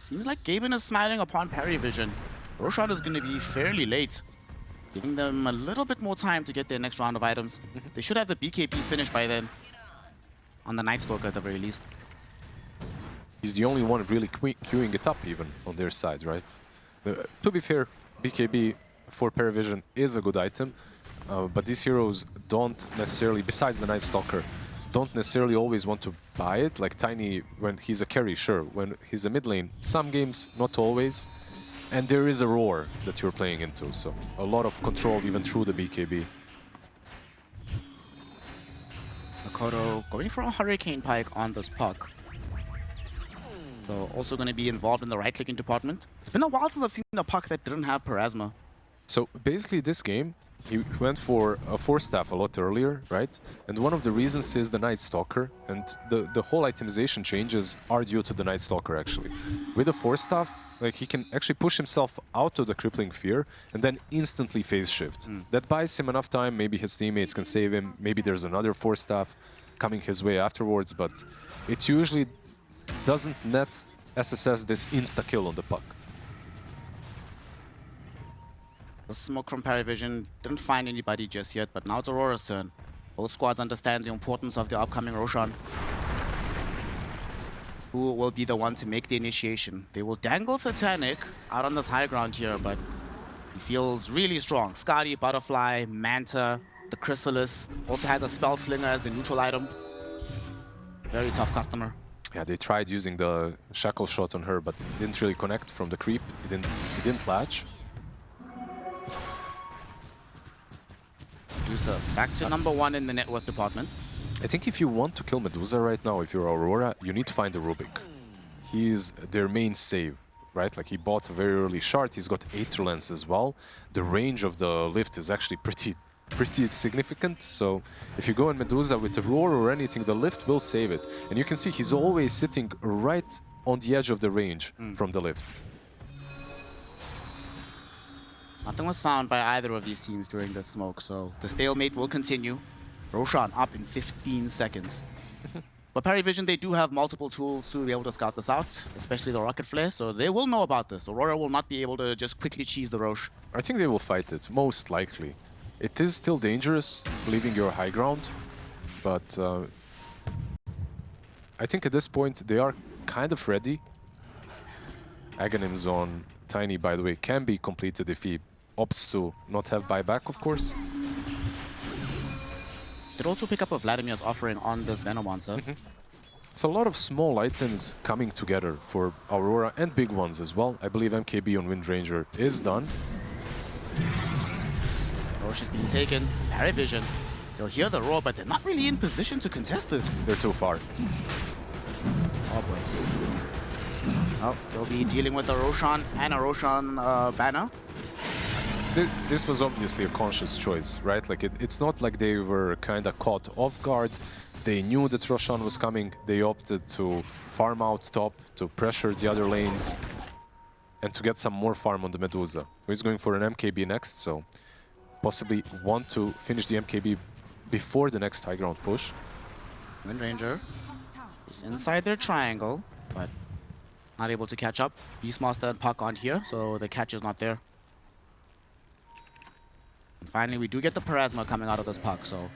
Seems like Gaben is smiling upon PVISION. Roshan is going to be fairly late, giving them a little bit more time to get their next round of items. They should have the BKB finished by then, on the Night Stalker at the very least. He's the only one really queuing it up even on their side, right? To be fair, BKB for PVISION is a good item, but these heroes don't necessarily, besides the Night Stalker, don't necessarily always want to buy it. Like Tiny, when he's a carry, sure. When he's a mid lane, some games, not always. And there is a roar that you're playing into, so a lot of control even through the BKB. Makoto going for a Hurricane Pike on this puck. So also going to be involved in the right-clicking department. It's been a while since I've seen a puck that didn't have Parasma. So basically this game, he went for a 4-staff a lot earlier, right? And one of the reasons is the Night Stalker, and the whole itemization changes are due to the Night Stalker actually. With a 4-staff, like he can actually push himself out of the Crippling Fear and then instantly phase shift. That buys him enough time, maybe his teammates can save him, maybe there's another 4-staff coming his way afterwards, but it usually doesn't net SSS this insta-kill on the puck. The smoke from PVISION didn't find anybody just yet, but now it's Aurora's turn. Both squads understand the importance of the upcoming Roshan, who will be the one to make the initiation. They will dangle Satanic out on this high ground here, but he feels really strong. Skadi, Butterfly, Manta, the Chrysalis, also has a Spell Slinger as the neutral item. Very tough customer. Yeah, they tried using the Shackle Shot on her, but didn't really connect from the creep. It didn't latch. Medusa back to #1 in the net worth department. I think if you want to kill Medusa right now, if you're Aurora, you need to find a Rubik. He's their main save, right? Like he bought a very early shard, he's got Aether Lens as well. The range of the lift is actually pretty significant, so if you go in Medusa with a roar or anything, the lift will save it. And you can see he's always sitting right on the edge of the range from the lift. Nothing was found by either of these teams during the smoke, so the stalemate will continue. Roshan up in 15 seconds. But PVISION, they do have multiple tools to be able to scout this out, especially the Rocket Flare, so they will know about this. Aurora will not be able to just quickly cheese the Roche. I think they will fight it, most likely. It is still dangerous, leaving your high ground, but I think at this point they are kind of ready. Aghanims on Tiny, by the way, can be completed if he opts to not have buyback, of course. Did also pick up a Vladimir's offering on this Venom monster. It's a lot of small items coming together for Aurora and big ones as well. I believe MKB on Windranger is done. Roche is being taken. PVISION. You'll hear the roar, but they're not really in position to contest this. They're too far. Oh boy. Oh, they'll be dealing with a Roshan and a Roshan banner. This was obviously a conscious choice, right? Like it's not like they were kind of caught off guard. They knew that Roshan was coming. They opted to farm out top, to pressure the other lanes, and to get some more farm on the Medusa. He's going for an MKB next, so possibly want to finish the MKB before the next high ground push. Windranger is inside their triangle, but not able to catch up. Beastmaster and Puck on here, so the catch is not there. And finally, we do get the Parasma coming out of this Puck, so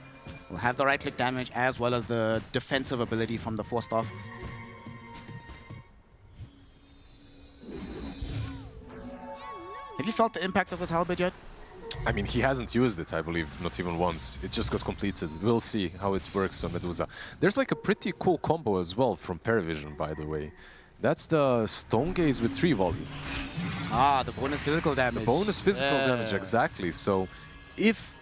we'll have the right-click damage as well as the defensive ability from the forced off. Have you felt the impact of this halberd yet? I mean, he hasn't used it, I believe, not even once. It just got completed. We'll see how it works on Medusa. There's like a pretty cool combo as well from PVISION, by the way. That's the Stone Gaze with 3 volume. Ah, the bonus physical damage. The bonus physical damage, exactly. So if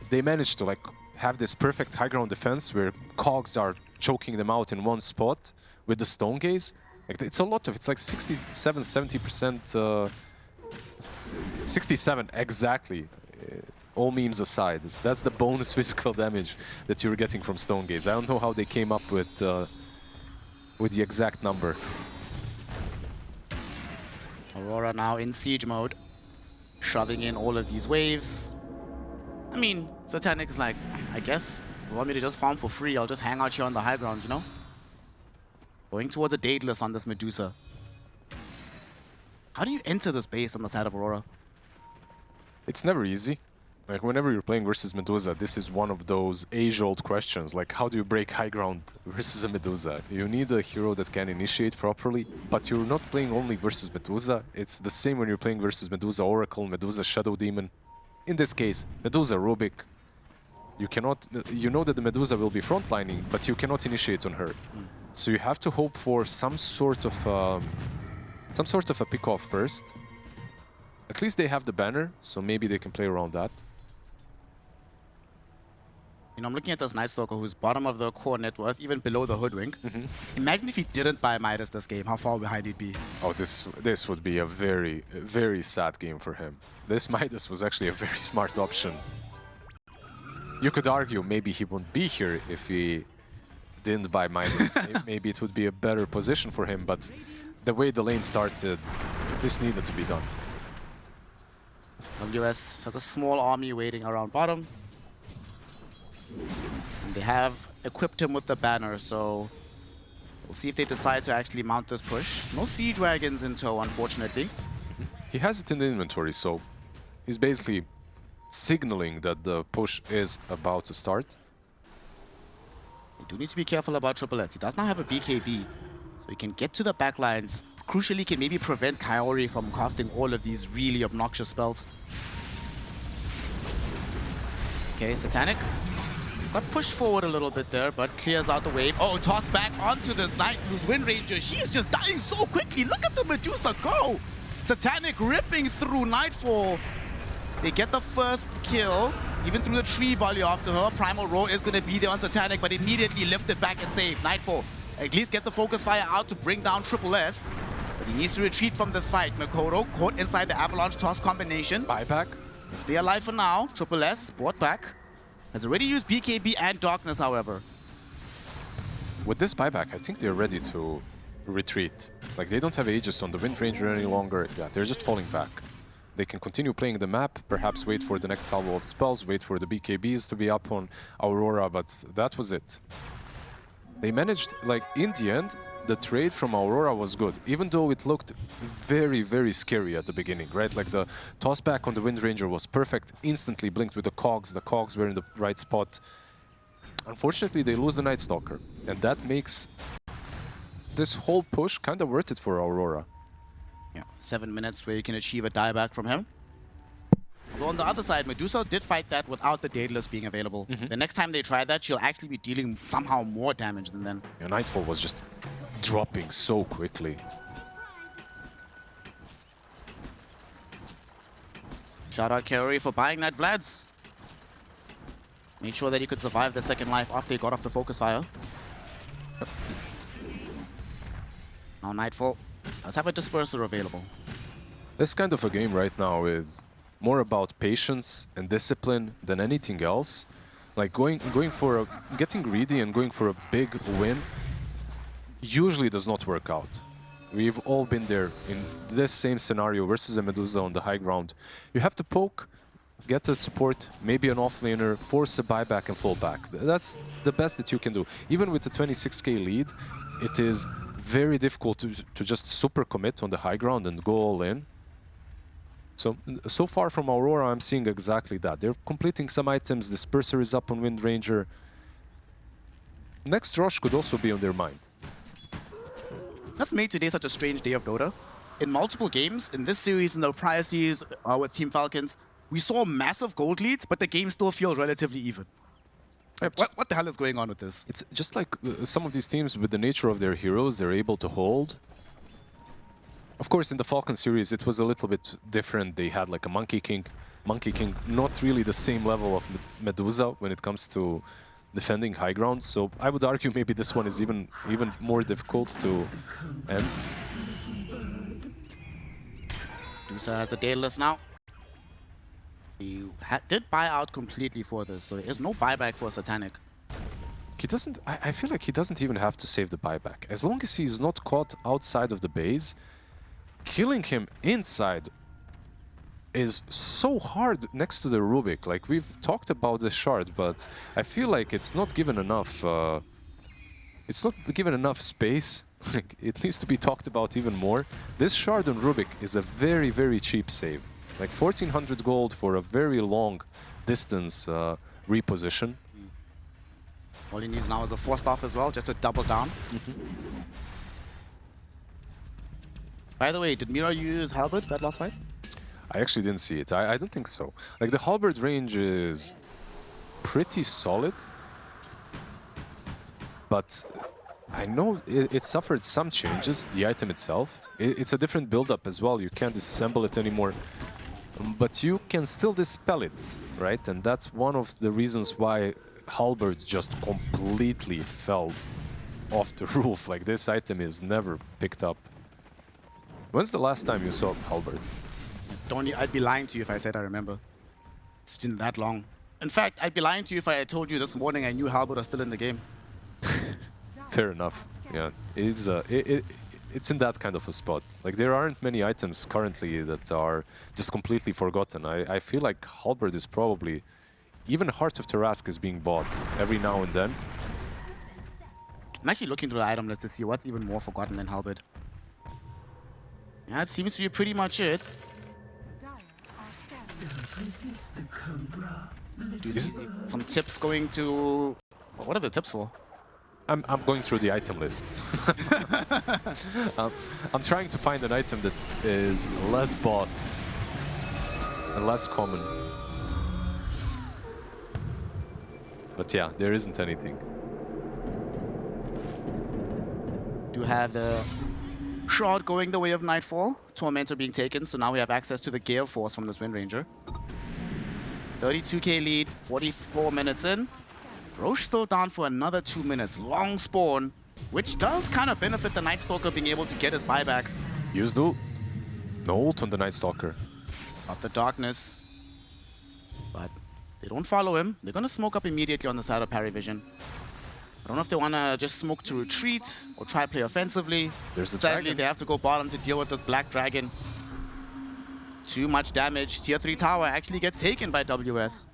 they manage to like have this perfect high ground defense where cogs are choking them out in one spot with the Stone Gaze, like it's a lot of, it's like 67, 70%, 67 exactly. all memes aside, that's the bonus physical damage that you're getting from Stone Gaze. I don't know how they came up with the exact number. Aurora now in siege mode, shoving in all of these waves. I mean, Satanic is like, I guess you want me to just farm for free, I'll just hang out here on the high ground, you know? Going towards a Daedalus on this Medusa. How do you enter this base on the side of Aurora? It's never easy. Like, whenever you're playing versus Medusa, this is one of those age-old questions. Like, how do you break high ground versus a Medusa? You need a hero that can initiate properly, but you're not playing only versus Medusa. It's the same when you're playing versus Medusa Oracle, Medusa Shadow Demon. In this case, Medusa Rubik. You cannot... You know that the Medusa will be frontlining, but you cannot initiate on her. So you have to hope for some sort of a pick-off first. At least they have the banner, so maybe they can play around that. You know, I'm looking at this Night Stalker who's bottom of the core net worth, even below the Hoodwink. Imagine if he didn't buy Midas this game, how far behind he'd be. Oh, this would be a very, very sad game for him. This Midas was actually a very smart option. You could argue maybe he wouldn't be here if he didn't buy Midas. Maybe it would be a better position for him, but the way the lane started, this needed to be done. WS has a small army waiting around bottom. And they have equipped him with the banner, so we'll see if they decide to actually mount this push. No siege wagons in tow, unfortunately. He has it in the inventory, so he's basically signaling that the push is about to start. You do need to be careful about Triple S. He does not have a BKB, so he can get to the backlines. Crucially, can maybe prevent Kaori from casting all of these really obnoxious spells. Okay, Satanic got pushed forward a little bit there, but clears out the wave. Oh, tossed back onto this Night Blues Wind Ranger. She's just dying so quickly. Look at the Medusa go! Satanic ripping through Nightfall. They get the first kill, even through the tree volley after her. Primal Roar is going to be there on Satanic, but immediately lifted back and saved. Nightfall at least get the focus fire out to bring down Triple S, but he needs to retreat from this fight. Makoto caught inside the Avalanche Toss combination. Buyback. Stay alive for now. Triple S brought back. Has already used BKB and Darkness, however. With this buyback, I think they're ready to retreat. Like, they don't have Aegis on the Wind Ranger any longer. Yeah, they're just falling back. They can continue playing the map, perhaps wait for the next salvo of spells, wait for the BKBs to be up on Aurora, but that was it. They managed, like, in the end, the trade from Aurora was good, even though it looked very, very scary at the beginning, right? Like, the toss back on the Wind Ranger was perfect, instantly blinked with the cogs were in the right spot. Unfortunately, they lose the Night Stalker, and that makes this whole push kind of worth it for Aurora. Yeah, 7 minutes where you can achieve a dieback from him. Although on the other side, Medusa did fight that without the Daedalus being available. The next time they try that, she'll actually be dealing somehow more damage than then. Yeah, Nightfall was just dropping so quickly. Shout out Kaori for buying that Vlad's. Made sure that he could survive the second life after he got off the focus fire. Now Nightfall does have a Disperser available. This kind of a game right now is more about patience and discipline than anything else. Like, getting greedy and going for a big win usually does not work out. We've all been there in this same scenario versus a Medusa on the high ground. You have to poke, get the support, maybe an offlaner, force a buyback and fall back. That's the best that you can do. Even with the 26k lead, it is very difficult to just super commit on the high ground and go all in. So far from Aurora, I'm seeing exactly that. They're completing some items, Disperser is up on Wind Ranger. Next Rosh could also be on their mind. That's made today such a strange day of Dota. In multiple games, in this series and the prior series with Team Falcons, we saw massive gold leads, but the game still feels relatively even. What the hell is going on with this? It's just like some of these teams, with the nature of their heroes, they're able to hold. Of course, in the Falcon series, it was a little bit different. They had like a Monkey King. Monkey King, not really the same level of Medusa when it comes to defending high ground. So I would argue maybe this one is even more difficult to end. Medusa has the Daedalus now. he did buy out completely for this, so there's no buyback for Satanic. He doesn't... I feel like he doesn't even have to save the buyback. As long as he's not caught outside of the base, killing him inside is so hard next to the Rubik. Like, we've talked about the shard, but I feel like it's not given enough... it's not given enough space. It needs to be talked about even more. This shard on Rubik is a very, very cheap save. Like 1400 gold for a very long distance reposition. All he needs now is a forced off as well, just to double down. By the way, did Mira use Halberd that last fight? I actually didn't see it. I don't think so. Like, the halberd range is pretty solid. But I know it suffered some changes, the item itself. It's a different build-up as well. You can't disassemble it anymore. But you can still dispel it, right? And that's one of the reasons why halberd just completely fell off the roof. Like, this item is never picked up. When's the last time you saw halberd? I'd be lying to you if I said I remember. It's been that long. In fact, I'd be lying to you if I told you this morning I knew halberd was still in the game. Fair enough. Yeah, it's in that kind of a spot. Like, there aren't many items currently that are just completely forgotten. I feel like halberd is probably... Even Heart of Tarask is being bought every now and then. I'm actually looking through the item list to see what's even more forgotten than halberd. Yeah, it seems to be pretty much it. Do you see some tips going to... What are the tips for? I'm going through the item list. I'm trying to find an item that is less bought and less common. But yeah, there isn't anything. Do have the shard going the way of Nightfall. Tormentor being taken, so now we have access to the Gale Force from this Wind Ranger. 32k lead, 44 minutes in. Roche still down for another 2 minutes. Long spawn, which does kind of benefit the Night Stalker being able to get his buyback. Used ult. No ult on the Night Stalker. Of the darkness. But they don't follow him. They're going to smoke up immediately on the side of PVISION. I don't know if they want to just smoke to retreat or try play offensively. There's the Sadly, dragon. they have to go bottom to deal with this Black Dragon. Too much damage. Tier 3 tower actually gets taken by WS.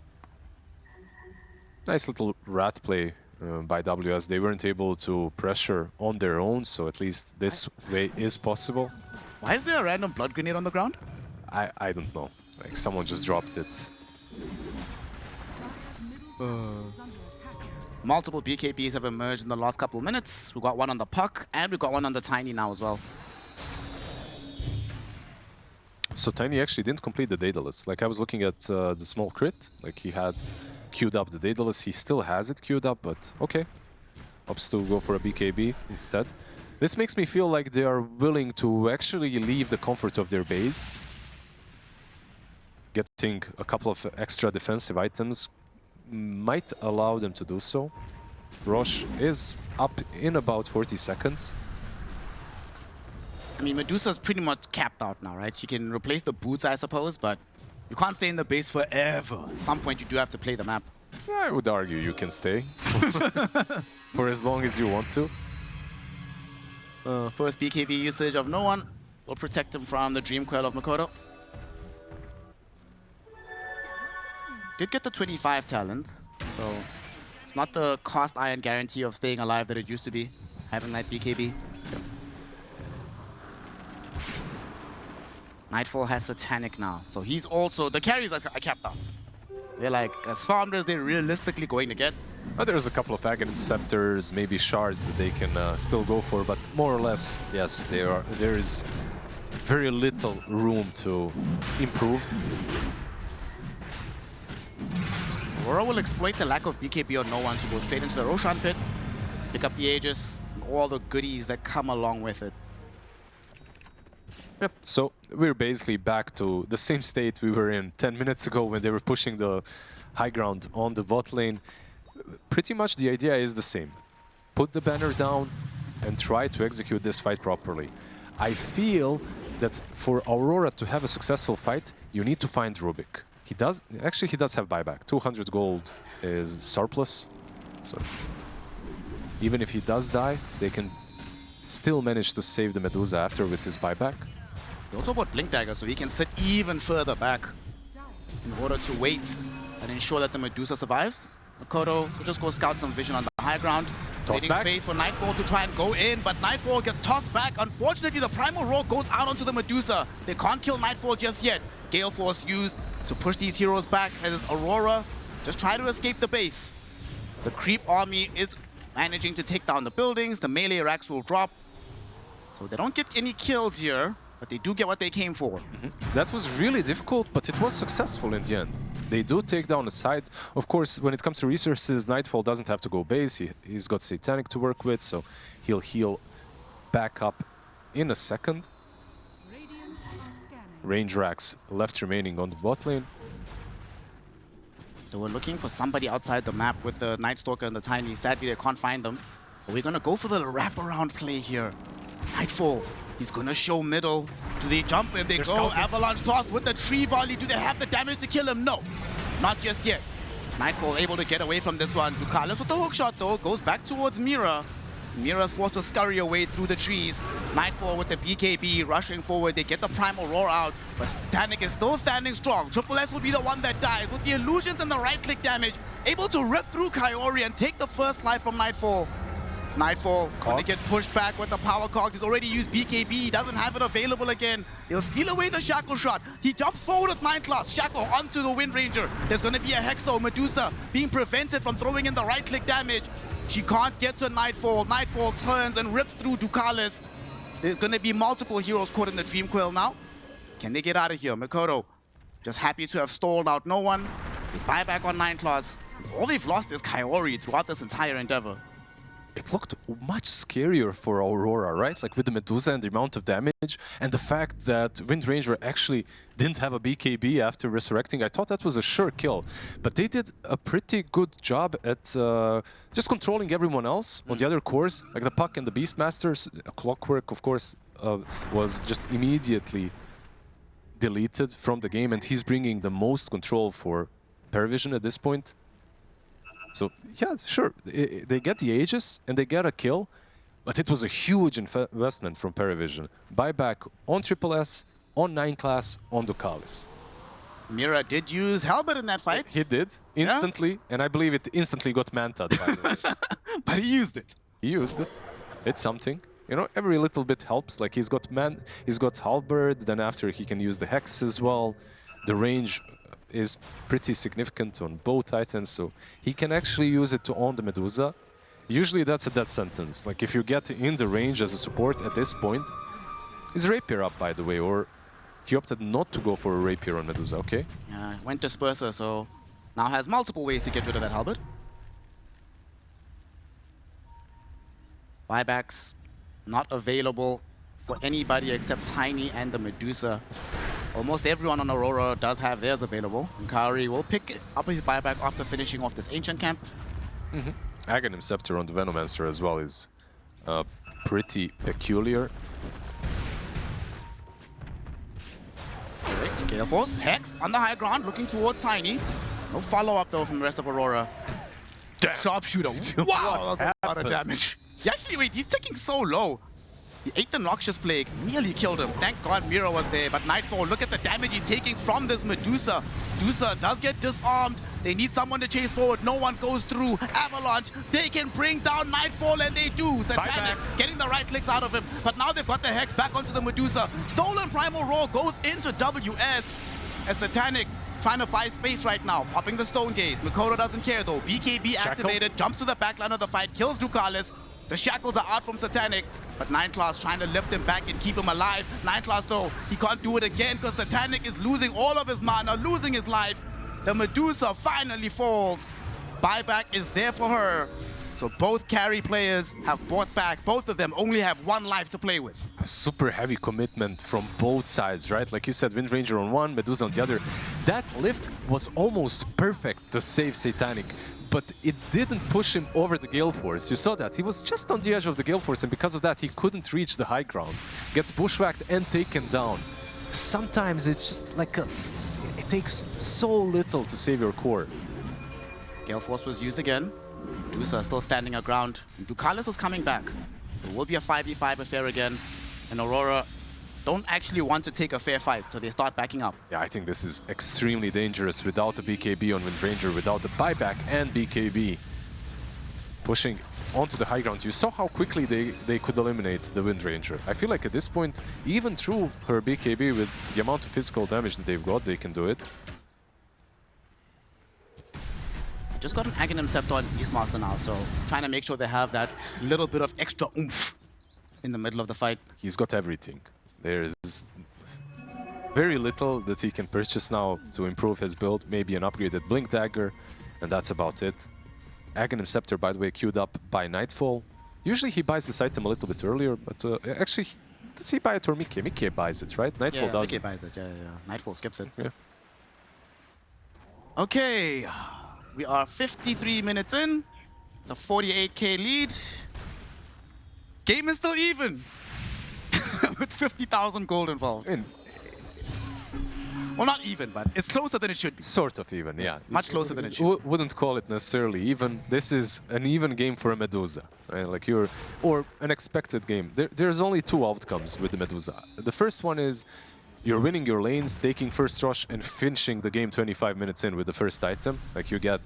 Nice little rat play by WS. They weren't able to pressure on their own, so at least this way is possible. Why is there a random blood grenade on the ground? I don't know. Like, someone just dropped it. Multiple BKBs have emerged in the last couple of minutes. We got one on the puck, and we got one on the Tiny now as well. So Tiny actually didn't complete the Daedalus. Like, I was looking at the small crit. Like, he had queued up the Daedalus. He still has it queued up, but okay. Opts to go for a BKB instead. This makes me feel like they are willing to actually leave the comfort of their base. Getting a couple of extra defensive items might allow them to do so. Roche is up in about 40 seconds. I mean, Medusa's pretty much capped out now, right? She can replace the boots, I suppose, but you can't stay in the base forever. At some point, you do have to play the map. I would argue you can stay for as long as you want to. First BKB usage of no one will protect him from the Dream Coil of Makoto. Did get the 25 talent, so it's not the cost iron guarantee of staying alive that it used to be, having that BKB. Nightfall has Satanic now, so he's also... The carries are capped out. They're like, as farmed as they're realistically going to get. There's a couple of Aghanim Scepters, maybe shards that they can still go for, but more or less, yes, there is very little room to improve. Aurora will exploit the lack of BKB on no one to go straight into the Roshan pit, pick up the Aegis, and all the goodies that come along with it. Yep, so we're basically back to the same state we were in 10 minutes ago when they were pushing the high ground on the bot lane. Pretty much the idea is the same. Put the banner down and try to execute this fight properly. I feel that for Aurora to have a successful fight, you need to find Rubik. He does have buyback. 200 gold is surplus. So even if he does die, they can still manage to save the Medusa after with his buyback. He also bought Blink Dagger, so he can sit even further back in order to wait and ensure that the Medusa survives. Makoto will just go scout some vision on the high ground. Creating space for Nightfall to try and go in, but Nightfall gets tossed back. Unfortunately, the Primal Roar goes out onto the Medusa. They can't kill Nightfall just yet. Gale Force used to push these heroes back as Aurora just try to escape the base. The creep army is managing to take down the buildings. The melee racks will drop. So they don't get any kills here, but they do get what they came for. That was really difficult, but it was successful in the end. They do take down the side. Of course, when it comes to resources, Nightfall doesn't have to go base. He's got Satanic to work with, so he'll heal back up in a second. Range racks left remaining on the bot lane. They were looking for somebody outside the map with the Night Stalker and the Tiny. Sadly, they can't find them. But we're going to go for the wraparound play here. Nightfall, he's going to show middle. Do they jump and they go? Avalanche toss with the tree volley. Do they have the damage to kill him? No, not just yet. Nightfall able to get away from this one. Ducalis with the hook shot though, goes back towards Mira. Mira's forced to scurry away through the trees. Nightfall with the BKB rushing forward. They get the Primal Roar out, but Satanic is still standing strong. Triple S will be the one that dies with the illusions and the right-click damage. Able to rip through Kaori and take the first life from Nightfall. Nightfall going to get pushed back with the power cogs. He's already used BKB. He doesn't have it available again. They'll steal away the Shackle shot. He jumps forward with 9 class. Shackle onto the Wind Ranger. There's going to be a Hex though. Medusa being prevented from throwing in the right-click damage. She can't get to Nightfall. Nightfall turns and rips through Ducalis. There's going to be multiple heroes caught in the Dream Coil now. Can they get out of here? Makoto just happy to have stalled out no one. They buy back on 9 class. All they've lost is Kaori throughout this entire endeavor. It looked much scarier for Aurora, right? Like with the Medusa and the amount of damage and the fact that Wind Ranger actually didn't have a BKB after resurrecting. I thought that was a sure kill, but they did a pretty good job at just controlling everyone else on the other cores, like the Puck and the Beastmasters. Clockwork, of course, was just immediately deleted from the game, and he's bringing the most control for PVISION at this point. So, yeah, sure, they get the Aegis and they get a kill, but it was a huge investment from PVISION. Buyback on Triple S, on 9 class, on Ducalis. Mira did use Halberd in that fight. He did, instantly, and I believe it instantly got Manta'd, by the way. But he used it. He used it. It's something. You know, every little bit helps. Like, he's got Halberd, then after he can use the Hex as well. The range is pretty significant on both Titans, so he can actually use it to own the Medusa. Usually that's a death sentence. Like if you get in the range as a support at this point, is Rapier up, by the way, or he opted not to go for a Rapier on Medusa, okay? Went Disperser, so now has multiple ways to get rid of that Halberd. Buybacks not available for anybody except Tiny and the Medusa. Almost everyone on Aurora does have theirs available. And Kaori will pick up his buyback after finishing off this Ancient Camp. Aghanim Scepter on the Venomancer as well is pretty peculiar. Gale Force, Hex on the high ground, looking towards Tiny. No follow-up though from the rest of Aurora. Damn. Sharpshooter. Wow, that's a lot of damage. Actually, wait, he's ticking so low. He ate the Noxious Plague, nearly killed him. Thank God Mira was there, but Nightfall, look at the damage he's taking from this Medusa. Medusa does get disarmed. They need someone to chase forward. No one goes through. Avalanche, they can bring down Nightfall, and they do. Satanic getting the right clicks out of him, but now they've got the Hex back onto the Medusa. Stolen Primal Roar goes into WS as Satanic trying to buy space right now, popping the Stone Gaze. Makoto doesn't care though. BKB activated, jumps to the backline of the fight, kills Ducalis. The shackles are out from Satanic, but 9 class trying to lift him back and keep him alive. 9 class though, he can't do it again because Satanic is losing all of his mana, losing his life. The Medusa finally falls. Buyback is there for her. So both carry players have bought back. Both of them only have 1 life to play with. A super heavy commitment from both sides, right? Like you said, Wind Ranger on one, Medusa on the other. That lift was almost perfect to save Satanic, but it didn't push him over the Gale Force. You saw that. He was just on the edge of the Gale Force, and because of that, he couldn't reach the high ground. Gets bushwhacked and taken down. sometimes it's just like it takes so little to save your core. Gale Force was used again. Dusa still standing her ground. Ducalis is coming back. It will be a 5v5 affair again. And Aurora don't actually want to take a fair fight, so they start backing up. Yeah, I think this is extremely dangerous without a BKB on Windranger, without the buyback and BKB pushing onto the high ground. You saw how quickly they could eliminate the Windranger. I feel like at this point, even through her BKB with the amount of physical damage that they've got, they can do it. Just got an Aghanim Scepter on Beastmaster now, so trying to make sure they have that little bit of extra oomph in the middle of the fight. He's got everything. There's very little that he can purchase now to improve his build. Maybe an upgraded Blink Dagger, and that's about it. Aghanim Scepter, by the way, queued up by Nightfall. Usually he buys this item a little bit earlier, but actually, does he buy it or Mickey? Mickey buys it, right? Nightfall does. Mickey buys it, yeah. Nightfall skips it. Yeah. Okay, we are 53 minutes in. It's a 48k lead. Game is still even. With 50,000 gold involved. Well, not even, but it's closer than it should be. Sort of even, yeah. Much closer than it should be. Wouldn't call it necessarily even. This is an even game for a Medusa, right? Like or an expected game. There's only two outcomes with the Medusa. The first one is you're winning your lanes, taking first rush, and finishing the game 25 minutes in with the first item. Like you get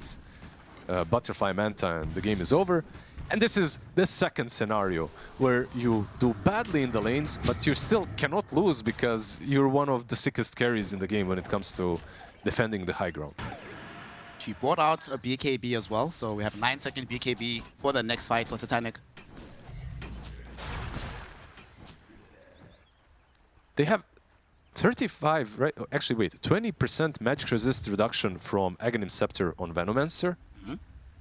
Butterfly Manta and the game is over. And this is the second scenario, where you do badly in the lanes, but you still cannot lose because you're one of the sickest carries in the game when it comes to defending the high ground. She brought out a BKB as well, so we have 9-second BKB for the next fight for Satanic. They have 35, right? Actually, wait, 20% magic resist reduction from Aghanim Scepter on Venomancer.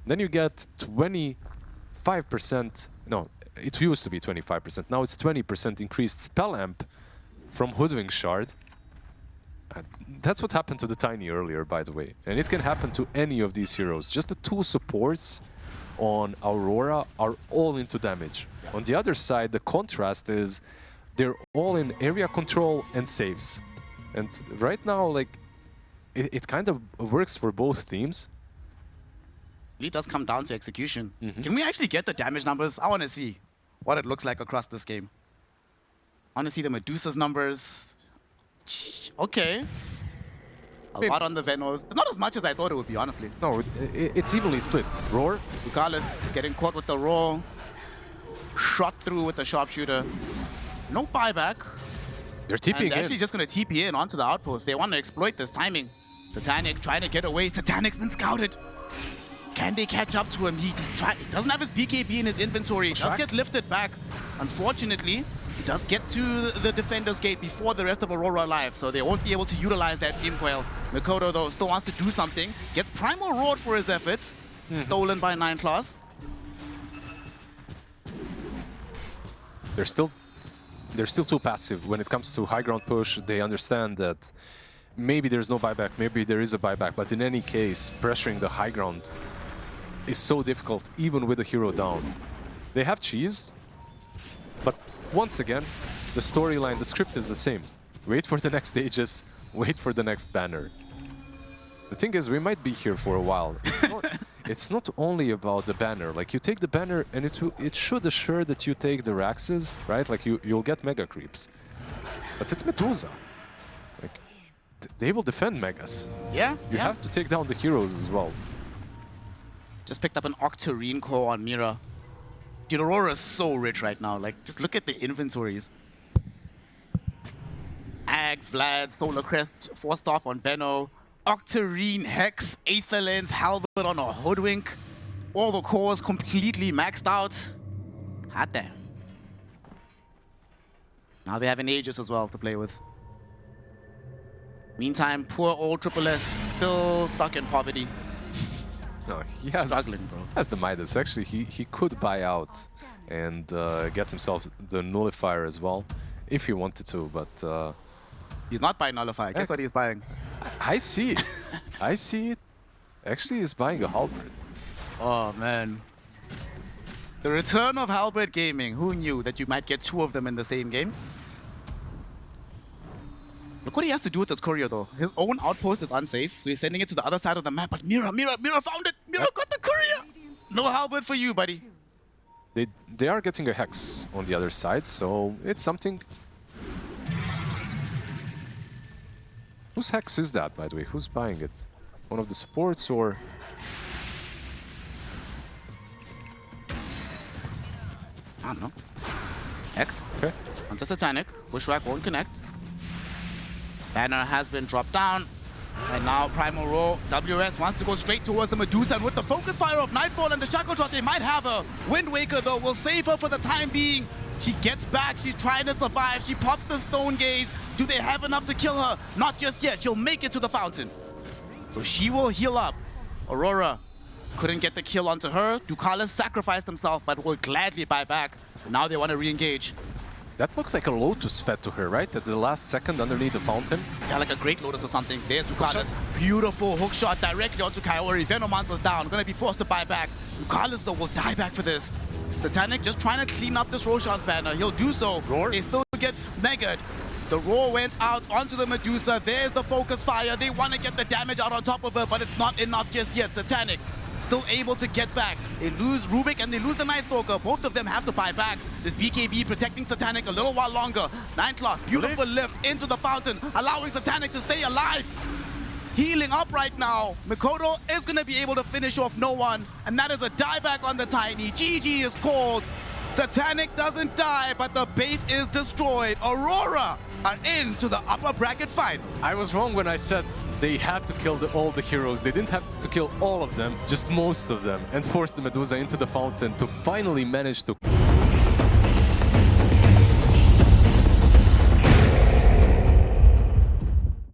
Then you get 25%, no, it used to be 25%, now it's 20% increased spell amp from Hoodwink Shard. That's what happened to the Tiny earlier, by the way. And it can happen to any of these heroes. Just the two supports on Aurora are all into damage. On the other side, the contrast is they're all in area control and saves. And right now, like, it kind of works for both teams. It does come down to execution. Can we actually get the damage numbers? I want to see what it looks like across this game. I want to see the Medusa's numbers. Okay. A lot on the Venos. It's not as much as I thought it would be, honestly. No, it's evenly split. Roar. Ducalis getting caught with the roll. Shot through with the sharpshooter. No buyback. They're TPing in. They're actually just going to TP in onto the outpost. They want to exploit this timing. Satanic trying to get away. Satanic's been scouted. Can they catch up to him? He doesn't have his BKB in his inventory. He does get lifted back. Unfortunately, he does get to the defender's gate before the rest of Aurora alive, so they won't be able to utilize that Dream Coil. Mikoto, though, still wants to do something. Gets Primal Roared for his efforts. Stolen by 9 Claws. They're still too passive. When it comes to high ground push, they understand that maybe there's no buyback, maybe there is a buyback, but in any case, pressuring the high ground is so difficult, even with a hero down. They have cheese, but once again, the storyline, the script is the same. Wait for the next stages, wait for the next banner. The thing is, we might be here for a while. It's not only about the banner. Like, you take the banner, and it should assure that you take the Raxes, right? Like, you'll get Mega Creeps. But it's Medusa. Like, they will defend Megas. Yeah, You have to take down the heroes as well. Just picked up an Octarine core on Mira. Dude, Aurora is so rich right now. Like, just look at the inventories. Ags, Vlad, Solar Crest, forced off on Veno. Octarine, Hex, Aether Lens, Halberd on a Hoodwink. All the cores completely maxed out. Hot damn. Now they have an Aegis as well to play with. Meantime, poor old Triple S still stuck in poverty. No, he has, struggling, bro. Has the Midas. Actually, he could buy out and get himself the Nullifier as well, if he wanted to, but... he's not buying Nullifier. Guess what he's buying? I see it. I see it. Actually, he's buying a Halberd. Oh, man. The return of Halberd Gaming. Who knew that you might get 2 of them in the same game? Look what he has to do with this courier, though. His own outpost is unsafe, so he's sending it to the other side of the map. But Mira found it! Mira got the courier! No halberd for you, buddy. They are getting a Hex on the other side, so it's something. Whose Hex is that, by the way? Who's buying it? One of the supports or? I don't know. X. Okay. Onto Satanic. Bushwhack won't connect. Banner has been dropped down. And now Primal Roar, WS wants to go straight towards the Medusa, and with the focus fire of Nightfall and the Shackle Shot, they might have her. Wind Waker, though, will save her for the time being. She gets back, she's trying to survive, she pops the Stone Gaze. Do they have enough to kill her? Not just yet, she'll make it to the fountain. So she will heal up. Aurora couldn't get the kill onto her. Ducalis sacrificed himself, but will gladly buy back. So now they want to re-engage. That looked like a Lotus fed to her, right? At the last second underneath the fountain. Yeah, like a Great Lotus or something. There's Ducalis. Beautiful hook shot directly onto Kaori. Venomancer's down. Gonna be forced to buy back. Ducalis, though, will die back for this. Satanic just trying to clean up this Roshan's banner. He'll do so. Roar. They still get megaed. The Roar went out onto the Medusa. There's the focus fire. They want to get the damage out on top of her, but it's not enough just yet. Satanic still able to get back. They lose Rubik and they lose the Night Stalker. Both of them have to buy back. This BKB protecting Satanic a little while longer. Nineclaw, beautiful lift into the fountain, allowing Satanic to stay alive. Healing up right now. Mikoto is going to be able to finish off no one, and that is a dieback on the Tiny. GG is called. Satanic doesn't die, but the base is destroyed. Aurora are into the upper bracket final. I was wrong when I said they had to kill all the heroes. They didn't have to kill all of them, just most of them, and force the Medusa into the fountain to finally manage to